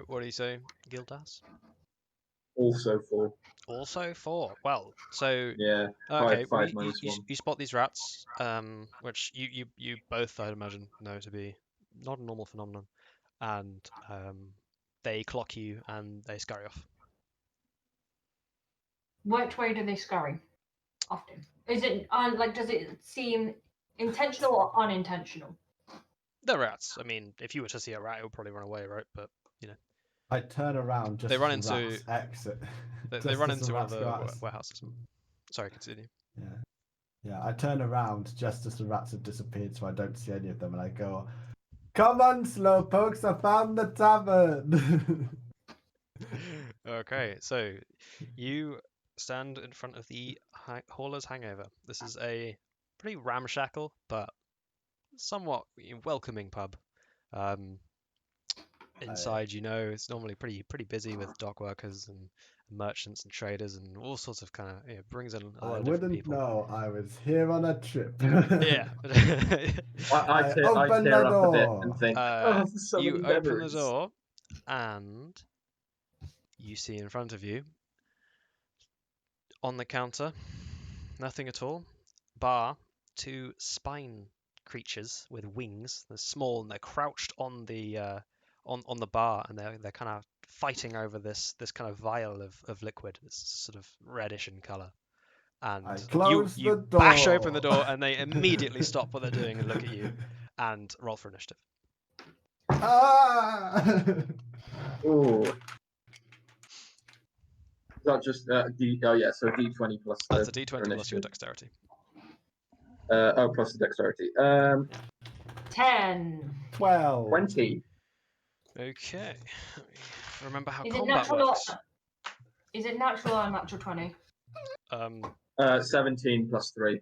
What do you say, Gildas? Also four. Also 4. Well, so Yeah. okay, well, Five minus one. you spot these rats, which you both, I'd imagine, know to be not a normal phenomenon, and they clock you and they scurry off. Which way do they scurry? Often. Is it does it seem intentional or unintentional? They're rats. I mean, if you were to see a rat, it would probably run away, right? But I turn around just They run as the into- rats exit. they Just run as the into one of rats the go out. warehouses. Sorry, continue. Yeah, I turn around just as the rats have disappeared, so I don't see any of them, and I go, "Come on, slowpokes! I found the tavern." Okay, so you stand in front of the Hauler's Hangover. This is a pretty ramshackle but somewhat welcoming pub. Inside, it's normally pretty busy with dock workers and merchants and traders and all sorts of kind of brings in a lot I of different wouldn't people. know. I was here on a trip. Yeah. I tear open the up a bit door. and think, so You many open the memories. door and you see in front of you on the counter nothing at all, bar 2 spine creatures with wings. They're small and they're crouched on the bar, and they're kind of fighting over this kind of vial of liquid. It's sort of reddish in color. And I close you the bash open the door. door, and they immediately stop what they're doing and look at you, and roll for initiative. Ah! Ooh. Is that just D? Oh yeah, so D20 plus. That's a D20 plus your dexterity. Plus the dexterity. 10. 12. 20. Okay. Remember how Is it combat natural? works. Is it natural or natural 20? 17 plus 3. I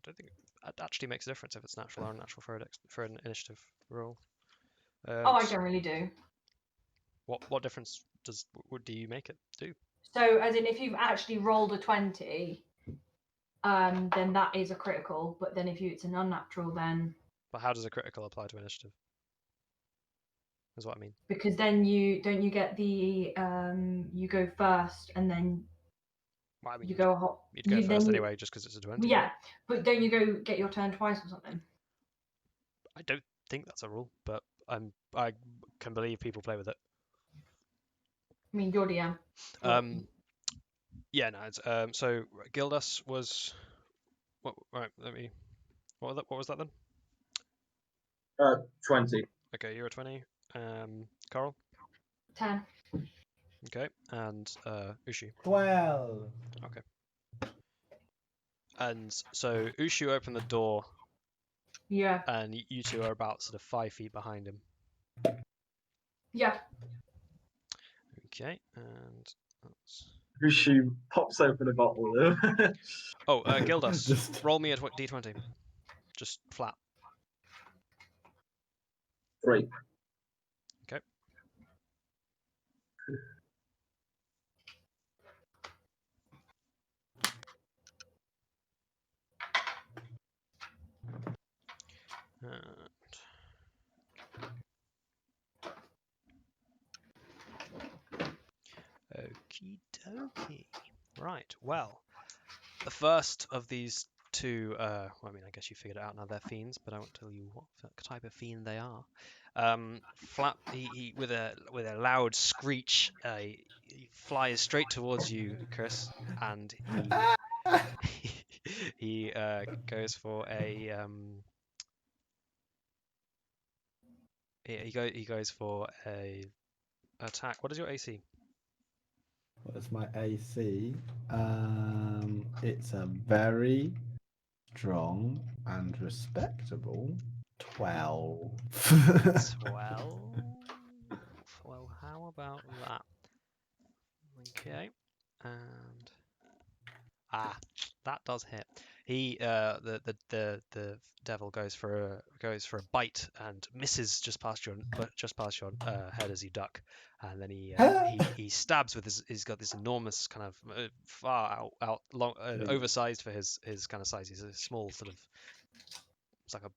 don't think it actually makes a difference if it's natural or unnatural for an initiative roll. Oh, I generally do. What difference do you make it do? So, as in, if you've actually rolled a 20, then that is a critical. But then if it's an unnatural, then But how does a critical apply to initiative? Is what I mean. because then you get the you go first and then Well, I mean, you go hot. you'd go first anyway, just because it's a 20. Yeah, but don't you go get your turn twice or something? I don't think that's a rule, but I can believe people play with it. I mean, you're DM. Yeah, no. It's, so Gildas was what? Right, what was that then? 20. Okay, you're a 20. Coral. 10. Okay, and Uchū. 12. Okay. And so Uchū opened the door, Yeah. and you two are about sort of 5 feet behind him. Yeah. Okay, and that's... Uchū pops open a bottle. Oh, Gildas, Just- roll me a d20. Just flat. 3. Okay. Okie dokie. Right, well, the first of these two, I mean, I guess you figured it out now, they're fiends, but I won't tell you what type of fiend they are. Flap, he with a loud screech, he flies straight towards you, Chris, and he goes for a he goes for a attack. What is your AC? What's my AC? It's a very strong and respectable 12. 12. Well, how about that? Okay, and that does hit. He the devil goes for a bite and misses just past your head as you duck, and then he stabs with he's got this enormous kind of far out long oversized for his kind of size. He's a small sort of, it's like a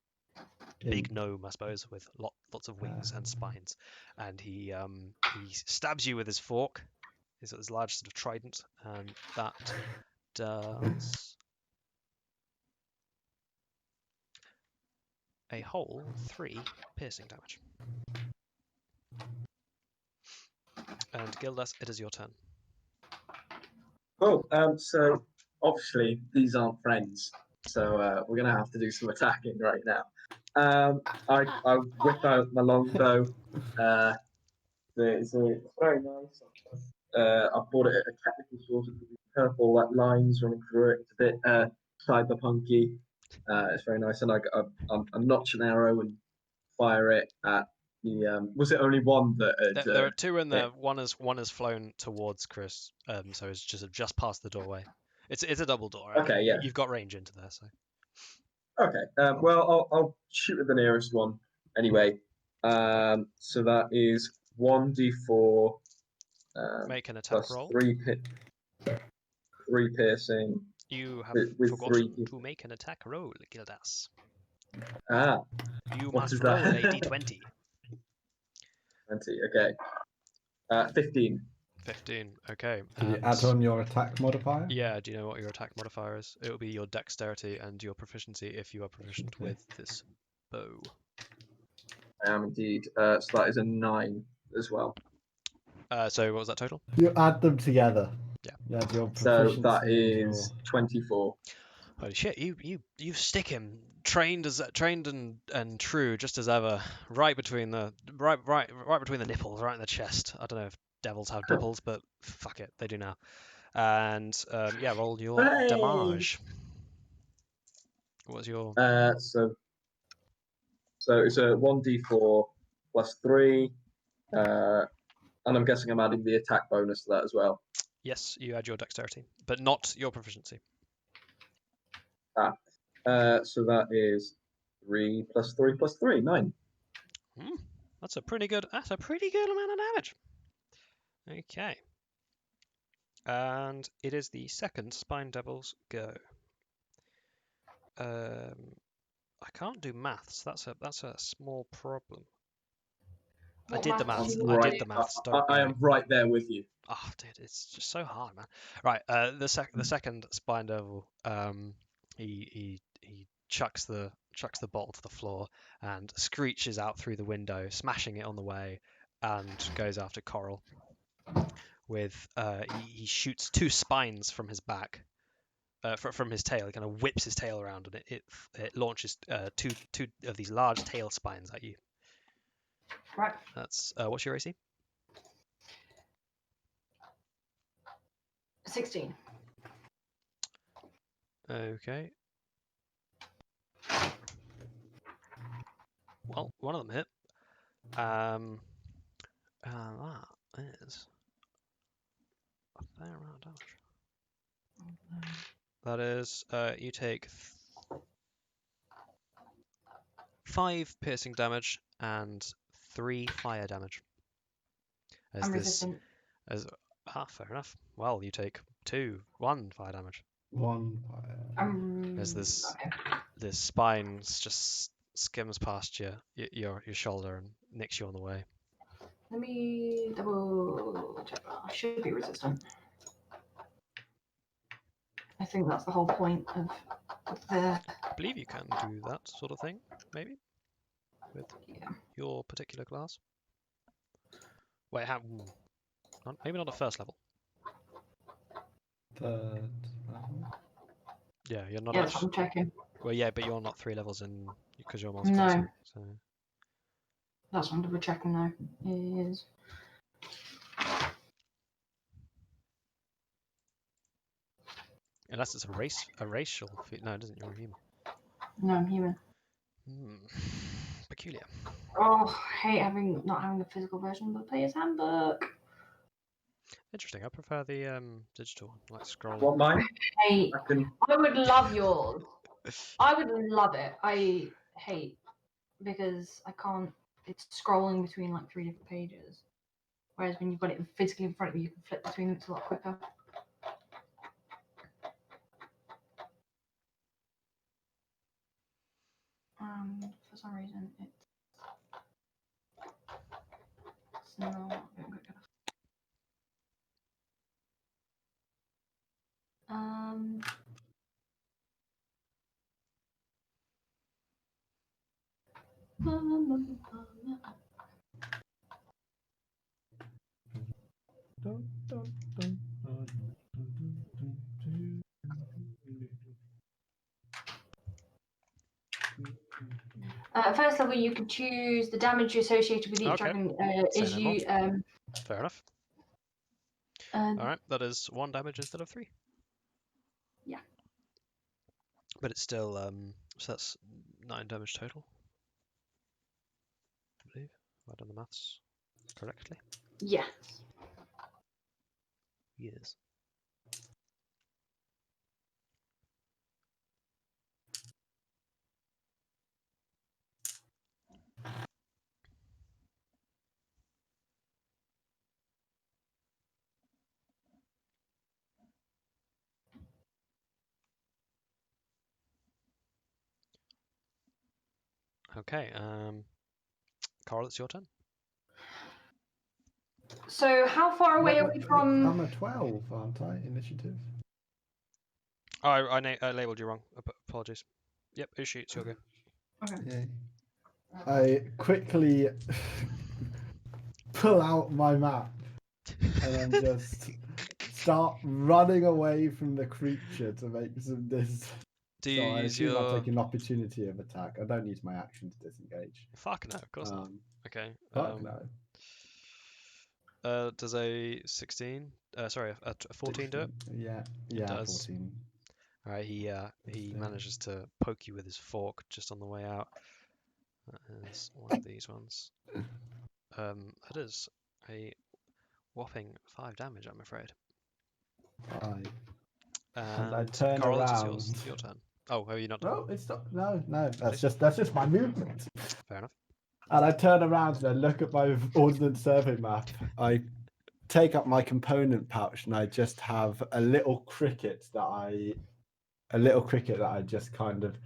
big gnome, I suppose, with lots of wings and spines, and he stabs you with his fork. He's got this large sort of trident, and that does a whole 3 piercing damage. And Gildas, it is your turn. Oh, so obviously these aren't friends, so we're gonna have to do some attacking right now. I whip out my longbow. It's very nice. I bought it at a technical source with purple lines running through it. It's a bit cyberpunky. It's very nice, and I notch an arrow and fire it at the. Was it only one that? There are 2 in there. One has flown towards Chris, so it's just past the doorway. It's a double door. Okay, yeah. You've got range into there, so. Okay. Well, I'll shoot at the nearest one anyway. So that is 1d4. Make an attack plus roll. 3 piercing. You have with forgotten 3. to make an attack roll, Gildas. Ah. You What must is roll that? a d20. 20. Okay. 15. 15. Okay. Can you and- add on your attack modifier? Yeah, do you know what your attack modifier is? It will be your dexterity and your proficiency if you are proficient Okay. with this bow. I am indeed. So that is a 9 as well. So what was that total? You add them together. Yeah. You add your So proficiency that and is 24. Holy shit! You stick him trained and true, just as ever, right between the nipples, right in the chest. I don't know if devils have nipples, but fuck it, they do now. And yeah, roll your Hey! damage. What's your? So it's a 1d4 plus 3. And I'm guessing I'm adding the attack bonus to that as well. Yes, you add your dexterity, but not your proficiency. So that is 3 plus 3 plus 3, 9. That's a pretty good. That's a pretty good amount of damage. Okay. And it is the second Spine Devil's go. I can't do maths. That's a small problem. I What did the maths maths. do you I want did to the do? maths. I Don't worry. am right there with you. Oh, dude, it's just so hard, man. Right. The second Spine Devil. He chucks the bottle to the floor and screeches out through the window, smashing it on the way, and goes after Coral. With he shoots 2 spines from his back. From his tail, he kind of whips his tail around, and it launches two of these large tail spines at you. Right. That's what's your AC? 16. Okay. Well, one of them hit. And that is a fair amount of damage. That is, you take 5 piercing damage and 3 fire damage. I'm resistant. Fair enough. Well, you take 1 fire damage. 1 fire. As this Okay. this spine just skims past your shoulder and nicks you on the way. Let me double check that. I should be resistant. I think that's the whole point of the. I believe you can do that sort of thing, maybe, with your particular class. Wait, maybe not at first level. Third level. Yeah, you're not Yes, actually. I'm checking. Well, yeah, but you're not 3 levels in because you're multi No. So That's what I'm double checking now. Is unless it's a racial feat. No, it isn't. You're a human. no, I'm human. Peculiar. Oh, I hate not having a physical version of the player's handbook. Interesting. I prefer the digital one, like scroll. What mine? Hey, I would love yours. I would love it. I hate because I can't. It's scrolling between like 3 different pages. Whereas when you've got it physically in front of you, you can flip between them. It's a lot quicker. For some reason, it's not going quick enough. At first level, you can choose the damage associated with each Okay. dragon. Say Is no you Fair enough. All right, that is 1 damage instead of 3. Yeah. But it's still so that's 9 damage total. I believe. Have I done the maths correctly? Yes. Yes. Okay, Coral, it's your turn. So how far away are we from? I'm a 12, aren't I? Initiative. Oh, I labelled you wrong. Apologies. Yep, Uchū, it's your go. Okay. Yeah. I quickly pull out my map and then just start running away from the creature to make some distance. Do So you I use assume I'll your... take an opportunity of attack. I don't use my action to disengage. Fuck no, of course not. Okay. Fuck no. Does a 16? Sorry, a 14 do it? Yeah, It does. 14. All right, he manages to poke you with his fork just on the way out. That is one of these ones. That is a whopping 5 damage, I'm afraid. 5. And I turn Coral, around. it's your turn. Oh, have you not done? No, it's not. No. That's just my movement. Fair enough. And I turn around and I look at my ordnance survey map. I take up my component pouch and I just have a little cricket that I just kind of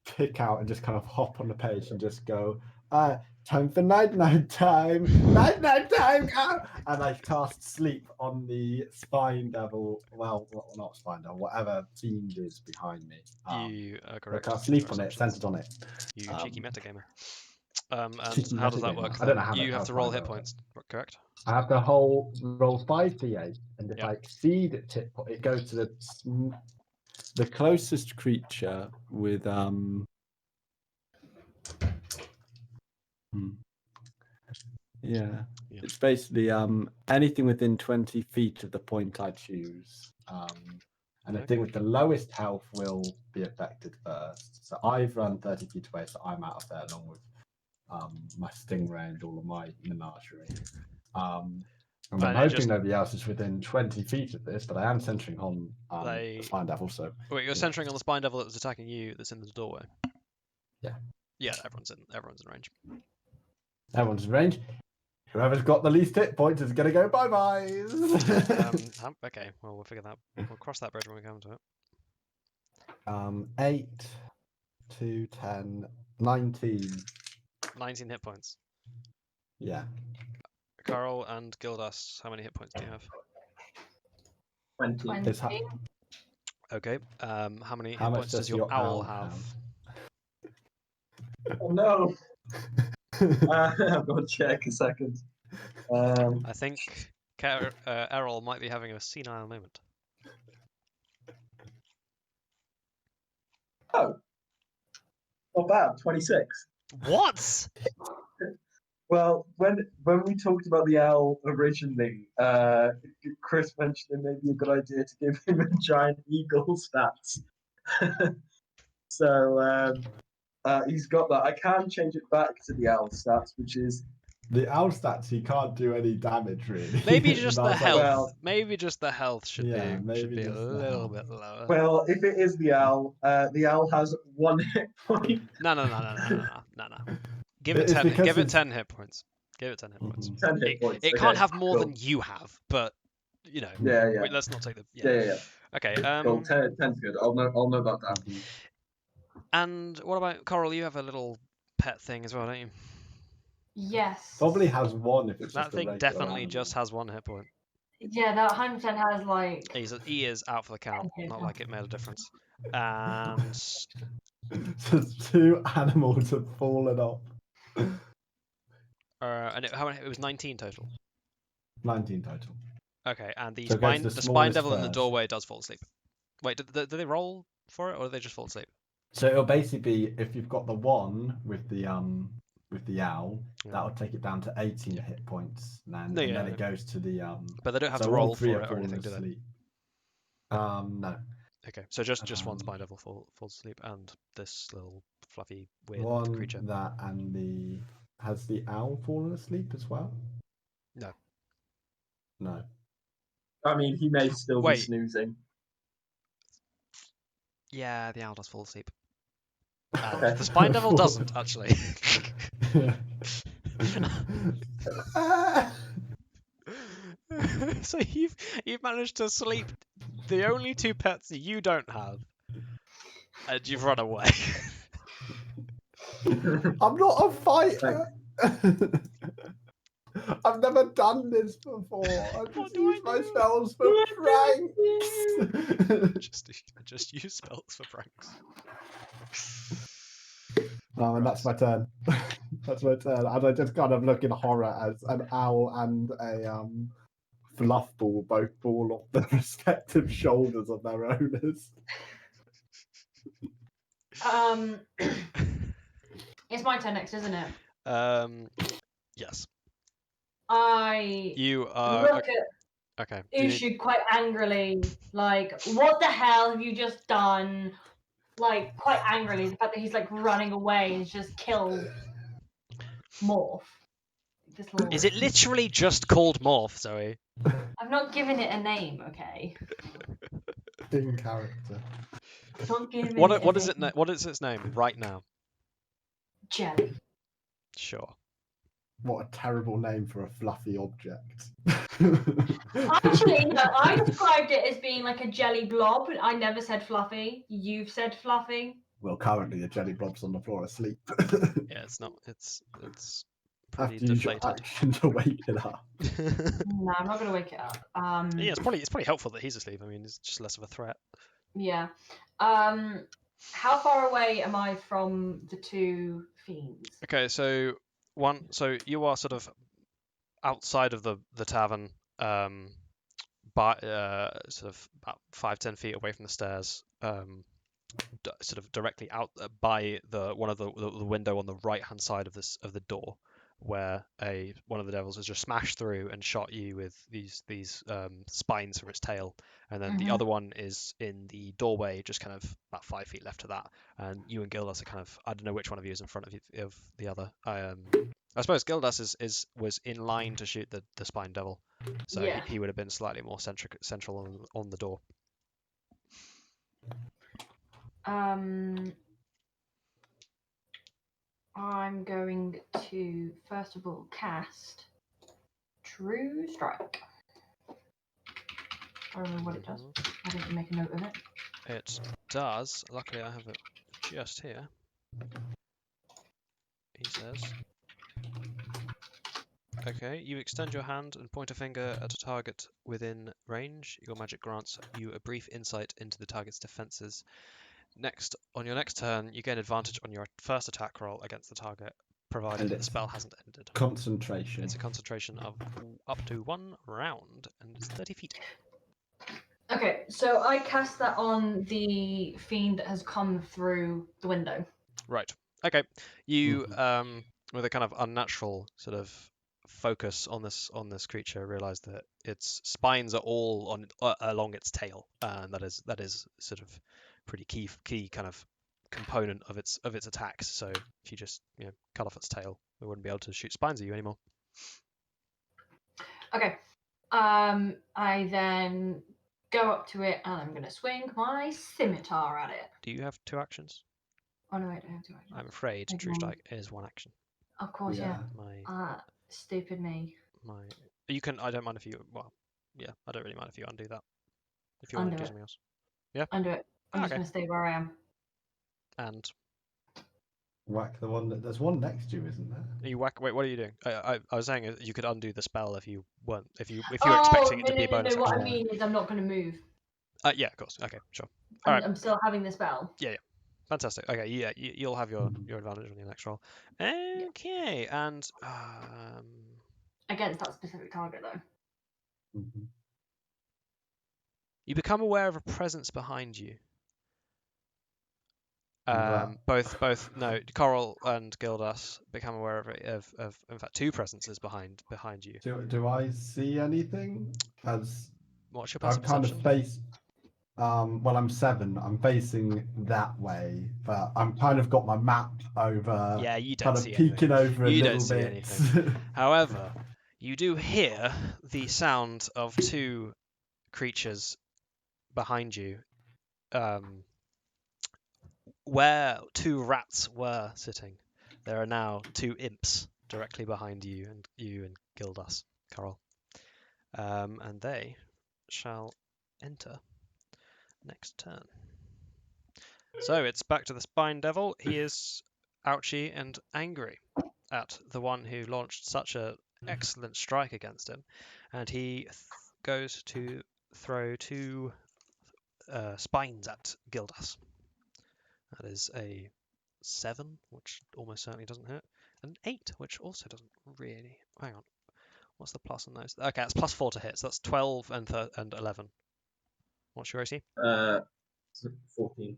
pick out and just kind of hop on the page and just go, time for night time, night time, go! And I cast sleep on the spine devil, well, not spine devil, whatever fiend is behind me. You are correct. I cast sleep on it, centered on it. You cheeky metagamer. And Cheeky how does that metagamer. work? I don't Then? know how You that- have how to roll fine hit that points, correct? I have to roll 5d8, and if Yep. I exceed it goes to the closest creature with Yeah, it's basically anything within 20 feet of the point I choose. And the thing with the lowest health will be affected first. So I've run 30 feet away, so I'm out of there along with my stingray and all of my menagerie. And I'm hoping nobody else is within 20 feet of this, but I am centering on the Spine Devil. So wait, you're centering on the Spine Devil that was attacking you, that's in the doorway. Yeah. Yeah, everyone's in range. Everyone's in range. Whoever's got the least hit points is gonna go bye-byes. Okay, well we'll figure that. We'll cross that bridge when we come to it. 8 to 10, 19. 19 hit points. Yeah. Coral and Gildas, how many hit points do you have? 20. Okay. How many hit much points does your owl have? Oh no! I've got to check a second. I think Errol might be having a senile moment. Oh, not bad. 26. What? Well, when we talked about the owl originally, Chris mentioned it may be a good idea to give him a giant eagle stats. So he's got that. I can change it back to the owl stats, which is the owl stats. He can't do any damage really. Maybe just the health. Well, maybe just the health should be a little bit lower. Well, if it is the owl has 1 hit point. No. Give it 10. Give it 10 hit points. Give it 10 hit points. 10 hit points. It can't have more than you have, but you know. Yeah. Wait, let's not take the. Yeah. Okay. Cool. 10's good. I'll note that down. And what about Coral? You have a little pet thing as well, don't you? Yes. Probably has 1 if it's that just a thing regular definitely animal. just has 1 hit point. Yeah, that 100% has like. He is out for the count. Not like it made a difference. And So 2 animals have fallen off. and it was 19 total. 19 total. Okay, and the So it goes spine to the the spine devil in smallest the first. doorway does fall asleep. Wait, do they roll for it or do they just fall asleep? So it'll basically be if you've got the 1 with the owl, Yeah. that'll take it down to 18 hit points, and No, then yeah. it goes to the But they don't have so to all roll 3 for are it or falling anything, do they? asleep. No. Okay, so just one Um, spine devil falls asleep and this little fluffy weird 1 creature. that and has the owl fallen asleep as well? No. I mean, he may still be Wait. snoozing. Yeah, the owl does fall asleep. Okay. The spine devil doesn't actually. So you've managed to sleep the only 2 pets you don't have, and you've run away. I'm not a fighter. I've never done this before. I What just do use I my do? spells for pranks. Just use spells for pranks. And that's my turn. That's my turn. And I just kind of look in horror as an owl and a fluff ball both fall off the respective shoulders of their owners. It's my turn next, isn't it? Yes. I You are look at okay. Do you need- Uchū quite angrily, like, what the hell have you just done? Like, quite angrily, the fact that he's like running away and just killed Morph. This little... Is it literally just called Morph, Zoe? I've not given it a name, okay? In character. I've not given What it what a is it? name. What is its name right now? Jelly. Sure. What a terrible name for a fluffy object. Actually, no, I described it as being like a jelly blob. I never said fluffy. You've said fluffy. Well, currently the jelly blob's on the floor asleep. Yeah, it's not. It's Have pretty to use your deflated. action to wake it up. No, I'm not gonna wake it up. Yeah, it's probably helpful that he's asleep. I mean, it's just less of a threat. Yeah. How far away am I from the two fiends? Okay, so you are sort of outside of the tavern, by sort of about 5-10 feet away from the stairs, sort of directly out by the one of the window on the right hand side of the door, where one of the devils has just smashed through and shot you with these spines from its tail, and then the other one is in the doorway, just kind of about 5 feet left to that, and you and Gildas are kind of, I don't know which one of you is in front of the other. I suppose Gildas was in line to shoot the spine devil, so Yeah. he would have been slightly more central on the door. I'm going to first of all cast True Strike. I don't know what it does. I didn't make a note of it. It does. Luckily, I have it just here. He says. Okay, you extend your hand and point a finger at a target within range. Your magic grants you a brief insight into the target's defenses. On your next turn, you gain advantage on your first attack roll against the target, provided the spell hasn't ended. Concentration. It's a concentration of up to 1 round, and it's 30 feet. Okay, so I cast that on the fiend that has come through the window. Right. Okay. You, with a kind of unnatural sort of focus on this creature, realize that its spines are all along its tail, and that is sort of pretty key kind of component of its attacks. So if you just cut off its tail, we wouldn't be able to shoot spines at you anymore. Okay. I then go up to it and I'm gonna swing my scimitar at it. Do you have 2 actions? Oh no, I don't have 2 actions. I'm afraid Take True one. Strike is 1 action. Of course, yeah. My Stupid me. you can. I don't mind if you. Well, yeah, I don't really mind if you undo that. If you want to do something else. Yeah. Undo it. I'm just Okay. gonna stay where I am. And Whack the one that there's one next to you, isn't there? you whack. Wait, what are you doing? I was saying you could undo the spell if you weren't. If you were expecting it to be a bonus What action. I mean is I'm not gonna move. Yeah, of course. Okay, sure. All right. I'm still having the spell. Yeah. Fantastic. Okay, yeah, you'll have your advantage on your next roll. Okay, and Against that specific target, though. you become aware of a presence behind you. Coral and Gildas become aware of in fact 2 presences behind you. Do I see anything? As What's your I'm passive kind perception? of face. Well, I'm 7. I'm facing that way, but I'm kind of got my map over. Yeah, you don't kind of see peeking anything. over a You little don't see bit. anything. However, you do hear the sound of 2 creatures behind you, where 2 rats were sitting. There are now 2 imps directly behind you and Gildas, Coral, and they shall enter next turn. So it's back to the spine devil. He is ouchy and angry at the one who launched such a excellent strike against him, and he goes to throw 2 spines at Gildas. That is a 7, which almost certainly doesn't hit, and an 8, which also doesn't really. Hang on, what's the plus on those? Okay, it's +4 to hit, so that's 12 and 11. What's your AC? 14.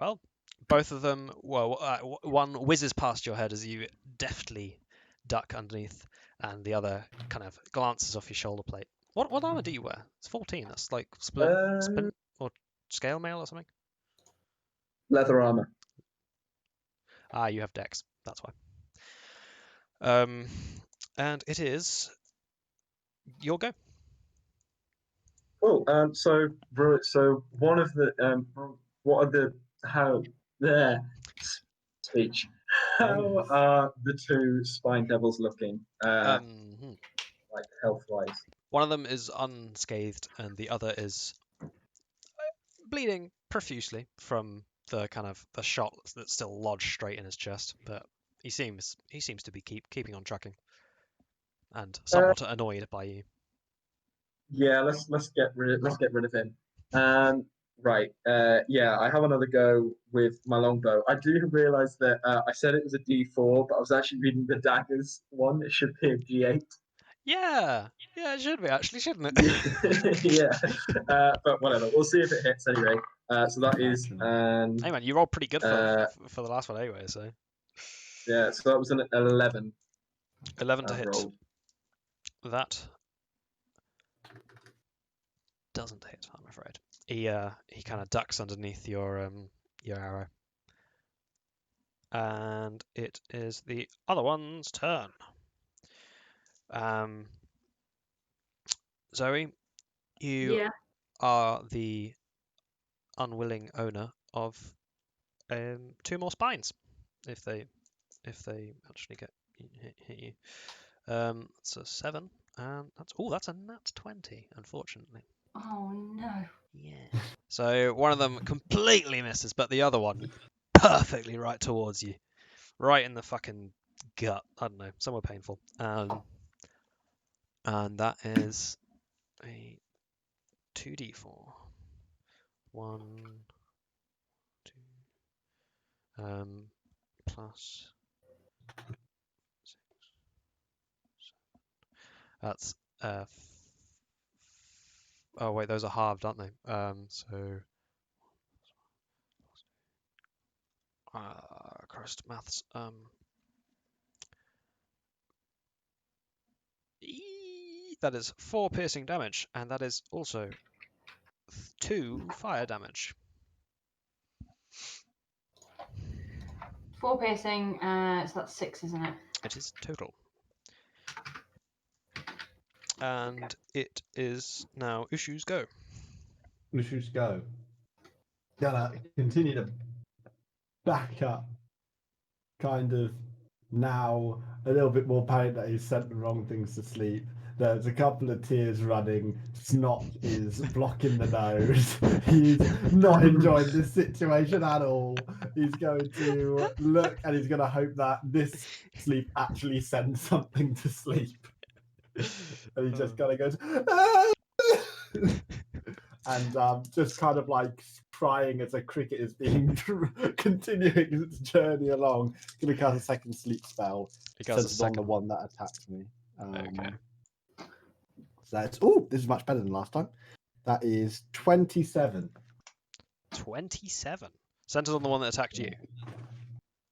Well, both of them. Well, one whizzes past your head as you deftly duck underneath, and the other kind of glances off your shoulder plate. What armor do you wear? It's 14. That's like spin or scale mail or something. Leather armor. Ah, you have dex. That's why. And it is your go. Oh, so one of the what are the how there speech? How are the 2 spine devils looking? Like health wise. One of them is unscathed, and the other is bleeding profusely from the kind of the shot that's still lodged straight in his chest. But he seems to be keeping on trucking, and somewhat annoyed by you. Yeah, let's get rid of him. Right. Yeah, I have another go with my longbow. I do realise that I said it was a D4, but I was actually reading the daggers one. It should be a D8. Yeah, it should be actually, shouldn't it? Yeah. But whatever. We'll see if it hits anyway. So that is Hey man, you rolled pretty good for the last one anyway. So yeah. So that was an 11. 11 to hit. Rolled. That doesn't hit, I'm afraid. He kind of ducks underneath your arrow, and it is the other one's turn. Zoe, you are the unwilling owner of 2 more spines. If they actually hit you, it's a 7, and that's a nat 20, unfortunately. Oh no. Yeah. So one of them completely misses, but the other one perfectly right towards you, right in the fucking gut. I don't know, somewhere painful. And that is a 2d4. 1, 2, plus 6, 7. That's oh wait, those are halved, aren't they? So Christ, maths. That is 4 piercing damage, and that is also 2 fire damage. 4 piercing, so that's 6, isn't it? It is total. And it is now Uchū's go. Uchū's go. Gonna continue to back up, kind of now a little bit more panic that he's sent the wrong things to sleep. There's a couple of tears running, snot is blocking the nose. He's not enjoying this situation at all. He's going to look and he's going to hope that this sleep actually sends something to sleep. And he just kind of goes, ah! And just kind of like crying as a cricket is being continuing its journey along. Going to cast a second sleep spell. Centered on the one that attacked me. Okay. So that's this is much better than last time. That is 27. 27. Centered on the one that attacked you.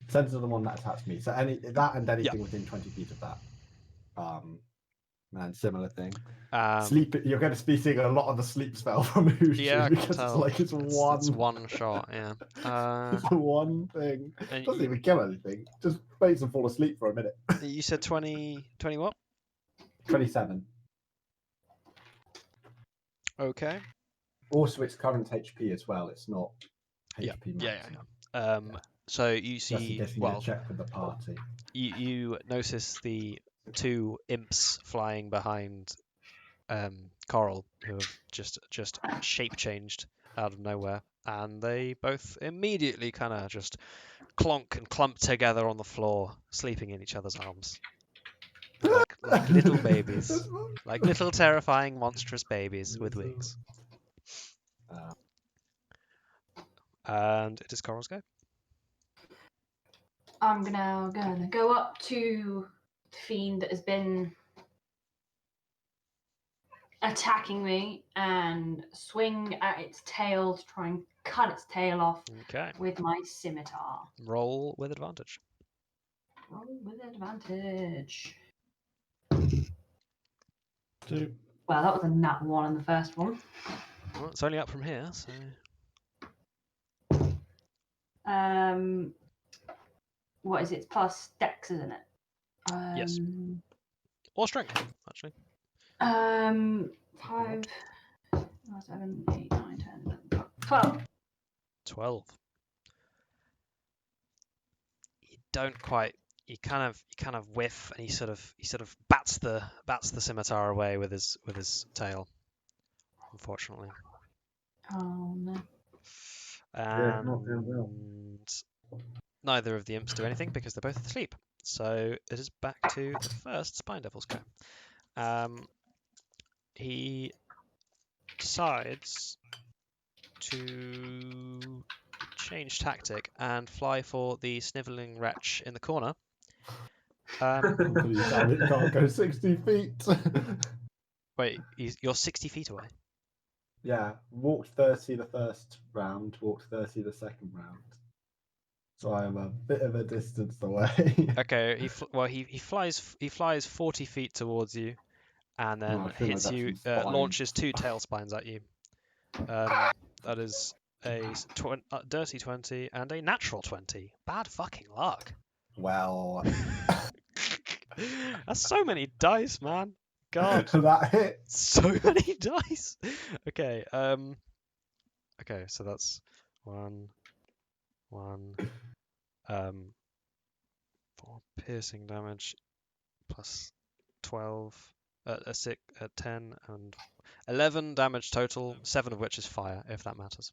Centered on the one that attacked me. So anything within 20 feet of that. And similar thing. Sleep. You're going to be seeing a lot of the sleep spell from Uchū. Yeah, because it's one shot. Yeah. It's one thing. It doesn't even kill anything. Just makes them fall asleep for a minute. You said 20 what? 27. Okay. Also, it's current HP as well. It's not HP max. Yeah. So you Just in see, case you need to check with the party. You notice the 2 imps flying behind Coral, who have just shape changed out of nowhere, and they both immediately kind of just clonk and clump together on the floor, sleeping in each other's arms, Like little babies. Like little terrifying monstrous babies with wings. And it is Coral's go. I'm gonna go up to the fiend that has been attacking me and swing at its tail to try and cut its tail off Okay. with my scimitar. Roll with advantage. Roll with advantage. 2. Well, that was a nat 1 on the first one. Well, it's only up from here, so What is it? It's plus dex, isn't it? Yes. Or strength, actually. 5, 7, 8, 9, 10, 11, 12. 12. You don't quite. You kind of whiff, and he sort of bats the scimitar away with his tail. Unfortunately. Oh no. Yeah, not doing well. And neither of the imps do anything because they're both asleep. So it is back to the first Spine Devil's go. He decides to change tactic and fly for the snivelling wretch in the corner. Hopefully it can't go 60 feet. Wait, you're 60 feet away. Yeah, walked 30 the first round, walked 30 the second round. So I'm a bit of a distance away. Okay, he flies 40 feet towards you, and then I think hits I've you, got some spines. launches 2 tail spines at you. That is a dirty 20 and a natural 20. Bad fucking luck. Well, That's so many dice, man. God, that hit. so many dice. Okay, okay, so that's 1, 4 piercing damage plus 12, 10 and 11 damage total, 7 of which is fire, if that matters.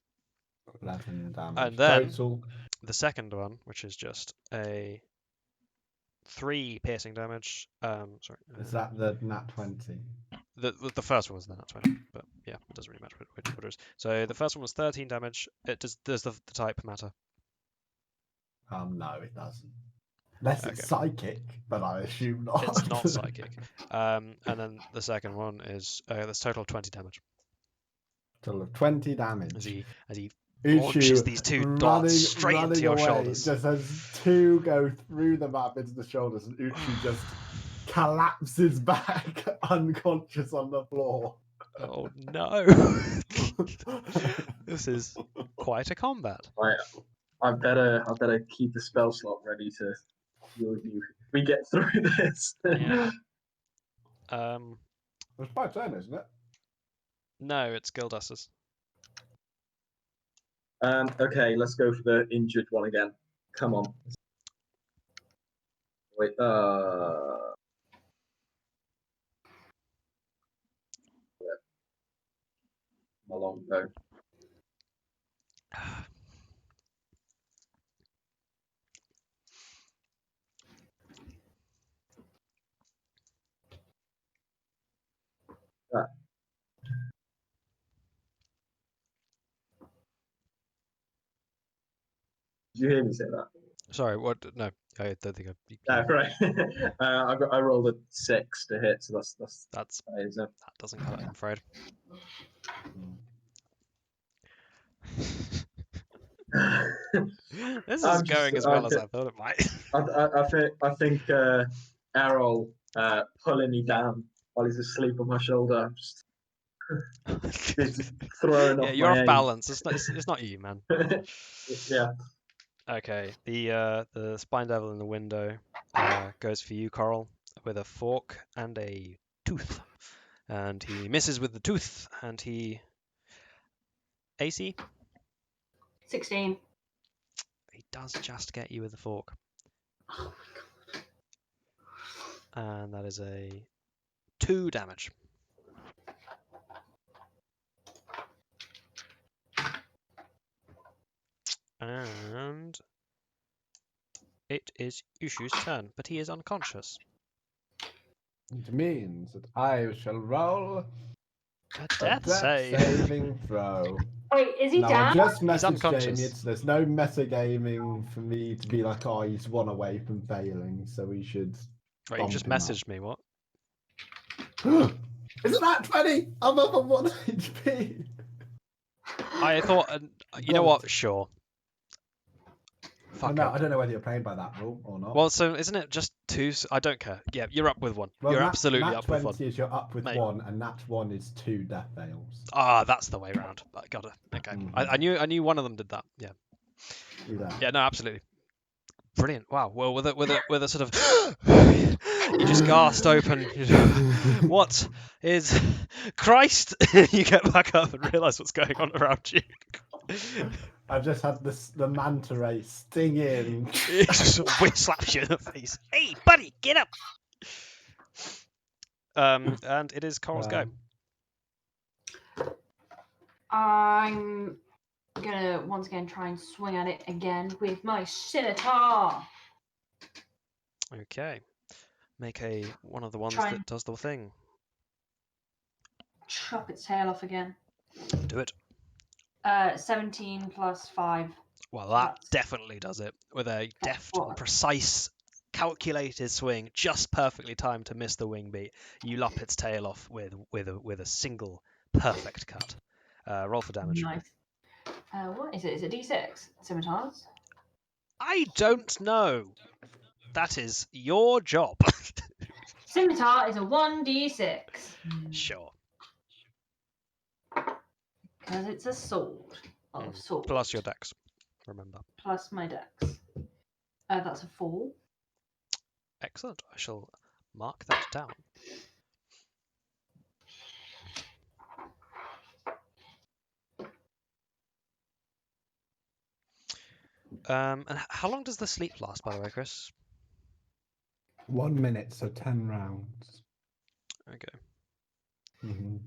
11 damage And then total. the second one, which is just a 3 piercing damage. Sorry. Is that the nat 20? The first one was the nat 20, but yeah, it doesn't really matter which order it is. So the first one was 13 damage. Does the type matter? No, it doesn't. Unless it's Okay. psychic, but I assume not. It's not psychic. And then the second one is that's total of 20 damage. Total of 20 damage. As he Uchū launches these 2 darts straight into your away, shoulders. Just as 2 go through the map into the shoulders, and Uchū just collapses back unconscious on the floor. Oh no! This is quite a combat. Right, I better keep the spell slot ready to heal you if we get through this. Yeah. It's my turn, isn't it? No, it's Gildas's. Okay, let's go for the injured one again. Come on. Wait, my long bow. Did you hear me say that? Sorry, what? No, I don't think No, right. I rolled a 6 to hit, so that's that doesn't cut it, I'm afraid. This is going as well as I thought it might. I think Errol pulling me down while he's asleep on my shoulder. I'm just throwing off you're my off aim. balance. It's not you, man. Yeah. Okay, the spine devil in the window goes for you, Coral, with a fork and a tooth, and he misses with the tooth, and he AC. 16. He does just get you with the fork, Oh my god. and that is a 2 damage. And it is Uchū's turn, but he is unconscious. It means that I shall roll A a death death save. saving throw. Wait, is he Now, I down? just He's messaged unconscious. Jamie. There's no metagaming for me to be like, oh, he's one away from failing, so we should. Right, you just bump him up. messaged me. What? Isn't that funny? I'm up on 1 HP. I thought. You know what? Sure. Fuck No, it. I don't know whether you're playing by that rule or not. Well, so isn't it just 2? I don't care. Yeah, you're up with 1. Well, you're nat, absolutely nat up with 1. 20 is you're up with Mate. 1, and nat 1 is 2 death fails. Ah, that's the way around. I got it. Okay. Mhm. I knew one of them did that. Yeah. Do that. Yeah. No, absolutely. Brilliant. Wow. Well, with a sort of, you just gasped open. What is Christ? You get back up and realise what's going on around you. I've just had the manta ray sting in. It just slaps you in the face. Hey, buddy, get up. And it is Coral's go. I'm gonna once again try and swing at it again with my scimitar. Okay. Make one of the ones Try that and- does the thing. Chop its tail off again. Do it. 17 plus 5. Well, that That's- definitely does it. With a deft, what? precise, calculated swing, just perfectly timed to miss the wing beat, you lop its tail off with a single perfect cut. Roll for damage. Nice. What is it? Is it D6? Scimitars? I don't know. That is your job. Scimitar is a 1d6. Sure. Because it's a sword. Of sword. Plus your dex. Remember. Plus my dex. That's a 4. Excellent. I shall mark that down. And how long does the sleep last, by the way, Chris? 1 minute, so 10 rounds. Okay. Mm-hmm.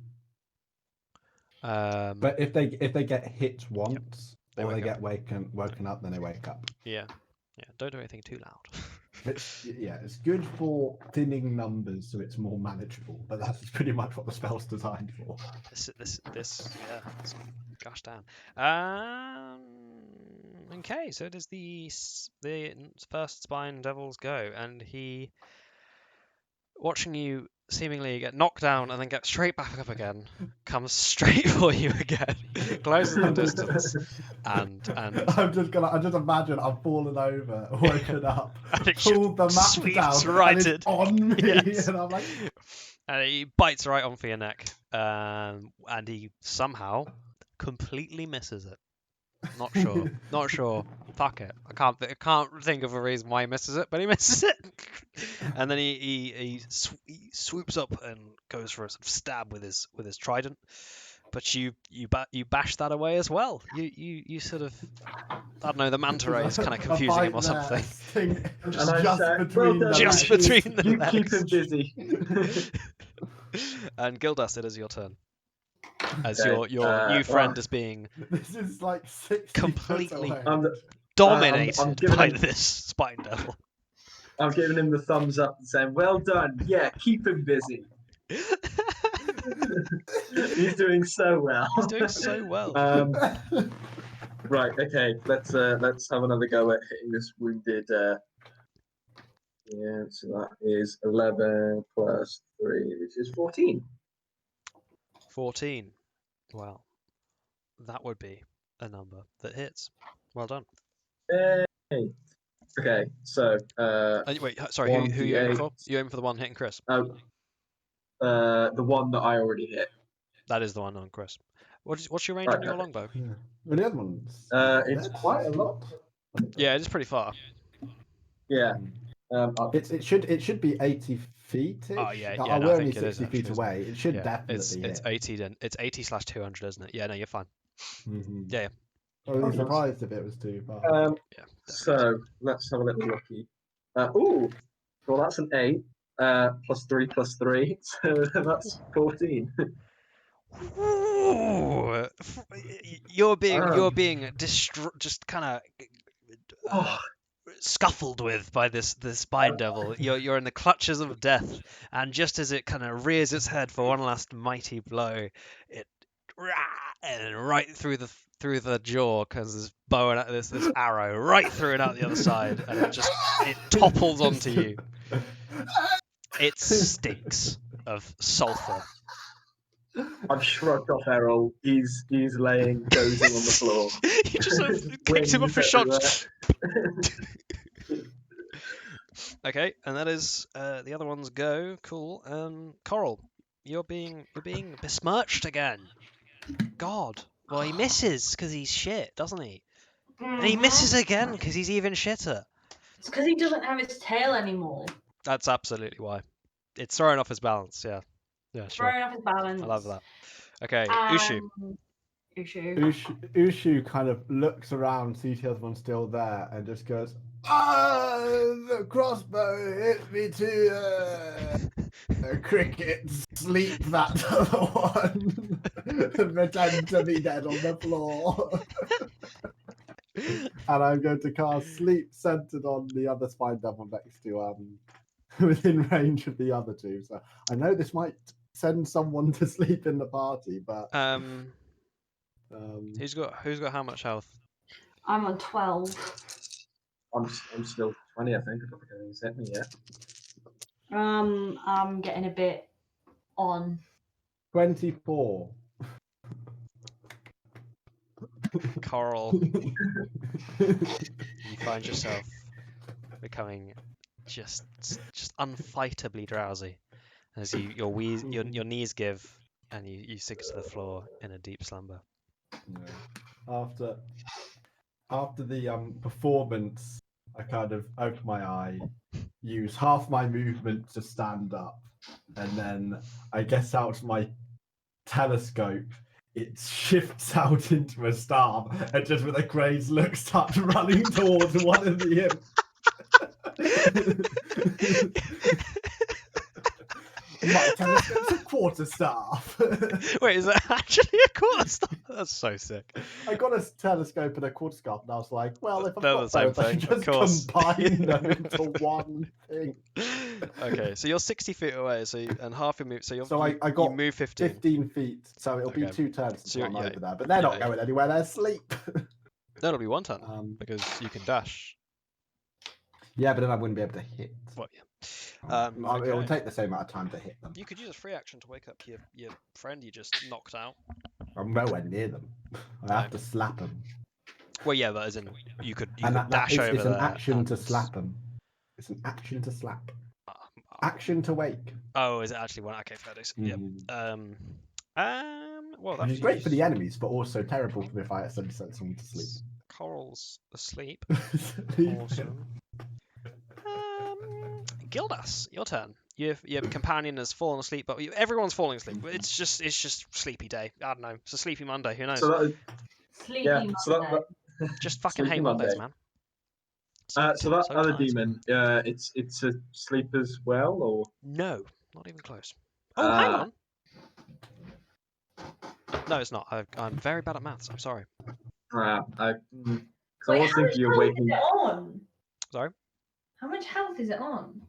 Um, But if they get hit once, They or they wake get woken up, then they wake up. yeah. Don't do anything too loud. It's good for thinning numbers, so it's more manageable. But that's pretty much what the spell's designed for. This yeah. Gosh damn. Okay, so it is the first Spine Devil's go, and he, watching you seemingly get knocked down and then get straight back up again, comes straight for you again, closes the distance, and I just imagine I've fallen over, woken up, and it pulled the map sweeps down, right and in. it's on me, Yes. and I'm like, and he bites right onto your neck, and he somehow completely misses it. Not sure. Fuck it. I can't think of a reason why he misses it, but he misses it. And then he swoops up and goes for a sort of stab with his trident. But you bash that away as well. You sort of, I don't know, the manta ray is kind of confusing him or something. And I say, well done, Just mate. between the You legs. keep him busy. And Gildas, it is your turn. As Okay, your new friend well, is being This is like 60 completely foot away. dominated I'm giving by him- this Spine Devil. I'm giving him the thumbs up and saying, well done. Yeah, keep him busy. He's doing so well. He's doing so well. Right, okay, let's have another go at hitting this wounded. Yeah, so that is 11 plus 3, which is 14. 14. Well, that would be a number that hits. Well done. Hey. Okay, so Wait, sorry, who you aiming 1d8. for? You aiming for the one hitting Chris? the one that I already hit. That is the one on Chris. What's your range on Right, your okay. longbow? Yeah. Well, the other ones. It's quite a lot. Yeah, it is pretty far. Yeah. It should be 80 feet. Oh, yeah, we're no, I only think it is 60 feet actually, isn't away. It should Yeah, definitely it's hit. 80 then. It's 80/200, isn't it? Yeah, no, you're fine. Mhm. Yeah. I would be Okay. surprised if it was too far. Yeah. Definitely. So let's have a little looky. Ooh, well that's an 8 plus 3 plus 3, so that's 14. Ooh, you're being just kind of Oh. scuffled with by this spine devil. You're in the clutches of death, and just as it kind of rears its head for one last mighty blow, it and right through the jaw comes this bow and this arrow right through and out the other side, and it topples onto you. It stinks of sulfur. I've shrugged off Errol. He's laying, dozing on the floor. You just sort of picked him up for shots. Okay, and that is the other ones go. Cool. Coral, you're being besmirched again. God. Well, he misses because he's shit, doesn't he? And he misses again because he's even shitter. It's because he doesn't have his tail anymore. That's absolutely why. It's throwing off his balance. Yeah. Yeah, sure. Throwing off his balance. I love that. Okay, Uchū. Uchū kind of looks around, sees the other one still there, and just goes, "Ah, the crossbow hit me to cricket. Sleep that other one, and pretend to be dead on the floor." And I'm going to cast Sleep centered on the other spine devil next to within range of the other two. So I know this might send someone to sleep in the party, but who's got how much health? I'm on 12. I'm still 20, I think. I don't think anything's hit me yet. I'm getting a bit on. 24. Coral, you find yourself becoming just unfightably drowsy as your knees give and you sink to the floor in a deep slumber. Yeah. After the performance, I kind of open my eye, use half my movement to stand up, and then I get out my telescope. It shifts out into a star, and just with a crazed look, starts running towards one of the imps. My telescope's a quarterstaff. Wait, is that actually a quarter star? That's so sick. I got a telescope and a quarterstaff, and I was like, well, if I've They're got the same both, I thing, can of just course. combine them into one thing. Okay, so you're 60 feet away, and half your move. So I got you move 15. 15 feet, so it'll be Okay. 2 turns So until I'm you're- over there. But they're not yeah. going anywhere, they're asleep. No, it'll be one turn because you can dash. Yeah, but then I wouldn't be able to hit. Well, yeah. It will Okay. take the same amount of time to hit them. You could use a free action to wake up your friend you just knocked out. I'm nowhere near them. I have to slap them. Well, yeah, but as in you could And dash over it's an there action to and- slap them. It's an action to slap. Oh, Action to wake. oh, is it actually one? Okay, fair days. Yep. Well, Which that's is great for the enemies, but also terrible for me if I accidentally send someone to sleep. Coral's asleep. Sleep. Awesome. Gildas, your turn. Your companion has fallen asleep, but everyone's falling asleep. It's just sleepy day. I don't know. It's a sleepy Monday. Who knows? So that, Sleepy yeah, Monday. so that, Just fucking Sleepy hate Mondays, Monday. man. so that So other tired. demon, it's a sleep as well, or No, not even close. Oh, hang on. No, it's not. I'm very bad at maths. I'm sorry. I Wait, was how much thinking you're health waking. is it on? Sorry. How much health is it on?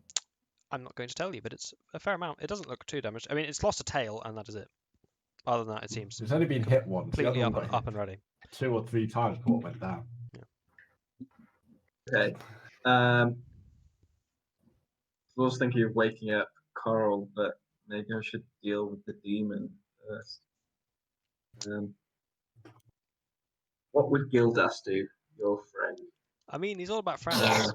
I'm not going to tell you, but it's a fair amount. It doesn't look too damaged. I mean, it's lost a tail, and that is it. Other than that, it seems It's only been hit once. The completely other one got up hit and ready. 2 or 3 times before it went down. Okay. I was thinking of waking up Coral, but maybe I should deal with the demon first. What would Gildas do, your friend? I mean, he's all about friends.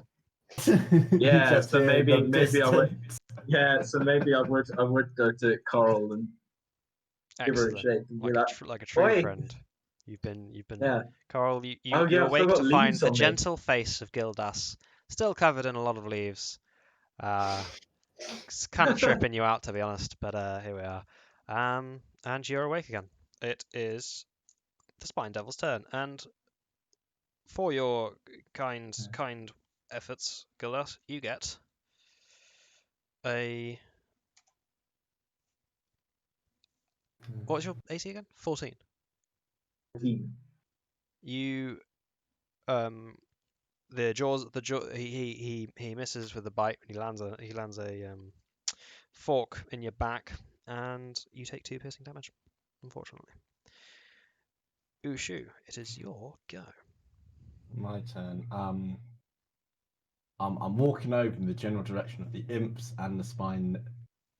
Yeah, Just so hear maybe the I would. distance. Yeah, so maybe I would go to Coral and give her a Excellent. shake and be like, Like a true "Oi." friend. You've been. Yeah. Coral, you Oh, yeah, I've awake still to got find leaves the on me. gentle face of Gildas, still covered in a lot of leaves. It's kind of tripping you out, to be honest, but here we are. And you're awake again. It is the Spine Devil's turn, and for your kind efforts, Gildas, you get a. What's your AC again? 14. You The jaws. He misses with the bite. He lands a fork in your back, and you take 2 piercing damage. Unfortunately. Uchū, it is your go. My turn. I'm walking over in the general direction of the imps and the spine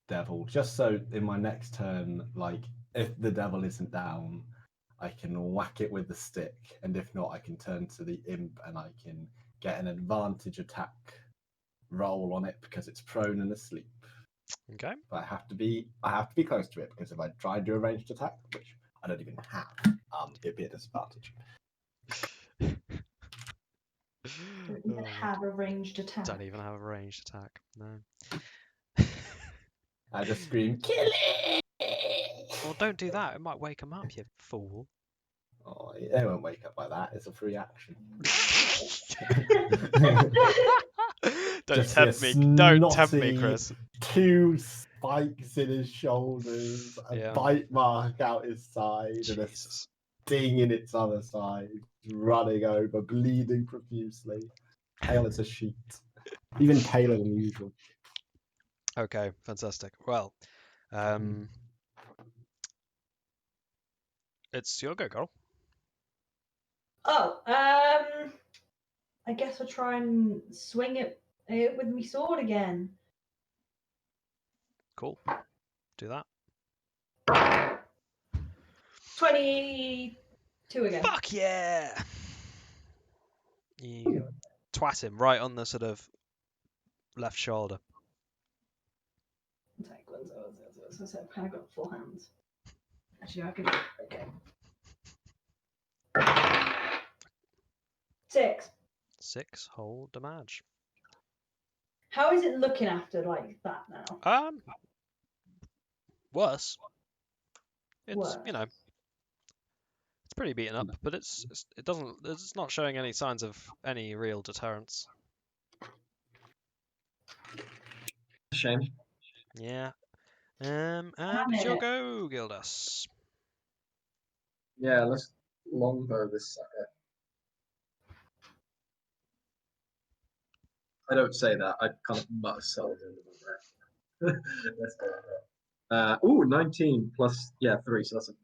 devil, just so in my next turn, like if the devil isn't down, I can whack it with the stick, and if not, I can turn to the imp and I can get an advantage attack roll on it because it's prone and asleep. Okay. But I have to be close to it, because if I try and do a ranged attack, which I don't even have, it'd be a disadvantage. Don't even have a ranged attack. Don't even have a ranged attack. No. I just scream, "Kill it!" Well, don't do that. It might wake him up, you fool. Oh, they won't wake up like that. It's a free action. Don't Just tempt this me. Don't tempt me, snotty Chris. 2 spikes in his shoulders, a Yeah. bite mark out his side, and a Jesus. sting in its other side, running over, bleeding profusely. Pale as a sheet. Even paler than usual. Okay, fantastic. Well, it's your go, girl. Oh, I guess I'll try and swing it with my sword again. Cool. Do that. 22 again. Fuck yeah! You twat him right on the sort of left shoulder. Take one, so I've kind of got 4 hands. Actually, I can. Okay. 6. 6 whole damage. How is it looking after like that now? Worse. It's Worse. it's pretty beaten up, but it's not showing any signs of any real deterrence. Shame. Yeah. And it's your go, Gildas. Yeah, let's longbow this sucker. I don't say that. I kind of mutter souls into my breath. Let's go. 19 plus 3, so that's a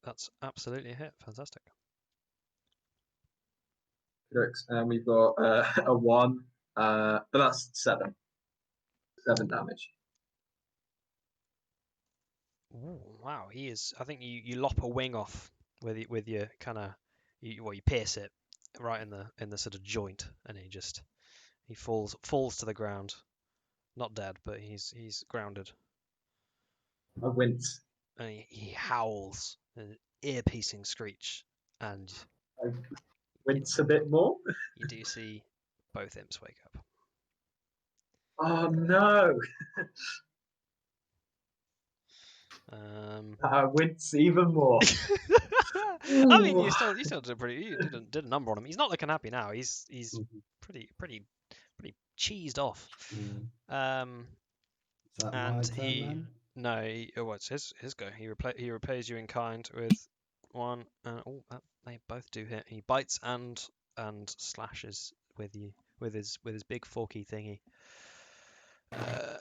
That's absolutely a hit. Fantastic. correct. And we've got a 1, but that's 7. 7 damage. Ooh, wow, he is. I think you lop a wing off with your kind of you pierce it right in the sort of joint, and he falls to the ground, not dead, but he's grounded, I wince. and he howls an ear-piercing screech, and I wince a bit more. you do see both imps wake up. Oh no! I wince even more. I mean, you still did a number on him. He's not looking happy now. He's pretty cheesed off. Is that And my turn, then? What's his go? He repays you in kind with 1. They both do hit. He bites and slashes with you with his big forky thingy. I've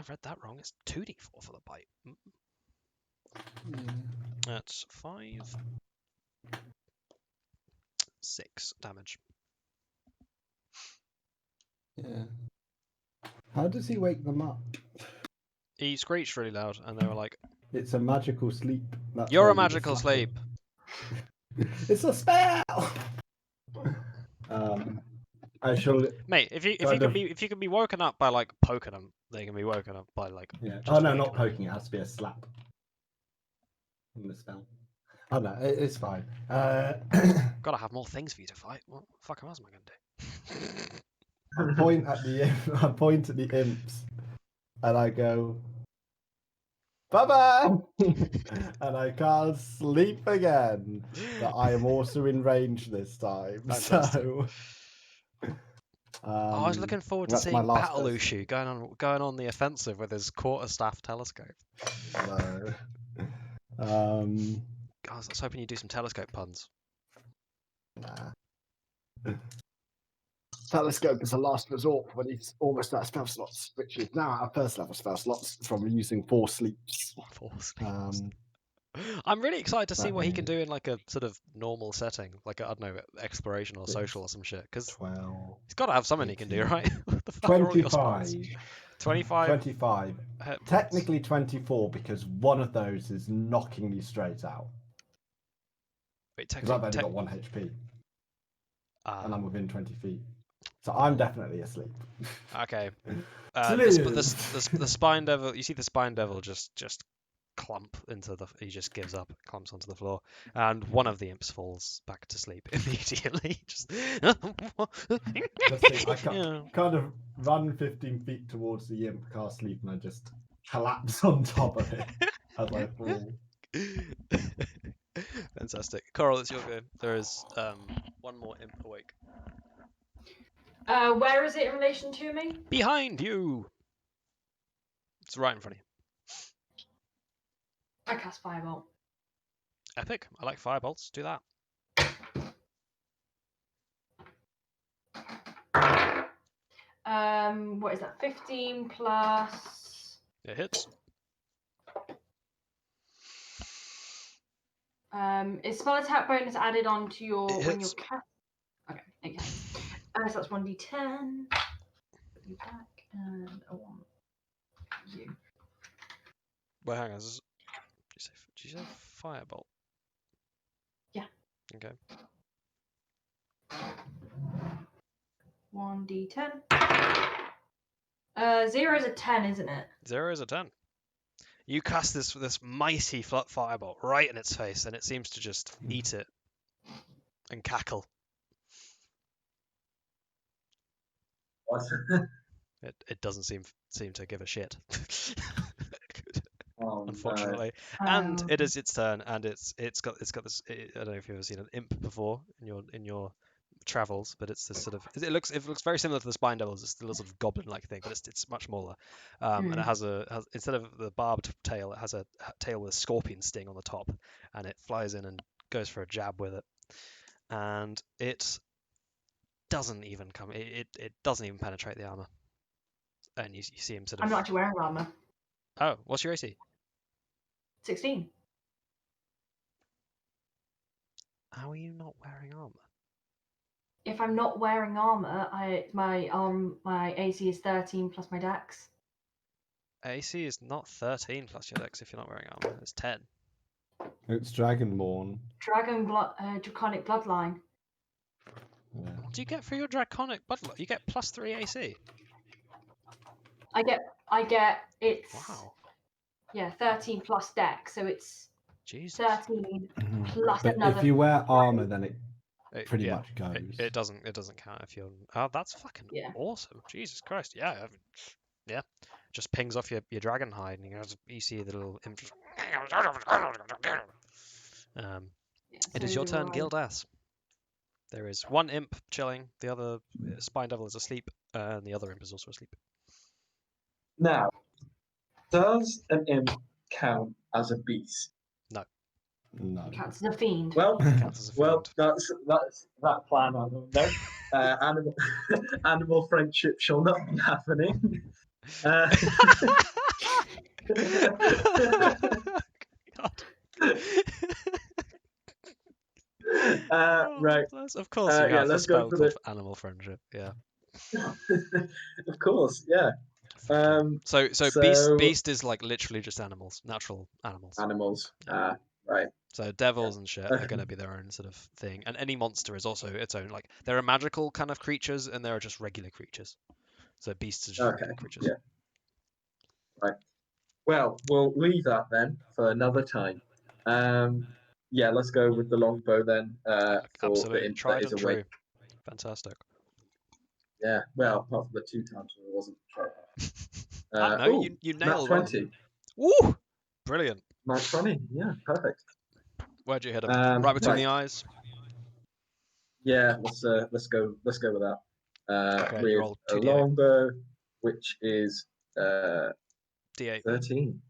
read that wrong. It's 2d4 for the bite. That's 5, 6 damage. Yeah. How does he wake them up? He screeched really loud, and they were like, It's a magical sleep. That's "You're why a you were magical sleep." flapping. It's a spell. I shall. Mate, if you can be woken up by like poking them, they can be woken up by like. Yeah. just Oh no, waking not them. poking. It has to be a slap. In the spell. Oh no, it's fine. Gotta have more things for you to fight. What the fuck else am I gonna do? I point at the imps, and I go, "Bye bye," and I can't sleep again. But I am also in range this time. Fantastic. So. I was looking forward to that's my seeing last Battle person. Uchū going on the offensive with his quarterstaff telescope. No. God, I was hoping you'd do some telescope puns. Nah. Telescope is a last resort when he's almost out of spell slots, which is now out of first level spell slots from using 4 sleeps. I'm really excited to see that what he can is do in like a sort of normal setting, like I don't know, exploration or social or some shit. Because 12, he's got to have something he can do, 18, right? What the fuck are all your spells? 25. 25. 25. hit points. Technically 24 because one of those is knocking me straight out. Wait, Because I've only got 1 HP Ah, and I'm within 20 feet. So I'm definitely asleep. okay. Sleep. The spine devil. You see the spine devil just clump into the. He just gives up, clumps onto the floor, and one of the imps falls back to sleep immediately. Just. Just think, I kind of run 15 feet towards the imp, cast sleep, and I just collapse on top of it as I fall. Fantastic, Coral. It's your go. There is one more imp awake. Where is it in relation to me? Behind you. It's right in front of you. I cast Firebolt. Epic. I like firebolts. Do that. What is that? 15 plus. It hits. Is spell attack bonus added on to your It when you're hits. cast? Okay. So that's 1d10. Put you back, and I want you. Well, hang on. Did you say firebolt? Yeah. Okay. 1d10. 0 is a 10, isn't it? 0 is a 10. You cast this mighty firebolt right in its face, and it seems to just eat it and cackle. What? It doesn't seem to give a shit. Oh, Unfortunately, and it is its turn, and it's got this. I don't know if you've ever seen an imp before in your travels, but it's this sort of it looks very similar to the spine devils. It's still a sort of goblin-like thing, but it's much smaller, and it has instead of the barbed tail, it has a tail with a scorpion sting on the top, and it flies in and goes for a jab with it, and it doesn't even come. It doesn't even penetrate the armor, and you see him sort of. I'm not actually wearing armor. Oh, what's your AC? 16. How are you not wearing armor? If I'm not wearing armor, my AC is 13 plus my dex. AC is not 13 plus your dex if you're not wearing armor. It's 10. It's Dragonborn. Draconic bloodline. Yeah. What do you get for your draconic bloodline? You get +3 AC. I get it's Wow. yeah 13 plus dex, so it's Jesus. 13 plus But another. if you wear armor, then it pretty yeah, much goes. It doesn't count if you're. Oh, that's fucking awesome. Jesus Christ. Yeah. Yeah. Just pings off your dragon hide, and you see the little imp. Just... It is your turn, Gildas. There is one imp chilling, the other spine devil is asleep, and the other imp is also asleep. Now, does an imp count as a beast? No. Counts as a fiend. Well, Counts as a fiend. that's that plan. I don't know. Animal friendship shall not be happening. Right. Of course, you have a let's spell go for called animal friendship. Yeah. Of course, yeah. So beast is like literally just animals, natural animals. Animals. Yeah. Right. So devils and shit are going to be their own sort of thing, and any monster is also its own. Like there are magical kind of creatures, and there are just regular creatures. So beasts are just regular creatures. Yeah. Right. Well, we'll leave that then for another time. Yeah, let's go with the longbow then. For Absolutely, the imp tried that is and awake. true. Fantastic. Yeah. Well, apart from the 2 times when it wasn't tried. No, you nailed nat 20. Woo! Brilliant. Nat 20. Yeah, perfect. Where'd you hit him? Right between the eyes. Yeah, let's go with that. Okay, you with roll a 2d8. longbow, which is D8. 13.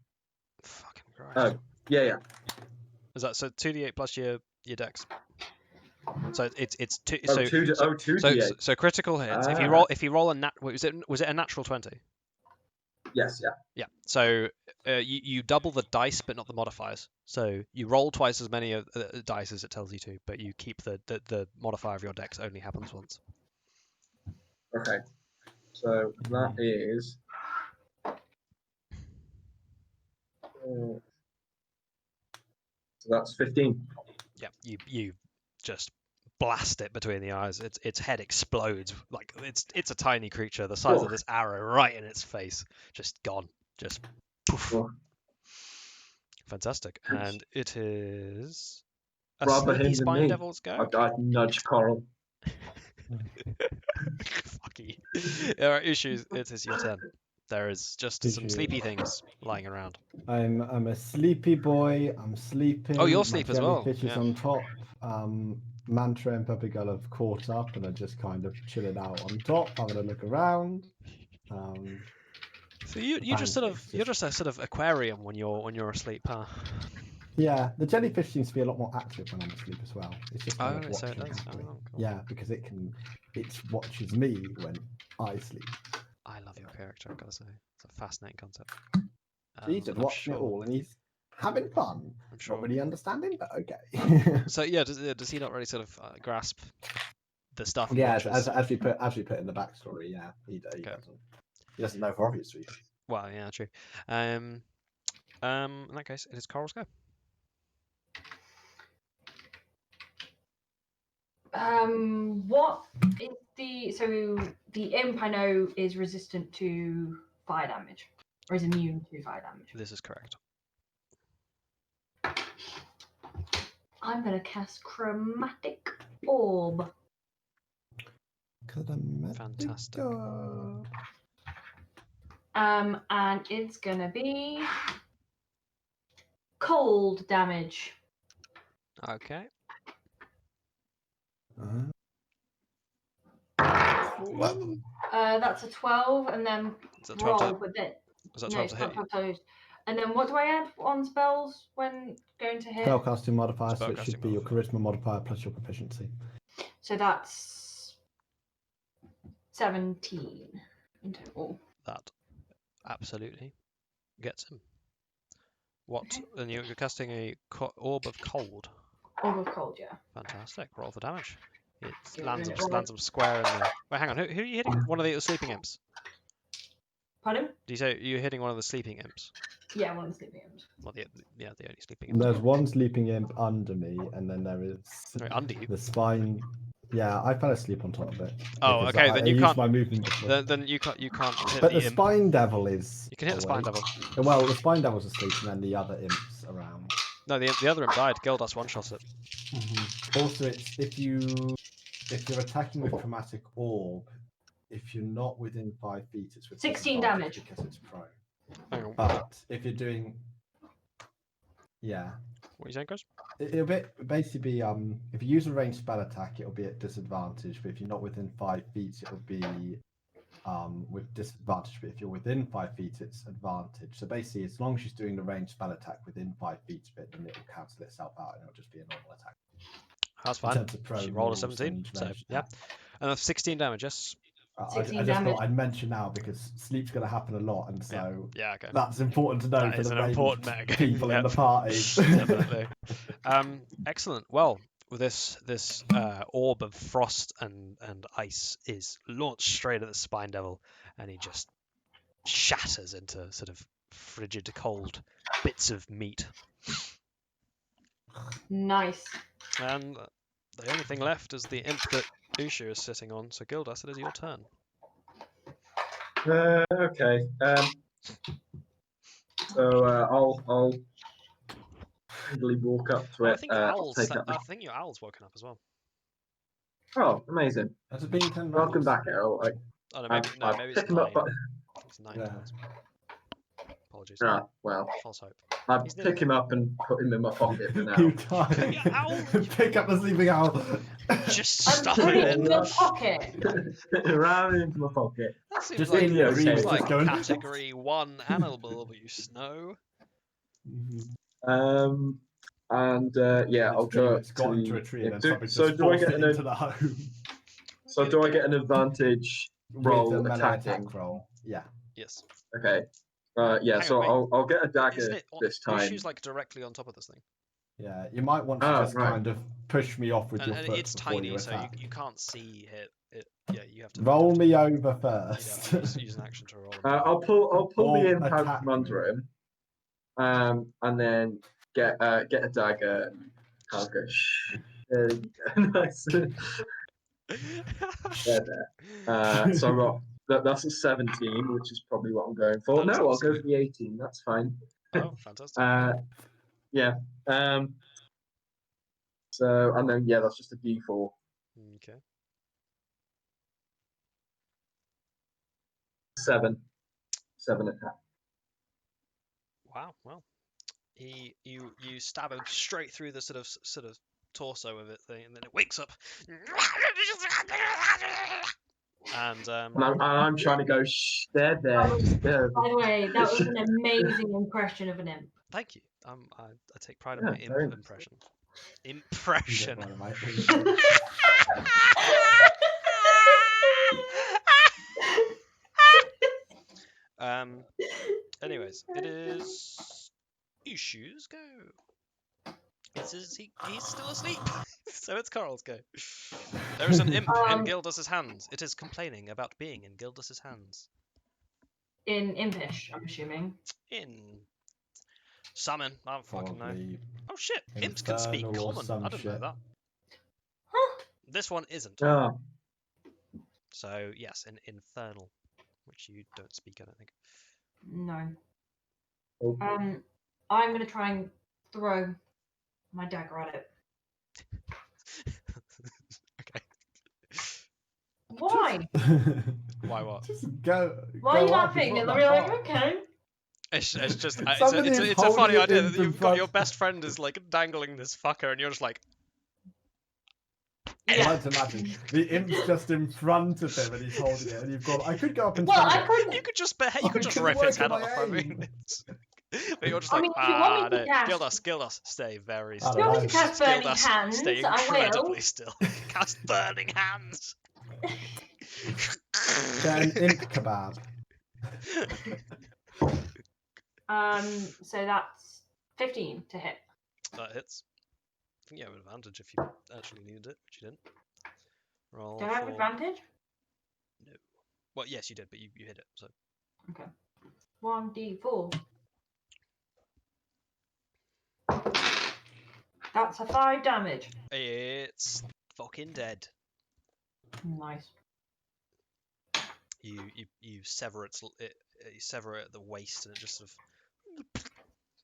Fucking Christ. Oh, yeah. Is that so? 2d8 plus your dex. So it's two. Oh, So two, so, oh, 2 so, d8. so critical hits. If you roll a nat, was it a natural 20? Yes, yeah. Yeah. So you double the dice, but not the modifiers. So you roll twice as many dice as it tells you to, but you keep the modifier of your dex only happens once. Okay. So that is. So that's 15. Yeah. You just blast it between the eyes. Its head explodes. Like it's a tiny creature the size of this arrow right in its face. Just gone. Just poof. Oh. Fantastic. And it is a Rather sleepy him than spine me. devil's go. I'd nudge Coral. Fuck you. Alright, Uchū, it is your turn. There is just some Uchū. sleepy things lying around. I'm a sleepy boy. I'm sleeping. Oh, you're My asleep as well, jellyfish is yeah. on top. Mantra and Puppy Girl have caught up and are just kind of chilling out on top, having a look around. So you just sort of Pancakes, you're just a sort of aquarium when you're asleep, huh? Yeah, the jellyfish seems to be a lot more active when I'm asleep as well. It's just kind Oh, of so it watching does. me. Oh, cool. Yeah, because it watches me when I sleep. I love your character, I've got to say. It's a fascinating concept. He's just I'm watching it sure- all and he's having fun. I'm sure. Not really understanding, but okay. So yeah, does he not really sort of grasp the stuff he Yeah, watches? as we put in the backstory, yeah, he Okay. doesn't. He doesn't know for obvious reasons. Well, yeah, true. In that case, it is Coral's go. What is the imp I know is resistant to fire damage, or is immune to fire damage. This is correct. I'm gonna cast Chromatic Orb. Fantastic. And it's gonna be cold damage. Okay. That's a 12, and then Is that 12 roll, to, but then is that no, 12 it's to not hit you? 12 toes. And then what do I add on spells when going to hit? Spellcasting modifier, so it Spellcasting should be your charisma modifier plus your proficiency. So that's 17 in total. That absolutely gets him. What? And you're casting a orb of cold. Orb of cold, yeah. Fantastic. Roll for damage. It Yeah, lands really him, roll lands him square in there. Wait, hang on. Who are you hitting? One of the sleeping imps. Pardon? Do you say you're hitting one of the sleeping imps? Yeah, one of the sleeping imps. Well, the only sleeping imp. There's one sleeping imp under me, and then there is Sorry, under you. the spine. Yeah, I fell asleep on top of it. Oh, because okay. I Then you used can't. my movement before. Then you can't hit But the the imp. spine devil is. You can hit the spine awake. devil. Well, the spine devil's asleep, and then the other imps around. No, the other imp died. Gildas one-shots it. Also, it's if you're attacking with chromatic orb, if you're not within 5 feet, it's with 16 disadvantage damage. because it's prone. Hang on. But if you're doing, yeah, What are you saying, Chris? it'll basically be if you use a ranged spell attack, it'll be at disadvantage. But if you're not within 5 feet, it'll be with disadvantage. But if you're within 5 feet, it's advantage. So basically, as long as she's doing the ranged spell attack within 5 feet of it, then it'll cancel itself out and it'll just be a normal attack. That's In fine. terms of prone She rolled a rules 17, and so ranged yeah. attack. And that's 16 damage, yes? I 16 just damage. thought I'd mention now because sleep's going to happen a lot, and so Yeah, okay. that's important to know That for is the an ranged important metagame, people in yep. the party. Definitely. Excellent. Well, with this orb of frost and ice is launched straight at the spine devil, and he just shatters into sort of frigid, cold bits of meat. Nice. And the only thing left is the imp that Uchū is sitting on. So Gildas, it is your turn. Okay. So I'll kindly walk up to Oh, it. I think your owl's. Take up I think your owl's woken up as well. Oh, amazing! Has it been 10 Welcome rounds? back, Errol. Oh no, I'll maybe it's pick him 9. up. But, I think it's 9 Yeah. rounds. Apologies. well, False hope. I'll He's pick him up and put him in my pocket for now. You die. Yeah, owl. Pick up the sleeping owl. Just I'm stuff putting it it in in. your pocket. Around into my pocket. That seems Just like, in your that seems dreams, like just going- category 1 animal abuse. No. And yeah, I'll go up It's got to into the a tree and then imp. something So just do I forced get it an into the home so do I get an advantage with roll a melee attacking? attack roll. Yeah. Yes. Okay. Yeah, Hang so on, wait. I'll get a Isn't dagger it? this time. Uchū's like directly on top of this thing. Yeah. You might want to Oh, just right. kind of push me off with And, your and foot it's before you tiny, so attack. you can't see it. Yeah, you have to Roll me over You'd have first. to use an action to roll. I'll pull Or the imp out attack from under him, and then get a dagger. And I'll go. Shh. Nice. There. So I got that's a 17, which is probably what I'm going for. No, I'll go for the 18. That's fine. Oh, fantastic. Yeah. So and then that's just a D4. Okay. 7 attack. Wow. Well, you stab him straight through the sort of torso of it thing, and then it wakes up. And I'm trying to go. Shh, there. By the way, that was an amazing impression of an imp. thank you. I take pride in my very nice. impression. Impression. Anyways, it is Uchū's go. He's still asleep, so it's Coral's go. There is an imp in Gildas's hands. It is complaining about being in Gildas's hands. In impish, I'm assuming. In summon, I don't fucking know. Probably Oh shit, imps can speak infernal or common. some I didn't know shit. that. Huh? This one isn't. Oh. So yes, in infernal, which you don't speak, I don't think. No. Oh. I'm gonna try and throw my dagger at it. Okay. Why? Why what? Just go. Why are you go up, laughing? it's And not they'll be that like, hard. okay. It's just Somebody is it's a funny holding it idea in that you've got front- your best friend is like dangling this fucker, and you're just like. I like to imagine the imp's just in front of him and he's holding it, and you've got. I could go up and Well, stab I it. couldn't. You could just couldn't rip his work head on off. my I mean, aim. but you're just I like, mean, if you want me to cast- Gildas, stay very I still. If you want me to Nice. cast Burning Gildas, Hands, stay I incredibly will. still. Cast burning hands. Get an imp kebab. So that's 15 to hit. That hits. I think you have an advantage if you actually needed it, which you didn't. Roll. Do I have for- advantage? No. Well, yes, you did, but you hit it. So. Okay. 1d4. That's a 5 damage. It's fucking dead. Nice. You sever you sever it at the waist, and it just sort of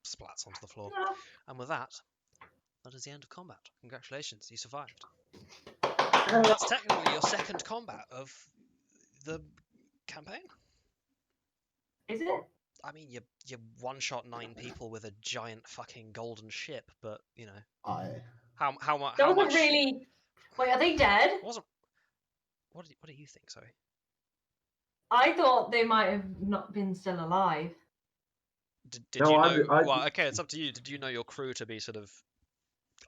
splats onto the floor. No. And with that is the end of combat. Congratulations, you survived. Oh. That's technically your second combat of the campaign. Is it? I mean, you one-shot 9 people with a giant fucking golden ship, but you know how much? That wasn't really. Wait, are they dead? Wasn't. What do you think? Sorry. I thought they might have not been still alive. Did No, you know? I- okay, it's up to you. Did you know your crew to be sort of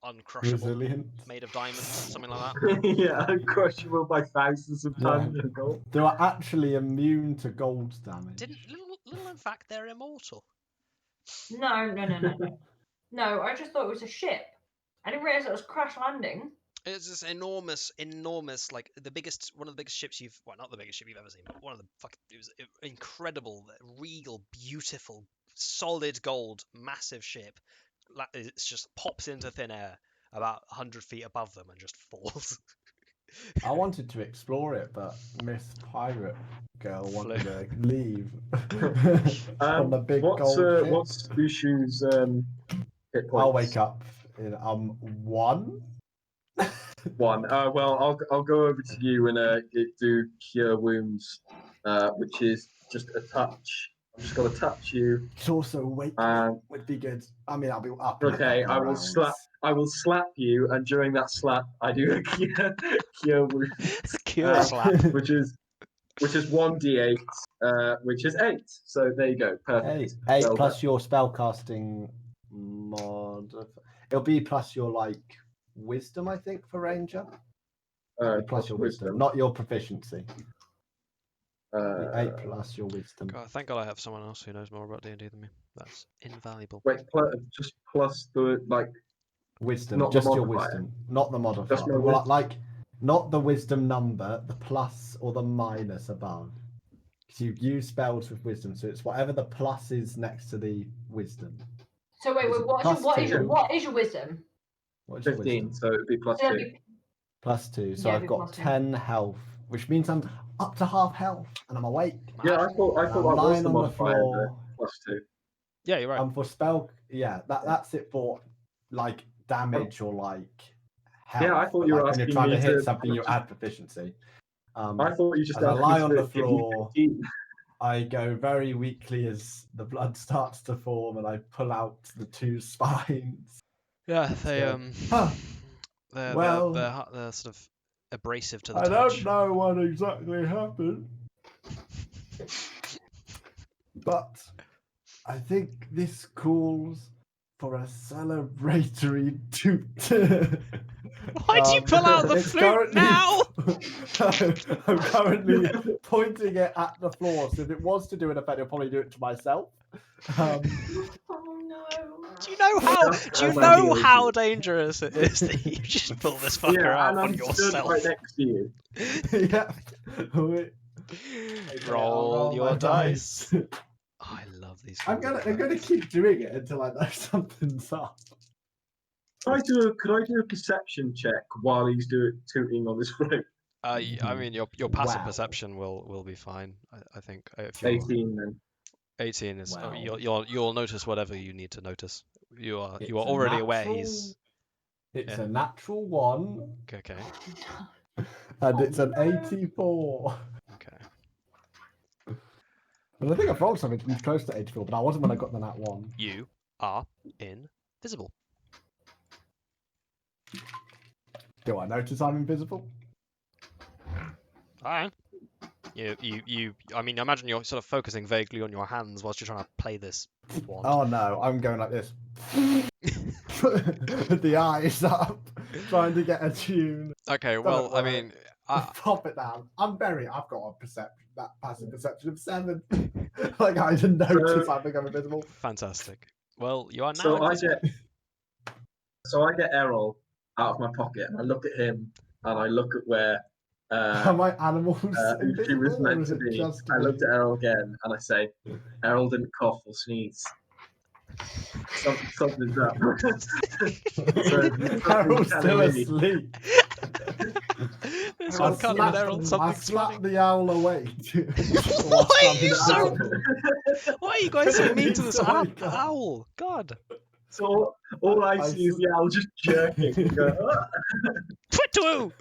uncrushable, Resilient. made of diamonds, something like that? Yeah, uncrushable by thousands of tons Yeah. of gold. They were actually immune to gold damage. Didn't little in fact they're immortal. No. No, I just thought it was a ship. I didn't realize it was crash landing. It's this enormous, like one of the biggest ships not the biggest ship you've ever seen, but one of the it was incredible, regal, beautiful, solid gold, massive ship. It just pops into thin air about 100 feet above them and just falls. I wanted to explore it, but Miss Pirate Girl wanted to leave on the big gold ship. What's Uchū's hit points? I'll wake up in 1. 1. Well, I'll go over to you and do cure wounds, which is just a touch. I'm just gonna touch you. It's also wake would be good. I mean, I'll be up. Okay, I will slap you, and during that slap, I do a cure wounds. Cure slap. which is 1d8, which is 8. So there you go, perfect. 8 Well plus done. your spellcasting mod. It'll be plus your like wisdom, I think, for ranger. Plus your wisdom, not your proficiency. 8 plus your wisdom. God, thank God I have someone else who knows more about D&D than me. That's invaluable. Wait, just plus the like Wisdom, not the just your modifier. wisdom, not the modifier. Just my Well, wisdom. like, not the wisdom number, the plus or the minus above. Because you use spells with wisdom, so it's whatever the plus is next to the wisdom. So wait, Is it what plus is your two? what is your wisdom? What's your 15, wisdom? so it'd be plus So 2. that'd be- Plus 2, so Yeah, I've it'd be got plus 2. 10 health, which means I'm up to half health and I'm awake. Yeah, I thought I'm that was lying the on the modifier, floor. plus 2. Yeah, you're right. For spell, yeah, that's it for like damage or like health. Yeah, I thought but, you were like, when you're asking trying me to hit to- something, you add proficiency. I thought you just as I asked lie me on to the give me floor, 15. I go very weakly as the blood starts to form, and I pull out the 2 spines. Yeah, they So, huh, they're, well, they're sort of abrasive to the I touch. don't know what exactly happened, but I think this calls for a celebratory toot. Why do you pull out the it's flute currently- now? I'm currently pointing it at the floor, so if it was to do an effect, I'll probably do it to myself. Oh no. Do you know how dangerous it is that you just pull this fucker Yeah, out and on I'm stood yourself? right next to you. Yeah. Wait, I'll Roll your my dice. Oh, I love these. I'm gonna keep doing it until I know something's up. Could I do a perception check while he's tooting on his flute? I mean, your passive Wow. perception will be fine. I think if you're 18 then. 18 is Wow. you'll notice whatever you need to notice. You are It's already a aware natural- he's It's yeah. a natural 1, okay. and it's an 84. Okay. And I think I've rolled something close to 84, but I wasn't when I got the nat 1. You are invisible. Do I notice I'm invisible? Alright. You. I mean, I imagine you're sort of focusing vaguely on your hands whilst you're trying to play this wand. Oh no, I'm going like this. With the eyes up, trying to get a tune. Okay. Don't Well, I worry. mean, Pop it down. I've got a perception, that passive perception of 7. Like I didn't notice I become invisible. fantastic. Well, you are now. So I invisible. get Errol out of my pocket and I look at him and I look at where Are my animals she invisible, was or meant is to it be. just I looked me? at Errol again and I say, Errol didn't cough or sneeze. Something's up. Harold's still telling me. asleep. This I one can't slapped, Errol. I Something's slapped funny. the owl awake. Why are you so? so? Why are you guys so mean to this So I got- owl? God. So all I see is the owl just jerking. And go, "Ah." Twitwoo!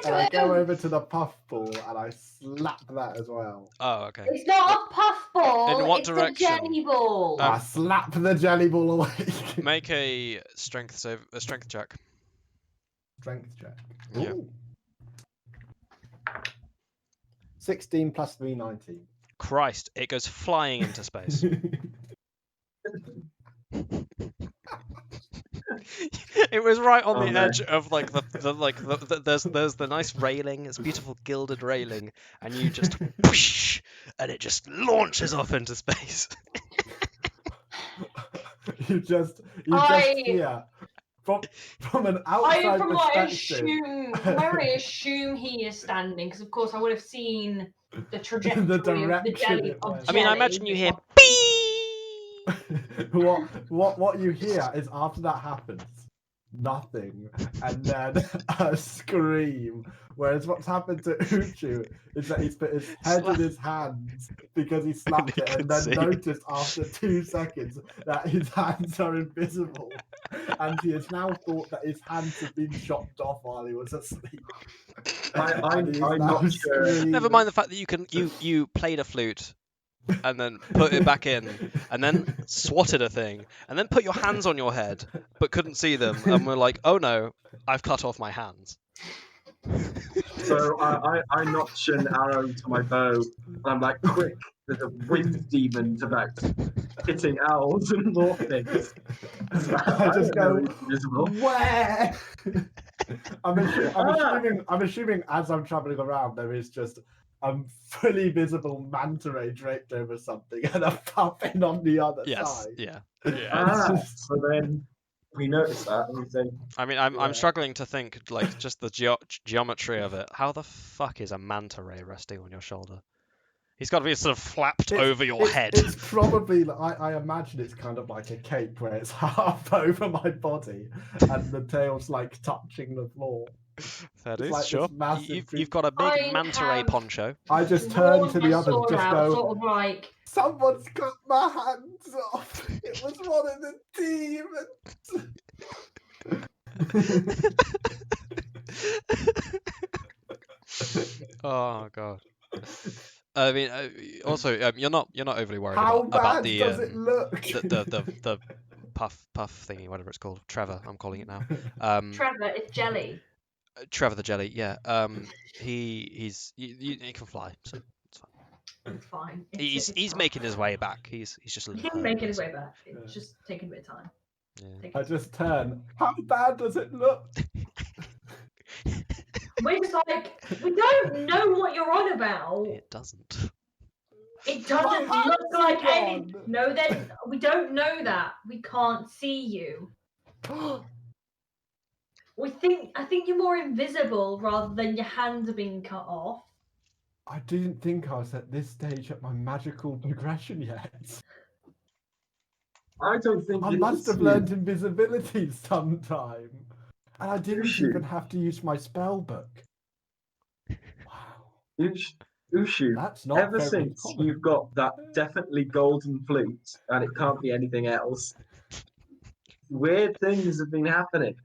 And I go over to the puffball and I slap that as well. Oh, okay. It's not a puffball. In what it's direction? a jelly ball. I slap the jelly ball awake. Make a strength check. Strength check. Yeah. Ooh. 16 plus 3, 19. Christ, it goes flying into space. It was right on Oh, the no. edge of there's the nice railing, it's beautiful gilded railing, and you just whoosh, and it just launches off into space. you just I- hear from an outside From where I perspective. assume he is standing, because of course I would have seen the trajectory of the direction jelly. it Of went. I mean, I jelly imagine you hear before- beep. what you hear is after that happens, nothing, and then a scream. Whereas what's happened to Uchū is that he's put his head in his hands because he slapped he it, and could then see. noticed after 2 seconds that his hands are invisible, and he has now thought that his hands have been chopped off while he was asleep. I'm And he's not now sure. screaming. Never mind the fact that you played a flute and then put it back in and then swatted a thing and then put your hands on your head but couldn't see them and were like, oh no, I've cut off my hands. So I notch an arrow to my bow and I'm like, quick, there's a wind demon about hitting owls and more things. I just don't know go, it's visible. where? I'm Ah! assuming as I'm traveling around, there is just a fully visible manta ray draped over something and a puffin on the other Yes. side. Yeah. Ah, so then we notice that and we say, I mean, I'm Yeah. struggling to think like just the geometry of it. How the fuck is a manta ray resting on your shoulder? He's got to be sort of flapped over your head. It's probably, I imagine it's kind of like a cape where it's half over my body and the tail's like touching the floor. Fair It's dues, like sure. this massive You've got a big I manta ray have- poncho. I just turn Drawn to my the others, sword just out, go, sort of like, someone's cut my hands off. It was one of the demons. Oh god. I mean, also, you're not overly worried How about bad the does it look? the puff thingy, whatever it's called. Trevor, I'm calling it now. Trevor, it's jelly. Trevor the jelly. Yeah. He can fly, so it's fine. It's fine. He's fine. making his way back. He's just a little. He's hurt, making his basically. way back. It's just taking a bit of time. Yeah. I just turn. How bad does it look? We're just like, we don't know what you're on about. It doesn't. It doesn't My look hands like are any. gone. No, then we don't know that. We can't see you. I think you're more invisible rather than your hands are being cut off. I didn't think I was at this stage at my magical progression yet. I don't think I it must is have you. learned invisibility sometime. And I didn't Uchū. even have to use my spell book. Wow. Uchū, That's not ever very since common. you've got that definitely golden flute, and it can't be anything else, weird things have been happening.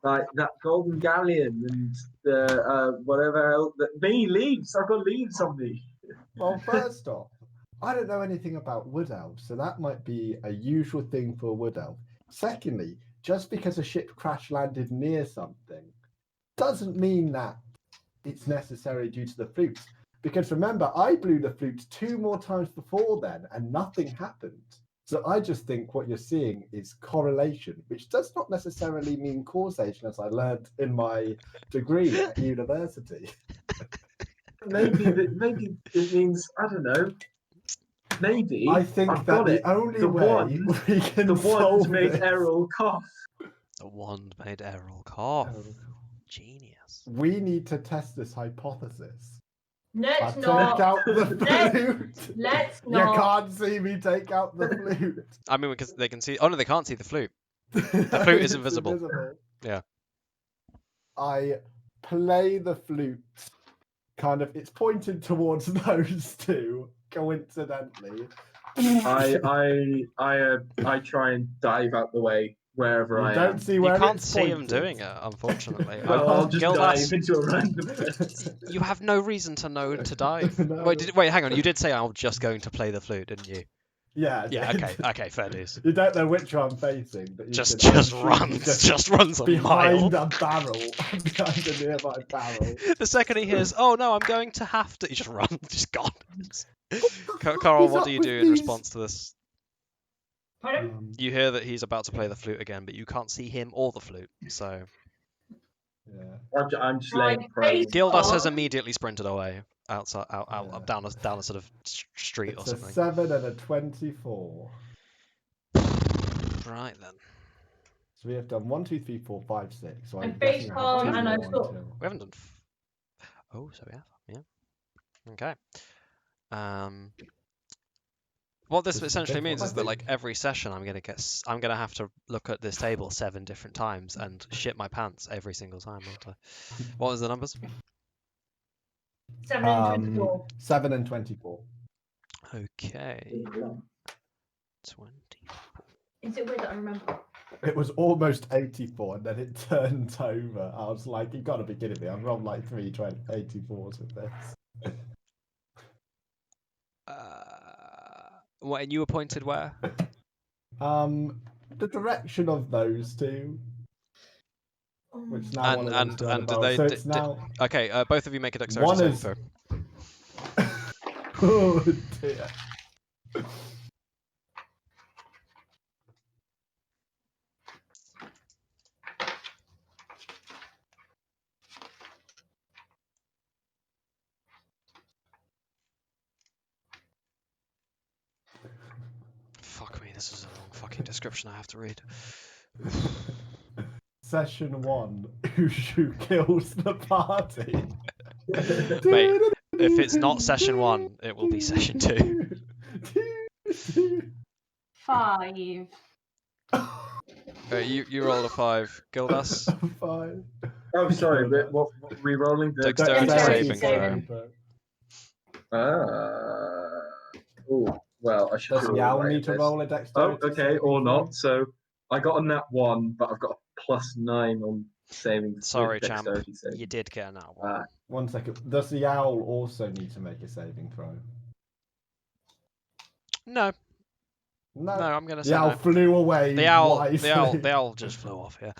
Like that golden galleon and whatever else. Leaves. I've got leaves on me. Well, first off, I don't know anything about wood elves, so that might be a usual thing for a wood elf. Secondly, just because a ship crash landed near something doesn't mean that it's necessary due to the flute. Because remember, I blew the flute 2 more times before then and nothing happened. So I just think what you're seeing is correlation, which does not necessarily mean causation, as I learned in my degree at university. Maybe it means, I don't know. Maybe I think I've that got the it. only The way wand- we can The wand solve made this... Errol cough. The wand made Errol cough. Genius. We need to test this hypothesis. Let's Take not. out the flute. Let's You not. can't see me take out the flute. I mean, because they can see. Oh no, they can't see the flute. The flute is It's invisible. Yeah. I play the flute. Kind of, it's pointed towards those two. Coincidentally. I try and dive out the way wherever You I don't am. see You where can't it's see him pointed. doing it, unfortunately. I'll just Gildas, dive into a random place. you have no reason to know to dive. No. Wait, hang on. You did say I'm just going to play the flute, didn't you? Yeah. Yeah. dude. Okay. Fair dues. You don't know which one I'm facing, but you Just can assume runs. he's Just runs a behind mile. a barrel, behind a nearby barrel. The second he hears, "Oh no, I'm going to have to," he just runs. Just gone. Carl, what do you do in response to this? Pardon? You hear that he's about to play the flute again, but you can't see him or the flute. So Yeah. I'm just Right, laying prone. Gildas has Oh. immediately sprinted away outside, out Yeah. down a sort of street It's or a something. 7 and a 24. Right then. So we have done 1, 2, 3, 4, 5, 6. So I'm And face guessing I palm have 2 and I more stop. until... We haven't done. Oh, so we have. Yeah. Okay. What this This is essentially based on means my is that like thing. every session I'm gonna have to look at this table 7 different times and shit my pants every single time, aren't I? What was the numbers? 7 and 24. 7 and 24. Okay. 20. Is it weird that I remember? It was almost 84 and then it turned over. I was like, you gotta be kidding me. I've rolled like 3 84s with this. What, and you were pointed where? The direction of those two. Which now one of them's turned and did about. they So did, it's now okay, both of you make a dexterity One saving is- throw. Oh dear. Fuck me, this is a long fucking description I have to read. Session 1, Uchū kills the party. Mate, if it's not session 1, it will be session 2. 5. You roll a 5. Gildas? 5. Oh, sorry. What re-rolling? The Dexterity Dexterity saving throw. Oh, well, I should Does do Yao all right need at to this. roll a Oh, dexterity? okay, saving or throw? not. So I got a nat 1, but I've got a +9 on saving. Sorry, champ. dexterity saving. You did get a nat 1. Ah, 1 second. Does the owl also need to make a saving throw? No, No. I'm gonna The say owl no. flew away The owl wisely. just flew off here.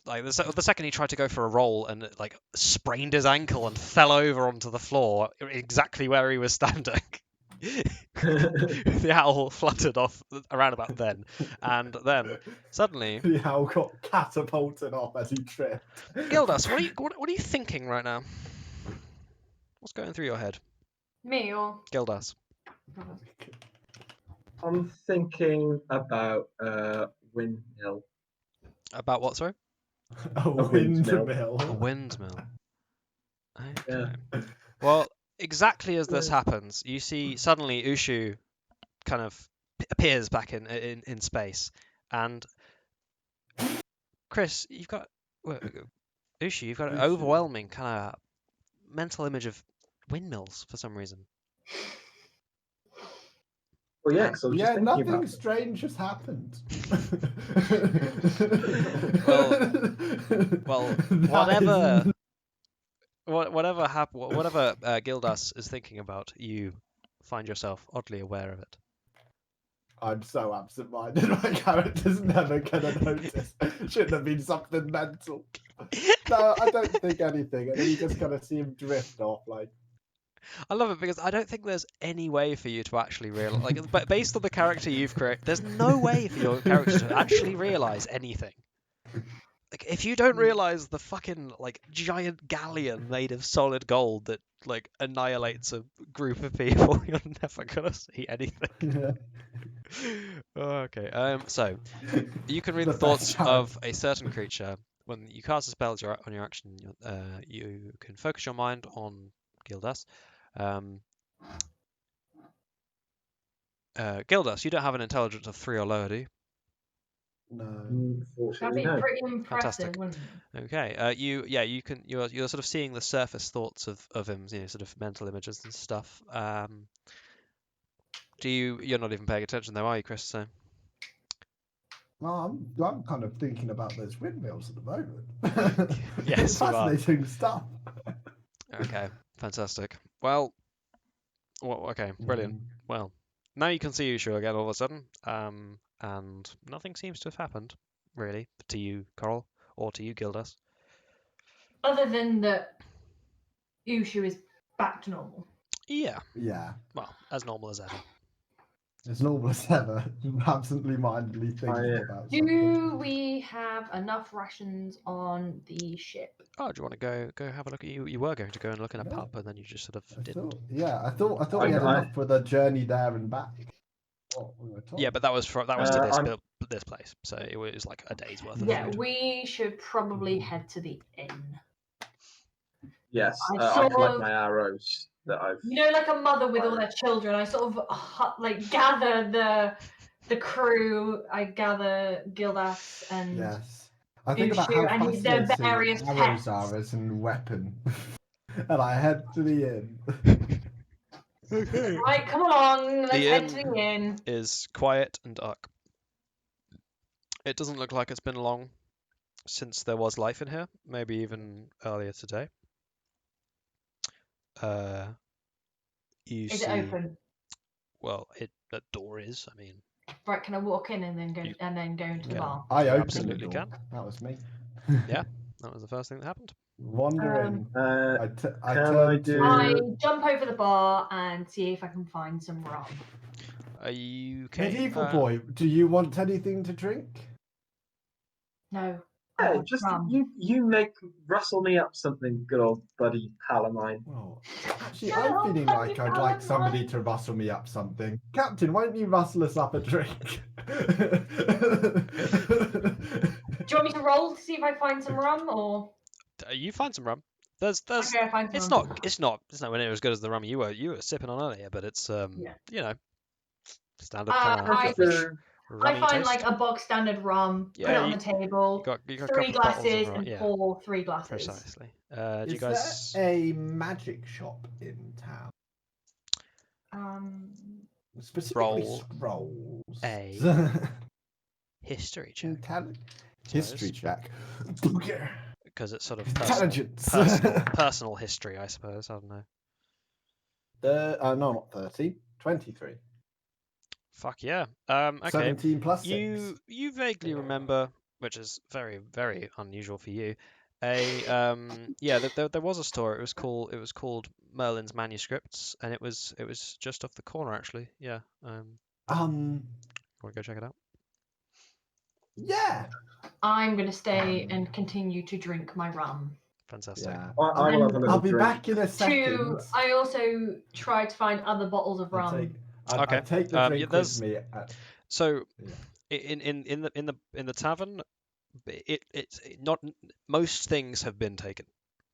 Like the second he tried to go for a roll and it, like sprained his ankle and fell over onto the floor exactly where he was standing. The owl fluttered off around about then, and then suddenly, The owl got catapulted off as he tripped. Gildas, what are you thinking right now? What's going through your head, Me or Gildas? I'm thinking about windmill. About what, sorry? A windmill. windmill. A windmill. Okay. Yeah. Well, exactly as this happens, you see suddenly Uchū kind of appears back in space, and Chris, Uchū, you've got an Uchū. overwhelming kind of mental image of windmills for some reason. Well, yeah, because I was just Yeah, thinking nothing about it. strange has happened. Well, That whatever Gildas is thinking about, you find yourself oddly aware of it. I'm so absent-minded. My character's never gonna notice. Shouldn't have been something mental. No, I don't think anything. And then you just kind of see him drift off, like. I love it because I don't think there's any way for you to actually realize, like, but based on the character you've created, there's no way for your character to actually realize anything. Like, if you don't realize the fucking like giant galleon made of solid gold that like annihilates a group of people, you're never gonna see anything. Okay. So you can read the The thoughts best of a certain creature. When you cast a spell on your action, you can focus your mind on Gildas. Gildas, you don't have an intelligence of 3 or lower, do you? No. That'd Unfortunately, be no. pretty impressive, Fantastic. wouldn't it? Okay. You're sort of seeing the surface thoughts of him, sort of mental images and stuff. You're not even paying attention though, are you, Chris? So. Well, I'm kind of thinking about those windmills at the moment. Yes, you are. Fascinating stuff. Okay, fantastic. Well, okay, brilliant. Well, now you can see Uchū again all of a sudden, and nothing seems to have happened, really, to you, Coral, or to you, Gildas. Other than that, Uchū is back to normal. Yeah, Yeah. well, as normal as ever. As normal as ever. Absently mindedly thinking about something. Do we have enough rations on the ship? Oh, do you want to go have a look at you? You were going to go and look in a No. pub, and then you just sort of I didn't. thought we had enough for the journey there and back. What we were told. Yeah, but that was to this place, so it was like a day's worth of Yeah, food. we should probably head to the inn. Yes, I I sort collect of- my arrows that I've. You know, like a mother with all their children, I sort of like gather the crew. I gather Gildas and Yes. I think about how Uchū and their fascinating various arrows pets. are as a weapon. And I head to the inn. Okay. Right, come along, let's The head to inn the inn. is quiet and dark. It doesn't look like it's been long since there was life in here, maybe even earlier today. Is it open? Well, the door is. I mean, Right, can I walk in and then go You- into the yeah. bar? I You opened absolutely the door. can. That was me. Yeah. that was the first thing that happened. Wandering. Uh, I can turn I to. do- I jump over the bar and see if I can find some rum. Are you okay? Medieval boy, do you want anything to drink? No. I Yeah, want just rum. you rustle me up something, good old buddy pal of mine. Well, actually, Shut I'm up, feeling buddy, like I'd pal like of somebody mine. to rustle me up something. Captain, why don't you rustle us up a drink? Do you want me to roll to see if I find some rum, or You find some rum. There's okay, I find some it's rum. it's nowhere near as good as the rum you were sipping on earlier, but it's Yeah. you know, standard kind of I average rummy find taste. like a bog standard rum, put Yeah, it on the table, you got a 3 couple of bottles of glasses, rum. and Yeah, pour 3 glasses. precisely. Do you Is guys? there a magic shop in town? Specifically Roll scrolls. a history check. History check. Because it's sort of Intelligence. personal history, I suppose. I don't know. No, not 30. 23. Fuck yeah. Okay. 17 plus 6. You vaguely remember, which is very very unusual for you. There was a store. It was called Merlin's Manuscripts, and it was just off the corner actually. Yeah. Want to go check it out? Yeah. I'm gonna stay and continue to drink my rum. Fantastic. Yeah. I will have a little I'll be drink. back in a second. I also tried to find other bottles of rum. I take the drink with me. So, Yeah. in the tavern, it's not most things have been taken,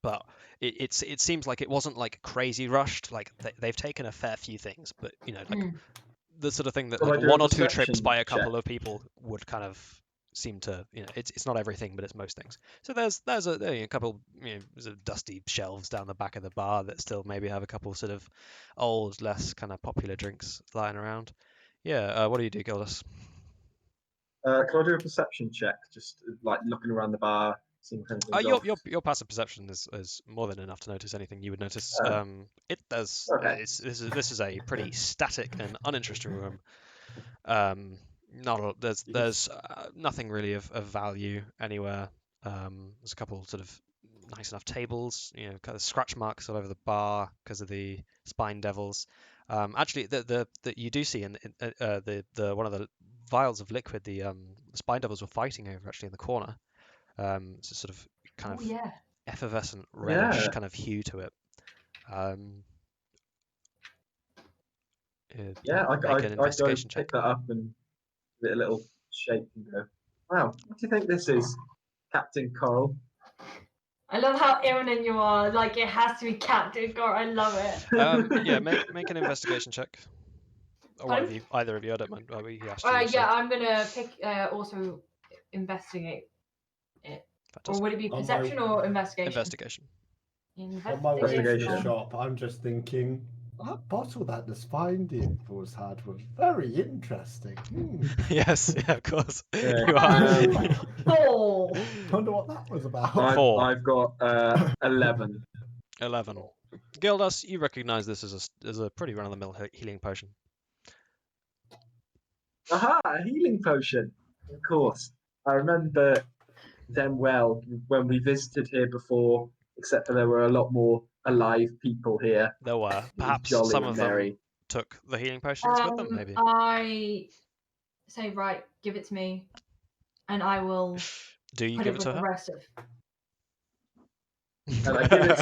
but it seems like it wasn't like crazy rushed. Like they've taken a fair few things, but you know, like the sort of thing that Well, like I do a one or two trips perception by a check. couple of people would kind of seem to, you know, it's not everything, but it's most things. So there's a couple, you know, sort of dusty shelves down the back of the bar that still maybe have a couple sort of old, less kind of popular drinks lying around. Yeah. What do you do, Gildas? Can I do a perception check? Just like looking around the bar, seeing if anything's off. Your passive perception is more than enough to notice anything you would notice. This is a pretty static and uninteresting room. There's nothing really of value anywhere. There's a couple sort of nice enough tables, you know, kind of scratch marks all over the bar because of the spine devils. Actually, the you do see in the one of the vials of liquid, the spine devils were fighting over actually in the corner. It's a sort of kind of effervescent reddish kind of hue to it. I Make an investigation check. pick that up and give it a little shake and go, wow, what do you think this is, Captain Coral? I love how imminent you are. Like it has to be Captain Coral. I love it. Yeah, make an investigation check. Or one of you, either of you. I don't mind. I'm gonna pick also investigate it. Fantastic. Or would it be perception or investigation? Investigation. On my way to the shop, I'm just thinking, that bottle that the spine devils had was very interesting. Yes, yeah, of course. Yeah. You are. 4. Wonder what that was about. I've got 11. 11. Gildas, you recognise this as a pretty run-of-the-mill healing potion. Aha, a healing potion. Of course. I remember them well when we visited here before, except for there were a lot more alive people here. There were. Perhaps Jolly some and of merry. them took the healing potions with them, maybe. I say, right, give it to me, and I will Do you put give it it with to the her? rest of. And I give it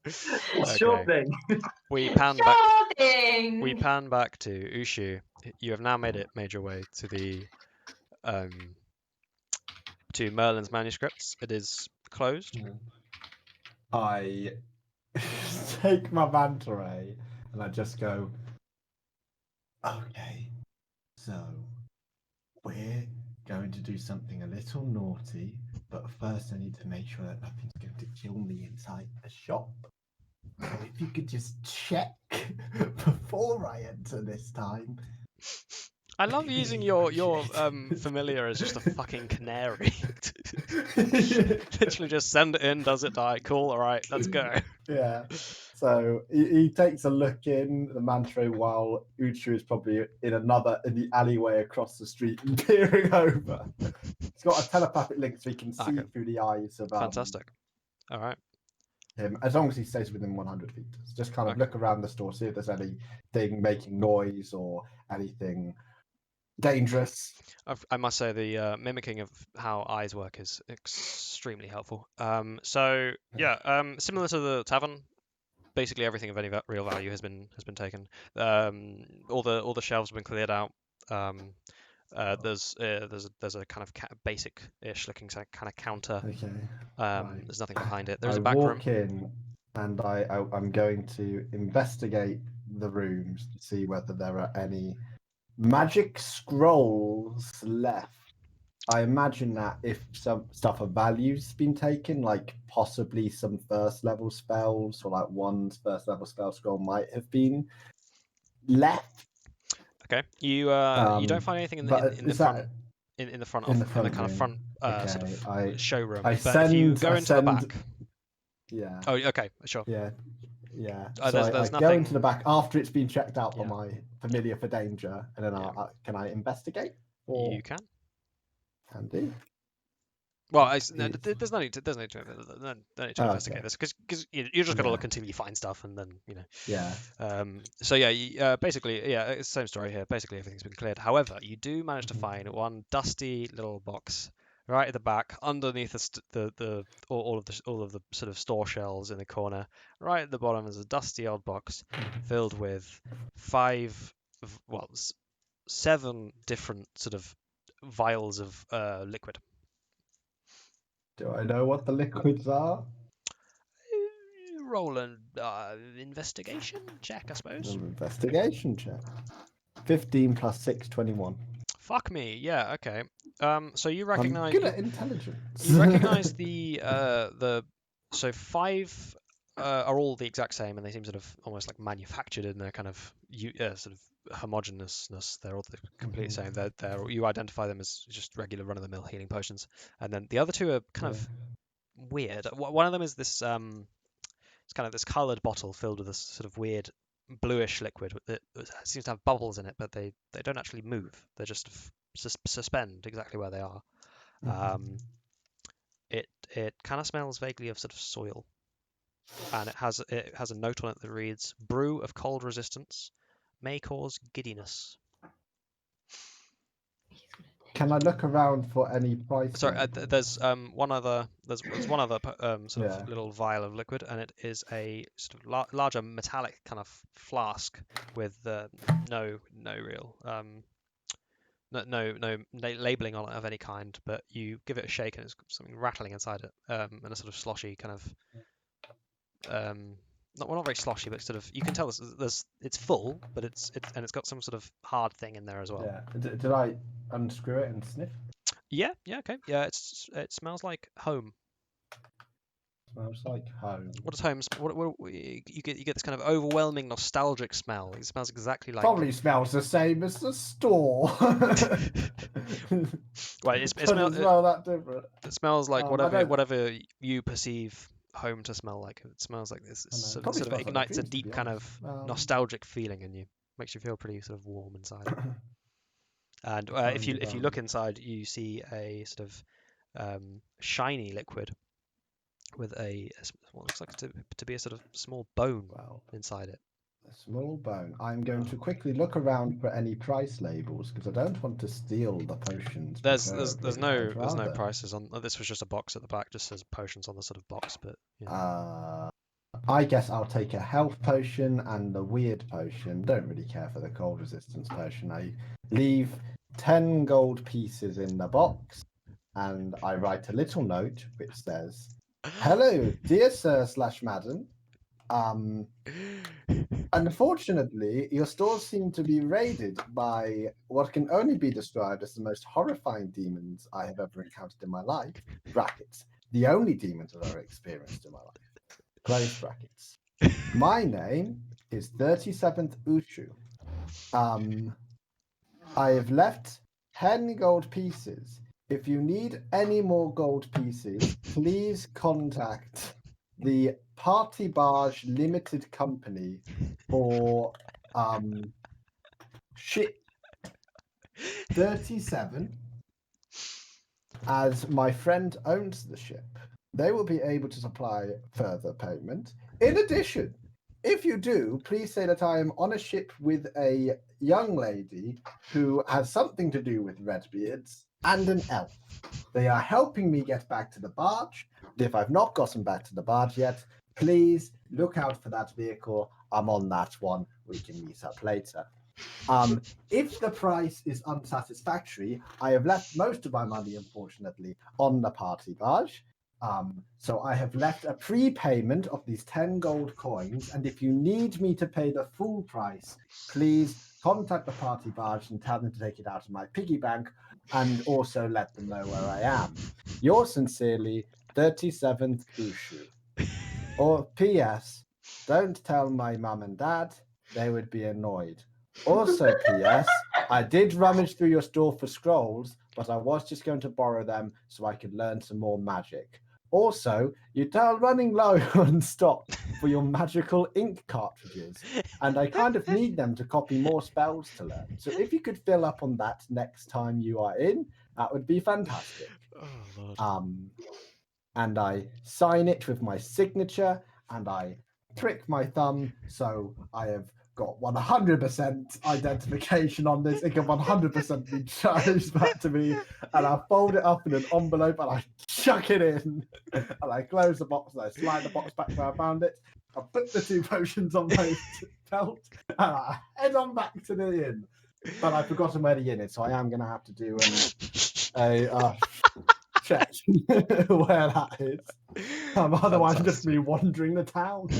to Sure thing. We pan back to Uchū. You have now made your way to the to Merlin's manuscripts. It is closed. I take my manta ray and I just go, okay, so we're going to do something a little naughty, but first I need to make sure that nothing's going to kill me inside the shop. So if you could just check before I enter this time. I love using your familiar as just a fucking canary. Literally just send it in, does it die? Cool, alright, let's go. Yeah. So he takes a look in the manta while Uchū is probably in the alleyway across the street and peering over. He's got a telepathic link, so he can see Okay. through the eyes of Fantastic. All right. him, as long as he stays within 100 feet. Just kind of Okay. look around the store, see if there's anything making noise or anything dangerous. I must say the mimicking of how eyes work is extremely helpful. So yeah, similar to the tavern, basically everything of any real value has been taken. All the shelves have been cleared out. There's a kind of basic-ish looking kind of counter. Okay. There's nothing behind it. There's I a back room. walk in and I'm going to investigate the rooms to see whether there are any magic scrolls left. I imagine that if some stuff of value's been taken, like possibly some first level spells or like one's first level spell scroll might have been left. Okay. You don't find anything in the front in the front kind of front sort of showroom. But if you go into the back. Yeah. Oh, okay, sure. Yeah. Yeah. Oh, So there's I nothing... go into the back after it's been checked out by Yeah. my familiar for danger, and then can I investigate? Or You can. Can do. Well, there's no need to investigate this because you're just gonna look until you find stuff, and then Yeah. So yeah, basically, yeah, it's the same story here. Basically, everything's been cleared. However, you do manage to find one dusty little box right at the back, underneath all of the sort of store shelves in the corner. Right at the bottom is a dusty old box filled with 7 different sort of vials of liquid. Do I know what the liquids are? Roll an investigation check, I suppose. An investigation check. 15 plus 6, 21. Fuck me. Yeah. Okay. So you recognize. I'm good at intelligence. You recognize so 5 are all the exact same, and they seem sort of almost like manufactured in their kind of sort of homogeneousness. They're all the completely same. You identify them as just regular run-of-the-mill healing potions, and then the other 2 are kind of weird. One of them is this it's kind of this coloured bottle filled with this sort of weird bluish liquid that seems to have bubbles in it, but they don't actually move. They just suspend exactly where they are. It kind of smells vaguely of sort of soil, and it has a note on it that reads "Brew of cold resistance may cause giddiness." Can I look around for any price? Sorry, there's one other sort of little vial of liquid, and it is a sort of larger metallic kind of flask with no real no labeling on it of any kind. But you give it a shake, and it's got something rattling inside it, and a sort of sloshy kind of not very sloshy, but sort of you can tell it's full, but it's got some sort of hard thing in there as well. Yeah. Did I unscrew it and sniff? Yeah. Okay. Yeah. It smells like home. Smells like home. What does home? You get this kind of overwhelming nostalgic smell. It smells exactly like. Probably smells the same as the store. Well, it smells that different. It smells like whatever you perceive home to smell like. It smells like this. It sort of ignites a deep kind of nostalgic feeling in you. Makes you feel pretty sort of warm inside. And if you look inside, you see a sort of shiny liquid with what looks like to be a sort of small bone inside it. A small bone. I'm going to quickly look around for any price labels because I don't want to steal the potions. There's no prices on. This was just a box at the back, just says potions on the sort of box, but. I guess I'll take a health potion and the weird potion. Don't really care for the cold resistance potion. I leave 10 gold pieces in the box and I write a little note which says, "Hello, dear sir / madam. Unfortunately, your stores seem to be raided by what can only be described as the most horrifying demons I have ever encountered in my life. Brackets. The only demons I've ever experienced in my life. Close brackets. My name is 37th Uchū. I have left 10 gold pieces. If you need any more gold pieces, please contact the Party Barge Limited Company for 37. as my friend owns the ship, they will be able to supply further payment. In addition, if you do, please say that I am on a ship with a young lady who has something to do with Redbeards and an elf. They are helping me get back to the barge. If I've not gotten back to the barge yet, please look out for that vehicle. I'm on that one. We can meet up later. If the price is unsatisfactory, I have left most of my money, unfortunately, on the party barge. So I have left a prepayment of these 10 gold coins, and if you need me to pay the full price, please contact the party barge and tell them to take it out of my piggy bank, and also let them know where I am. Yours sincerely, 37th Uchū. Or P.S. Don't tell my mum and dad, they would be annoyed. Also, P.S. I did rummage through your store for scrolls, but I was just going to borrow them so I could learn some more magic. Also, you are running low on stock for your magical ink cartridges, and I kind of need them to copy more spells to learn. So if you could fill up on that next time you are in, that would be fantastic. Oh, Lord. And I sign it with my signature, and I prick my thumb, so I have got 100% identification on this. It can 100% be charged back to me, and I fold it up in an envelope and I chuck it in, and I close the box and I slide the box back where I found it. I put the 2 potions on my belt and I head on back to the inn. But I've forgotten where the inn is, so I am going to have to do a check where that is. Otherwise, just me wandering the town.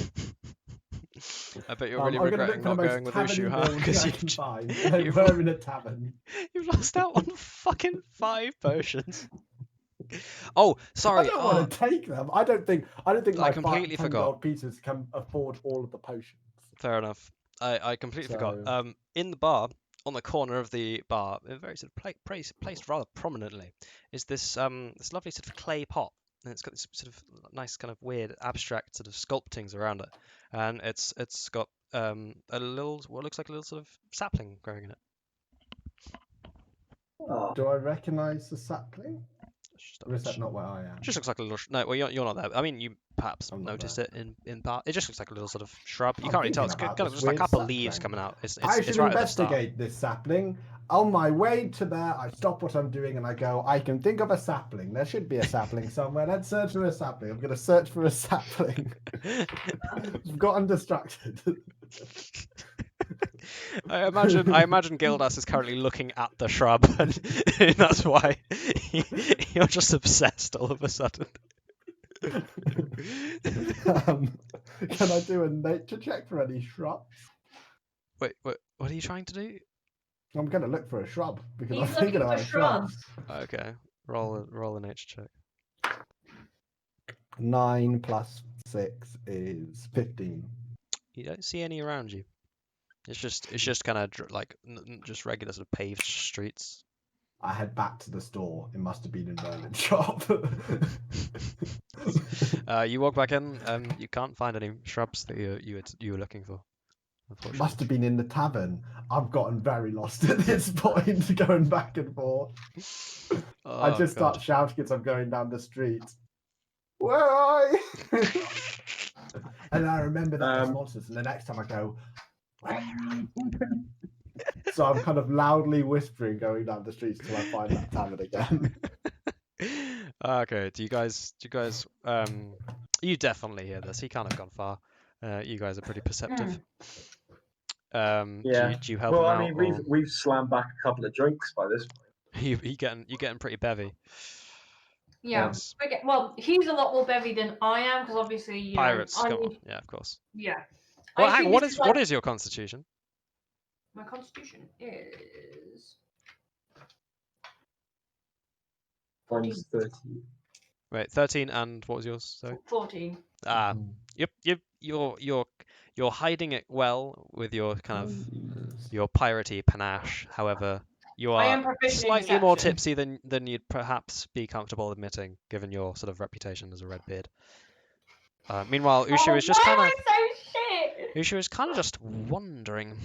I bet you're really regretting not going with Uchū, huh? Because They were in a tavern. You've lost out on fucking 5 potions. Oh, sorry. I don't want to take them. I don't think my completely 10 forgot. gold pieces can afford all of the potions. Fair enough. I completely forgot. In the bar, on the corner of the bar, very sort of placed rather prominently, is this this lovely sort of clay pot, and it's got this sort of nice kind of weird abstract sort of sculptings around it, and it's got a little what looks like a little sort of sapling growing in it. Oh, Do I recognise the sapling? Just Or is that not where I am? just looks like a little. No, well, you're not there. I mean, you perhaps I'm not noticed there. it in part. It just looks like a little sort of shrub. You I'm can't really tell. It's thinking about got this just like a weird couple of leaves sapling. coming out. It's I should right at the start. investigate this sapling. On my way to there, I stop what I'm doing and I go, I can think of a sapling. There should be a sapling somewhere. Let's search for a sapling. I'm going to search for a sapling. I've gotten distracted. I imagine Gildas is currently looking at the shrub, and that's why you're just obsessed all of a sudden. Can I do a nature check for any shrubs? Wait, what are you trying to do? I'm going to look for a shrub because He's I'm thinking looking for about shrubs. Okay, roll a nature check. 9 plus 6 is 15. You don't see any around you. It's just kind of like just regular sort of paved streets. I head back to the store. It must have been in Merlin's shop. You walk back in. You can't find any shrubs that you were looking for. Unfortunately. Must have been in the tavern. I've gotten very lost at this point, going back and forth. I just start shouting as I'm going down the street. Where are you? And I remember that there's monsters, and the next time I go, where are you? So I'm kind of loudly whispering going down the streets till I find that tavern again. Okay, do you guys you definitely hear this. He can't have gone far. You guys are pretty perceptive. yeah. Do you help Well, him I out? mean, we've slammed back a couple of drinks by this point. You getting pretty bevy. Yeah. Yes. Okay, well, he's a lot more bevy than I am because obviously you Pirates, know, come on. Yeah, of course. Yeah. Well, I assume what this is like- what is your constitution? My constitution is Mine's 30. Wait, 13 and what was yours? Sorry. 14. You're hiding it well with your kind of your piratey panache. However, you I am are proficient in slightly more deception. tipsy than you'd perhaps be comfortable admitting, given your sort of reputation as a Redbeard. Meanwhile, Uchū is just why kind am of I so shit? Uchū is kind of just wondering.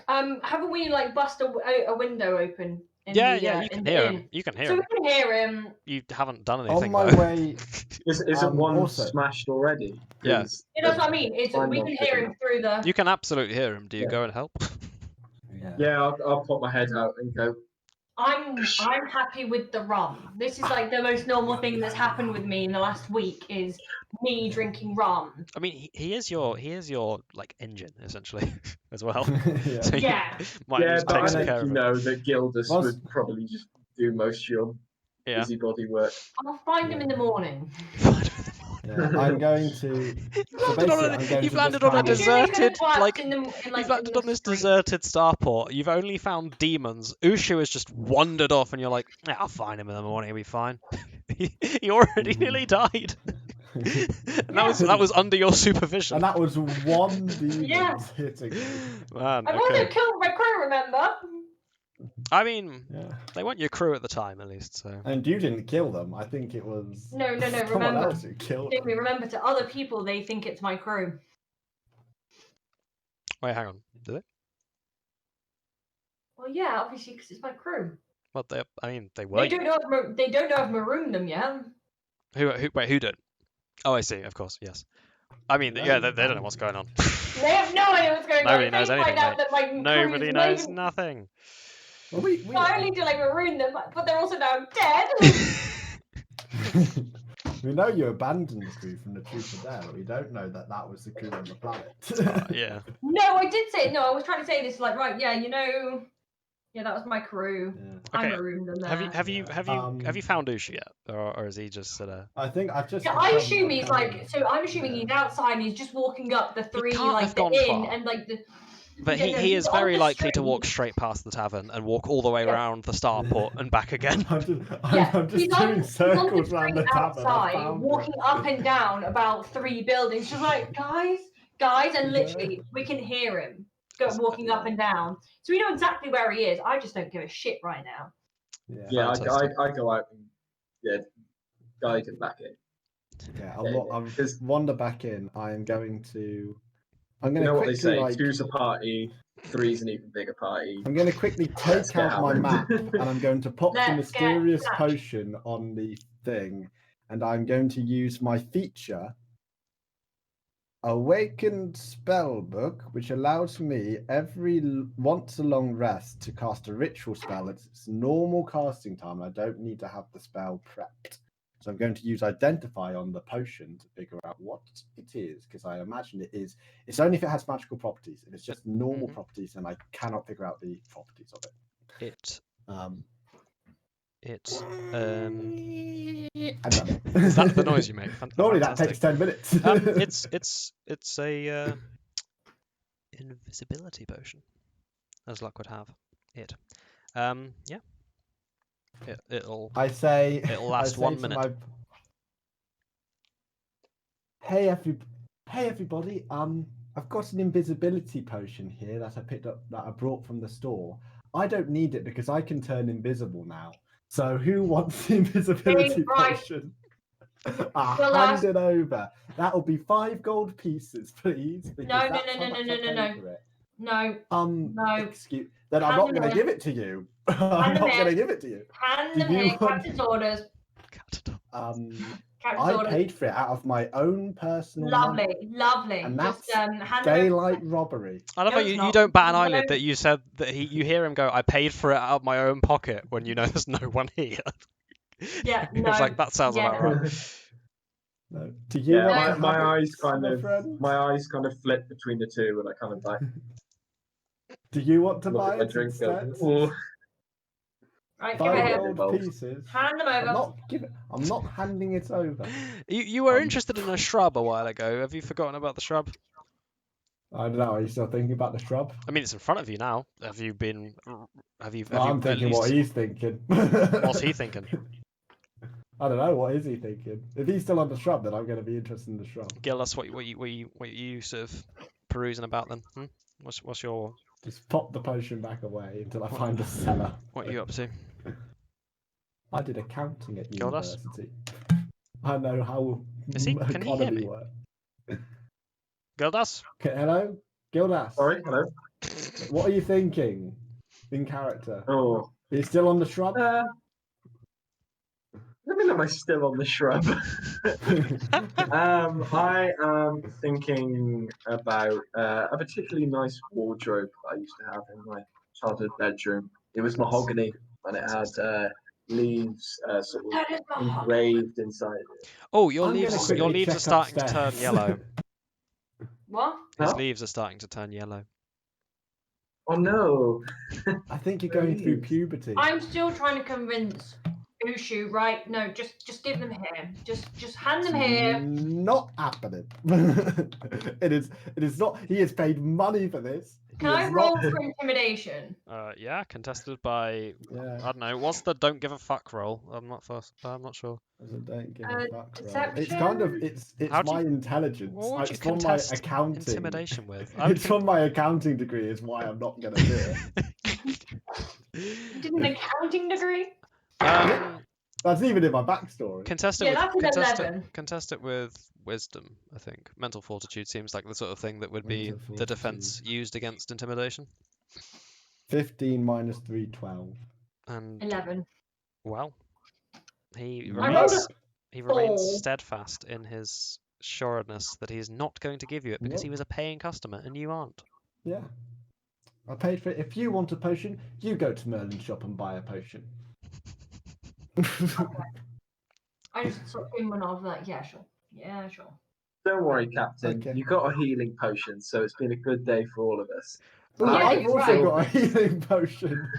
Haven't we like bust a window open in Yeah, the, yeah, you in can the hear inn. him. You can hear So we him. can hear him. You haven't done On anything my though. way, Isn't one also- smashed already? Yeah. 'Cause Yeah, that's what I mean. It's, I'm we not can big hear him enough. through the. You can absolutely hear him. Do you Yeah. go and help? Yeah, I'll pop my head out and go. I'm happy with the rum. This is like the most normal thing that's happened with me in the last week is me drinking rum. I mean, he is your like engine essentially as well. Yeah. So you Yeah. might Yeah, just but take I some think care of you it. know that Gildas Whilst- would probably just do most of your Yeah. busybody work. I'll find him in the morning. Yeah, I'm going to. So Landed on basically, a- I'm going you've to landed just on a kind of- I'm assuming he's gonna deserted, collapse like, in the, You've in landed the on this street. deserted starport. You've only found demons. Uchū has just wandered off, and you're like, yeah, I'll find him in the morning. He'll be fine. He already nearly died, and that was under your supervision. And that was one demon Yeah. hitting me. Man, I've also okay. killed my crew, remember? I mean, Yeah. they weren't your crew at the time, at least. So And you didn't kill them. I think it was No, someone remember. else who killed Jamie, them. remember, to other people, they think it's my crew. wait, hang on. Do they? Well, yeah, obviously, because it's my crew. Well, I mean, they were. They don't know. They don't know I've marooned them yet. Wait, who did? Oh, I see. Of course, yes. I mean, yeah, they don't know what's going on. They have no idea what's going Nobody on. knows They anything, find out mate. that my Nobody crew is knows leaving. nothing. Well, we Not only did I maroon them, but they're also now dead. we know you abandoned the crew from the truth or dare, but we don't know that that was the crew on the planet. Yeah. No, I did say no. I was trying to say this like right. Yeah, you know. Yeah, that was my crew. Yeah. I Okay. marooned them there. Have you found Uchū yet, or is he just I think I've just. Yeah, I assume he's like. So I'm assuming he's outside. and He's just walking up the three can't like have the gone inn far. and like the. But Yeah, no, he he's is on very the likely to street. walk straight past the tavern and walk all the way Yeah. around the starport and back again. I'm Yeah, just he's doing on circles the around the street tavern. I outside, found walking it. up and down about 3 buildings, just like guys, and Yeah. literally we can hear him walking up and down. So we know exactly where he is. I just don't give a shit right now. Yeah, Fantastic. I go out and guide him back in. Yeah, Yeah, I'll because- wander back in. I'm going to You know what they quickly say: like. two's a party, three's an even bigger party. I'm going to quickly Let's take get out my map hammered. and I'm going to pop the Let's get mysterious smashed. potion on the thing, and I'm going to use my feature Awakened Spellbook, which allows me once a long rest to cast a ritual spell. It's normal casting time. I don't need to have the spell prepped. So I'm going to use Identify on the potion to figure out what it is, because I imagine it is. It's only if it has magical properties. If it's just normal properties, then I cannot figure out the properties of it. It's I've done it. is that the noise you make? Normally that Fantastic. takes 10 minutes. It's a invisibility potion, as luck would have it. Yeah. It'll It'll last 1 minute. Hey everybody, I've got an invisibility potion here that I picked up, that I brought from the store. I don't need it because I can turn invisible now. So who wants the invisibility right. potion? Well, Hand it over. That'll be 5 gold pieces, please. because No, that's how much I paid for it. No, No. no. Then I'm Hand not them going to over. give it to you. I'm Hand them not going to in. give it to you. Hand Do them you here. want- Captain's orders. Um, Captain's I orders. paid for it out of my own personal money. Lovely. And Just that's hand them over. Daylight robbery. I love No, how it's you not. don't bat an No. eyelid that you said that you hear him go, I paid for it out of my own pocket when you know there's no one here. Yeah, It's no. like, that sounds Yeah. about right. No. Do you Yeah, want my, to my have eyes it, kind of friend? my eyes kind of flip between the two, and I kind of like Do you want to look buy at my it drink. instead? And go, "Oh." Right, give it 5 here. gold Involved. pieces. Hand them I'm over. not handing it over. You were Um, interested in a shrub a while ago. Have you forgotten about the shrub? I don't know. Are you still thinking about the shrub? I mean, it's in front of you now. Have you been? Have you? I'm at thinking what least- he's thinking. What's he thinking? I don't know. What is he thinking? If he's still on the shrub, then I'm going to be interested in the shrub. Gildas, what you sort of perusing about then? Hmm? What's your Just pop the potion back away until I find a cellar. what are you up to? I did accounting at Gildas? university. I know how Is he- can he hear economy me? works. Gildas? Hello, Gildas. Sorry, hello. What are you thinking in character? Oh, Are you still on the shrub? Let me know. Am I still on the shrub? I am thinking about a particularly nice wardrobe I used to have in my childhood bedroom. It was mahogany and it had leaves sort of That is mahogany. engraved inside it. Oh, your I'm gonna leaves quickly are check starting to turn upstairs. yellow. What? His Huh? leaves are starting to turn yellow. Oh no! I think you're going through Leaves. puberty. I'm still trying to convince Uchū, right? No, just give them here. Just hand them here. Not happening. It is not. He has paid money for this. Can I roll for intimidation? Yeah, contested by Yeah. I don't know. What's the don't give a fuck roll? I'm not sure. Don't give a fuck, bro. It's Deception? kind of it's How do my intelligence. What would you It's from my contest accounting. intimidation with? I would It's from my accounting degree. Is why I'm not gonna do it. You did an accounting degree? That's even in my backstory. Contest it Yeah, with that's an 11. contest it with wisdom. I think mental fortitude seems like the sort of thing that would be Mental the defense used against intimidation. 15 minus 3, 12. And 11. well, he I rolled remains four. steadfast in his sureness that he's not going to give you it because he was a paying customer and you aren't. Yeah. I paid for it. If you want a potion, you go to Merlin's shop and buy a potion. I just sort of gave one off like, yeah, sure. Yeah, sure. Don't worry, Captain. Okay. You got a healing potion, so it's been a good day for all of us. Ooh, Yeah, I've you're also right. got a healing potion.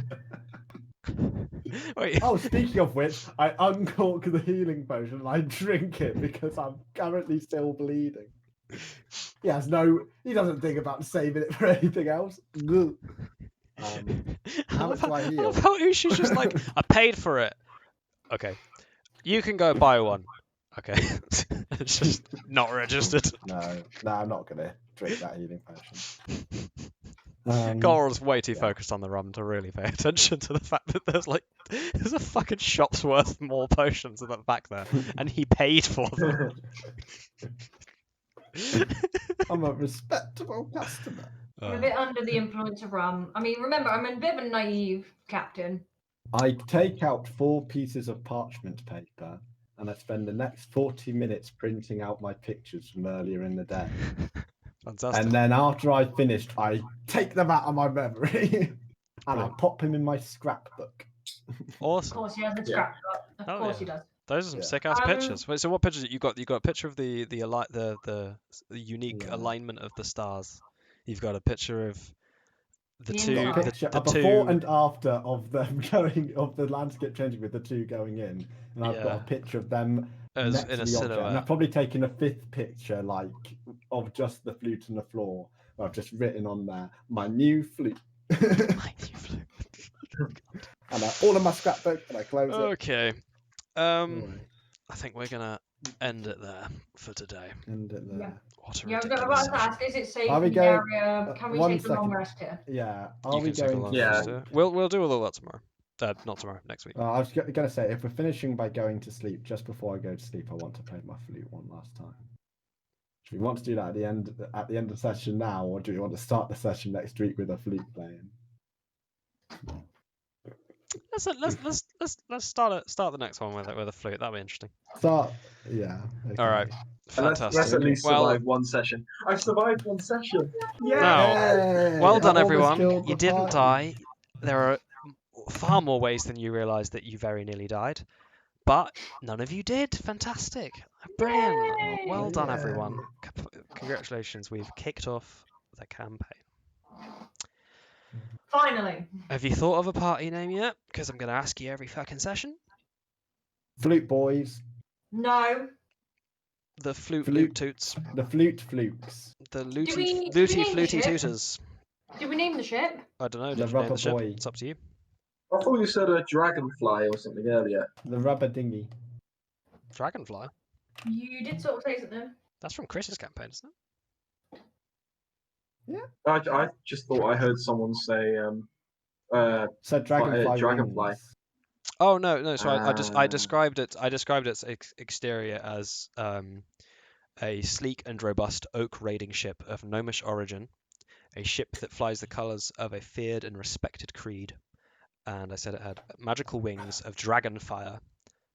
Wait, Oh, speaking of which, I uncork the healing potion and I drink it because I'm currently still bleeding. He doesn't think about saving it for anything else. How much do I I heal? love how Ushi's just like, I paid for it. Okay. You can go buy one. Okay. It's just not registered. No, I'm not going to drink that healing potion. Coral's way too yeah. focused on the rum to really pay attention to the fact that there's a fucking shop's worth more potions at the back there, and he paid for them. I'm a respectable customer. I'm a bit under the influence of rum. I mean, remember, I'm a bit of a naive captain. I take out 4 pieces of parchment paper and I spend the next 40 minutes printing out my pictures from earlier in the day. Fantastic. And then after I finished, I take them out of my memory and I pop them in my scrapbook. Of Awesome. course, he has a scrapbook. Of course, he does. Those are some Yeah. sick ass pictures. Wait, so what pictures you got? You got a picture of the unique alignment of the stars. You've got a picture of the The two, inside. Picture the a before two. and after of them of the landscape changing with the 2 going in, and I've got Yeah. a picture of them As next in to a the object. And silhouette. I've probably taken a 5th picture, like of just the flute on the floor. I've just written on there my new flute, My new flute. and all of my scrapbook, and I close it. Okay. Alright, I think we're gonna end it there for today. end it there. Yeah. What a Yeah, I've got ridiculous about to session. ask, is it safe Are we in the going- area? Can we one take a long second. rest here? Yeah, You are we can take a going long to? Yeah. rest, We'll do all of that tomorrow. Not tomorrow. Next week. I was going to say, if we're finishing by going to sleep, just before I go to sleep, I want to play my flute one last time. Do we want to do that at the end of the session now, or do we want to start the session next week with a flute playing? Let's start the next one with a flute. That'll be interesting. Yeah. Okay. All right. And let's Fantastic. at least Well, survive one session. I survived one session. Yeah. Now, Hey, well I done, almost everyone. killed You the didn't party. die. There are far more ways than you realise that you very nearly died, but none of you did. Fantastic. Brilliant. Yay! Well done, Yeah. everyone. Congratulations. We've kicked off the campaign. Finally. Have you thought of a party name yet? Because I'm going to ask you every fucking session. Flute boys, No. The flute Flute. toots. the flute flukes, The we looty name the fluty ship? tooters. Did we name the ship? I don't know. The Did you name rubber the ship? boy. It's up to you. I thought you said a dragonfly or something earlier. the rubber dinghy. Dragonfly. You did sort of say something. That's from Chris's campaign, isn't it? I just thought I heard someone say So dragonfly. dragonfly. wings. Oh no. So I Ah. described it. I described its exterior as a sleek and robust oak raiding ship of gnomish origin, a ship that flies the colours of a feared and respected creed, and I said it had magical wings of dragon fire,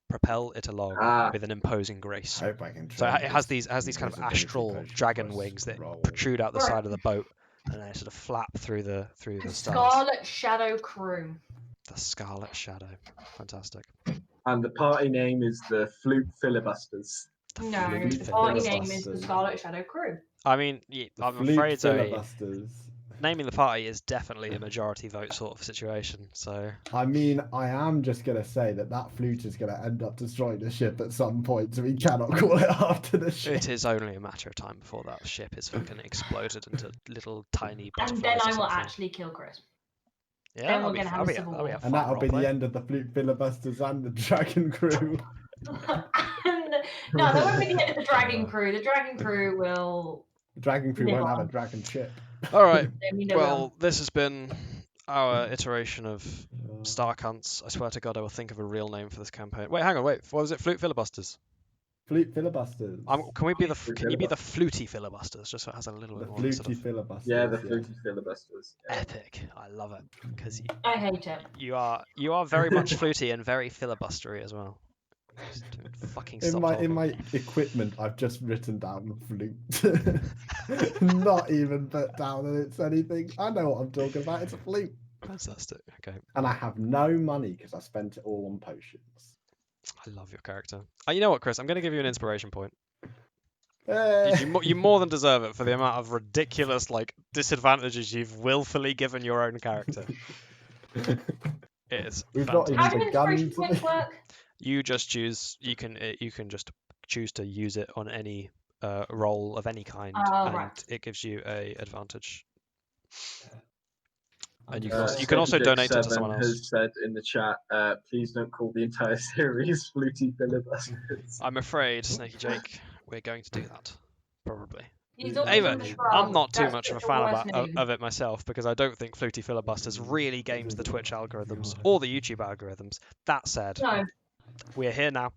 propel it along Ah. with an imposing grace. I hope I can So trade it has this these kind of invisibility astral potion dragon for a wings that scroll. protrude out the Right. side of the boat, and they sort of flap through the stars. Scarlet Shadow Crew. The Scarlet Shadow, fantastic. And the party name is the Flute Filibusters. The No, Flute the party Filibusters. name is the Scarlet Shadow Crew. I mean, The I'm flute afraid Zoe, filibusters. naming the party is definitely a majority vote sort of situation. So I mean, I am just gonna say that flute is gonna end up destroying the ship at some point, so we cannot call it after the ship. it is only a matter of time before that ship is fucking exploded into little tiny butterflies. And then or I will something. actually kill Chris. Yeah, then we're gonna have a that'll civil be a war. And fun that'll be roleplay. the end of the flute filibusters and the dragon crew. And, no, that won't be the end of the Dragon Crew. The Dragon Crew will. The dragon crew Live won't have a on. dragon ship. All right. I mean, they Well, will. this has been our iteration of Star Cunts. I swear to God, I will think of a real name for this campaign. Wait, hang on, wait. What was it? Flute Filibusters. Flute filibusters. Can we be the? Flute Can you be the Filibusters. Flutey Filibusters? Just so it has a little The bit more sort flutey of filibusters. Yeah, the Flutey Filibusters. Yeah. epic. I love it because I hate it. you are very much fluty and very filibustery as well. Just fucking In stop my talking. equipment, I've just written down flute. Not even put down that it's anything. I know what I'm talking about. It's a flute, Fantastic. Okay, and I have no money because I spent it all on potions. I love your character. You know what, Chris? I'm going to give you an inspiration point. Eh. You more than deserve it for the amount of ridiculous disadvantages you've willfully given your own character. It is We've not fantastic. even How do begun inspiration to points work? You just choose. You can just choose to use it on any roll of any kind, Oh, and right. it gives you a advantage. And you just- can also Sketchy donate it to Jake someone 7 else. has said in the chat, please don't call the entire series Flutey Filibusters. I'm afraid, Snaky Jake, we're going to do that. Probably. He's Yeah. always Ava, on the I'm shrub. not too That's much of a the fan worst name. of it myself because I don't think Flutey Filibusters really games the Twitch algorithms or the YouTube algorithms. That said, No. we're here now.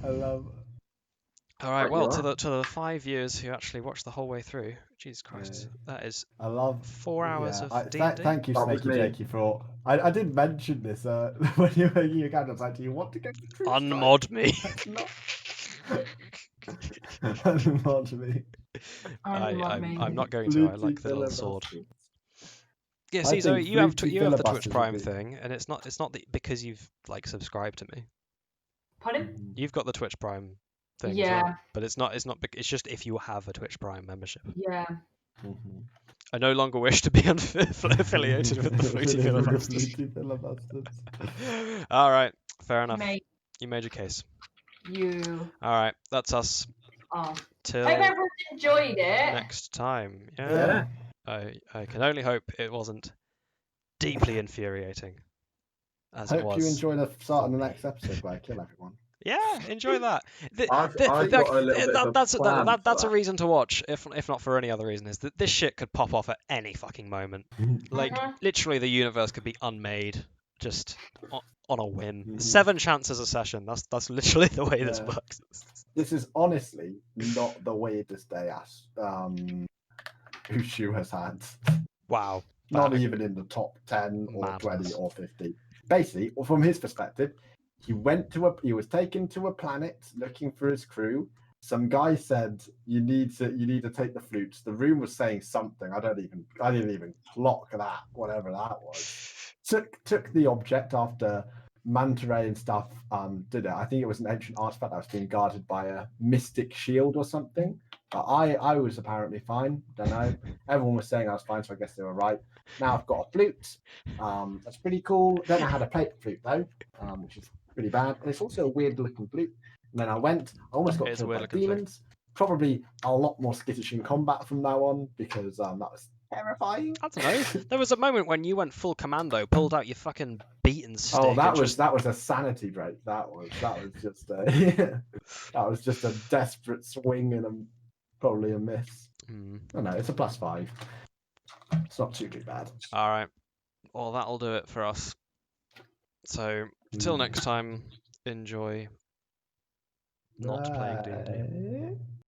I love. All right. Right, Well, you to the 5 years who actually watched the whole way through, Jesus Christ, that is I love 4 hours yeah, of D&D. Thank you, That was Snaky me. Jakey, for. I did mention this when you were making your character. I was like, do you want to go to True Strike? Unmod me. Unmod me. I'm not going to. I like the little sword. Yeah, I see, Zoe, think you have Flutey you have the Filibusters Twitch would Prime be- thing, and it's not because you've subscribed to me. Pardon? You've got the Twitch Prime thing, as Yeah. well, but it's not. It's just if you have a Twitch Prime membership. Yeah. Mhm. I no longer wish to be affiliated with the Flutey Filibusters. Flutey Filibusters. All right, fair enough. Mate, You made your case. you All right, that's us are. till Hope everyone's enjoyed it. next time. Yeah. I can only hope it wasn't deeply infuriating, as it Hope was. you enjoy the start of the for next episode where I kill everyone. Yeah, enjoy that. I've got a little bit of a That's plan for that's a that. reason to watch, if not for any other reason, is that this shit could pop off at any fucking moment. Like Mhm. literally, the universe could be unmade just on a whim. Mhm. 7 chances a session. That's literally the way this Yeah. works. This is honestly not the weirdest day as Uchū has had. Wow. Not That- even in the top 10 or Madness. 20 or 50. Basically, from his perspective, he was taken to a planet looking for his crew. Some guy said, you need to take the flutes. The room was saying something. I didn't even clock that, whatever that was. Took the object after Manta Ray and stuff did it. I think it was an ancient artifact that was being guarded by a mystic shield or something. But I was apparently fine. Don't know. Everyone was saying I was fine, so I guess they were right. Now I've got a flute. That's pretty cool. Then I had a paper flute though, which is pretty bad. And it's also a weird looking flute. And then I almost got It is a killed by weird-looking flute. demons. Probably a lot more skittish in combat from now on because that was terrifying. I don't know. There was a moment when you went full commando, pulled out your fucking beaten stick. Oh, that and was just... a sanity break. That was just a that was just a desperate swing and probably a miss. Oh no, it's a +5. It's not too bad. All right. Well, that'll do it for us. So, till next time, enjoy not playing D&D. Bye.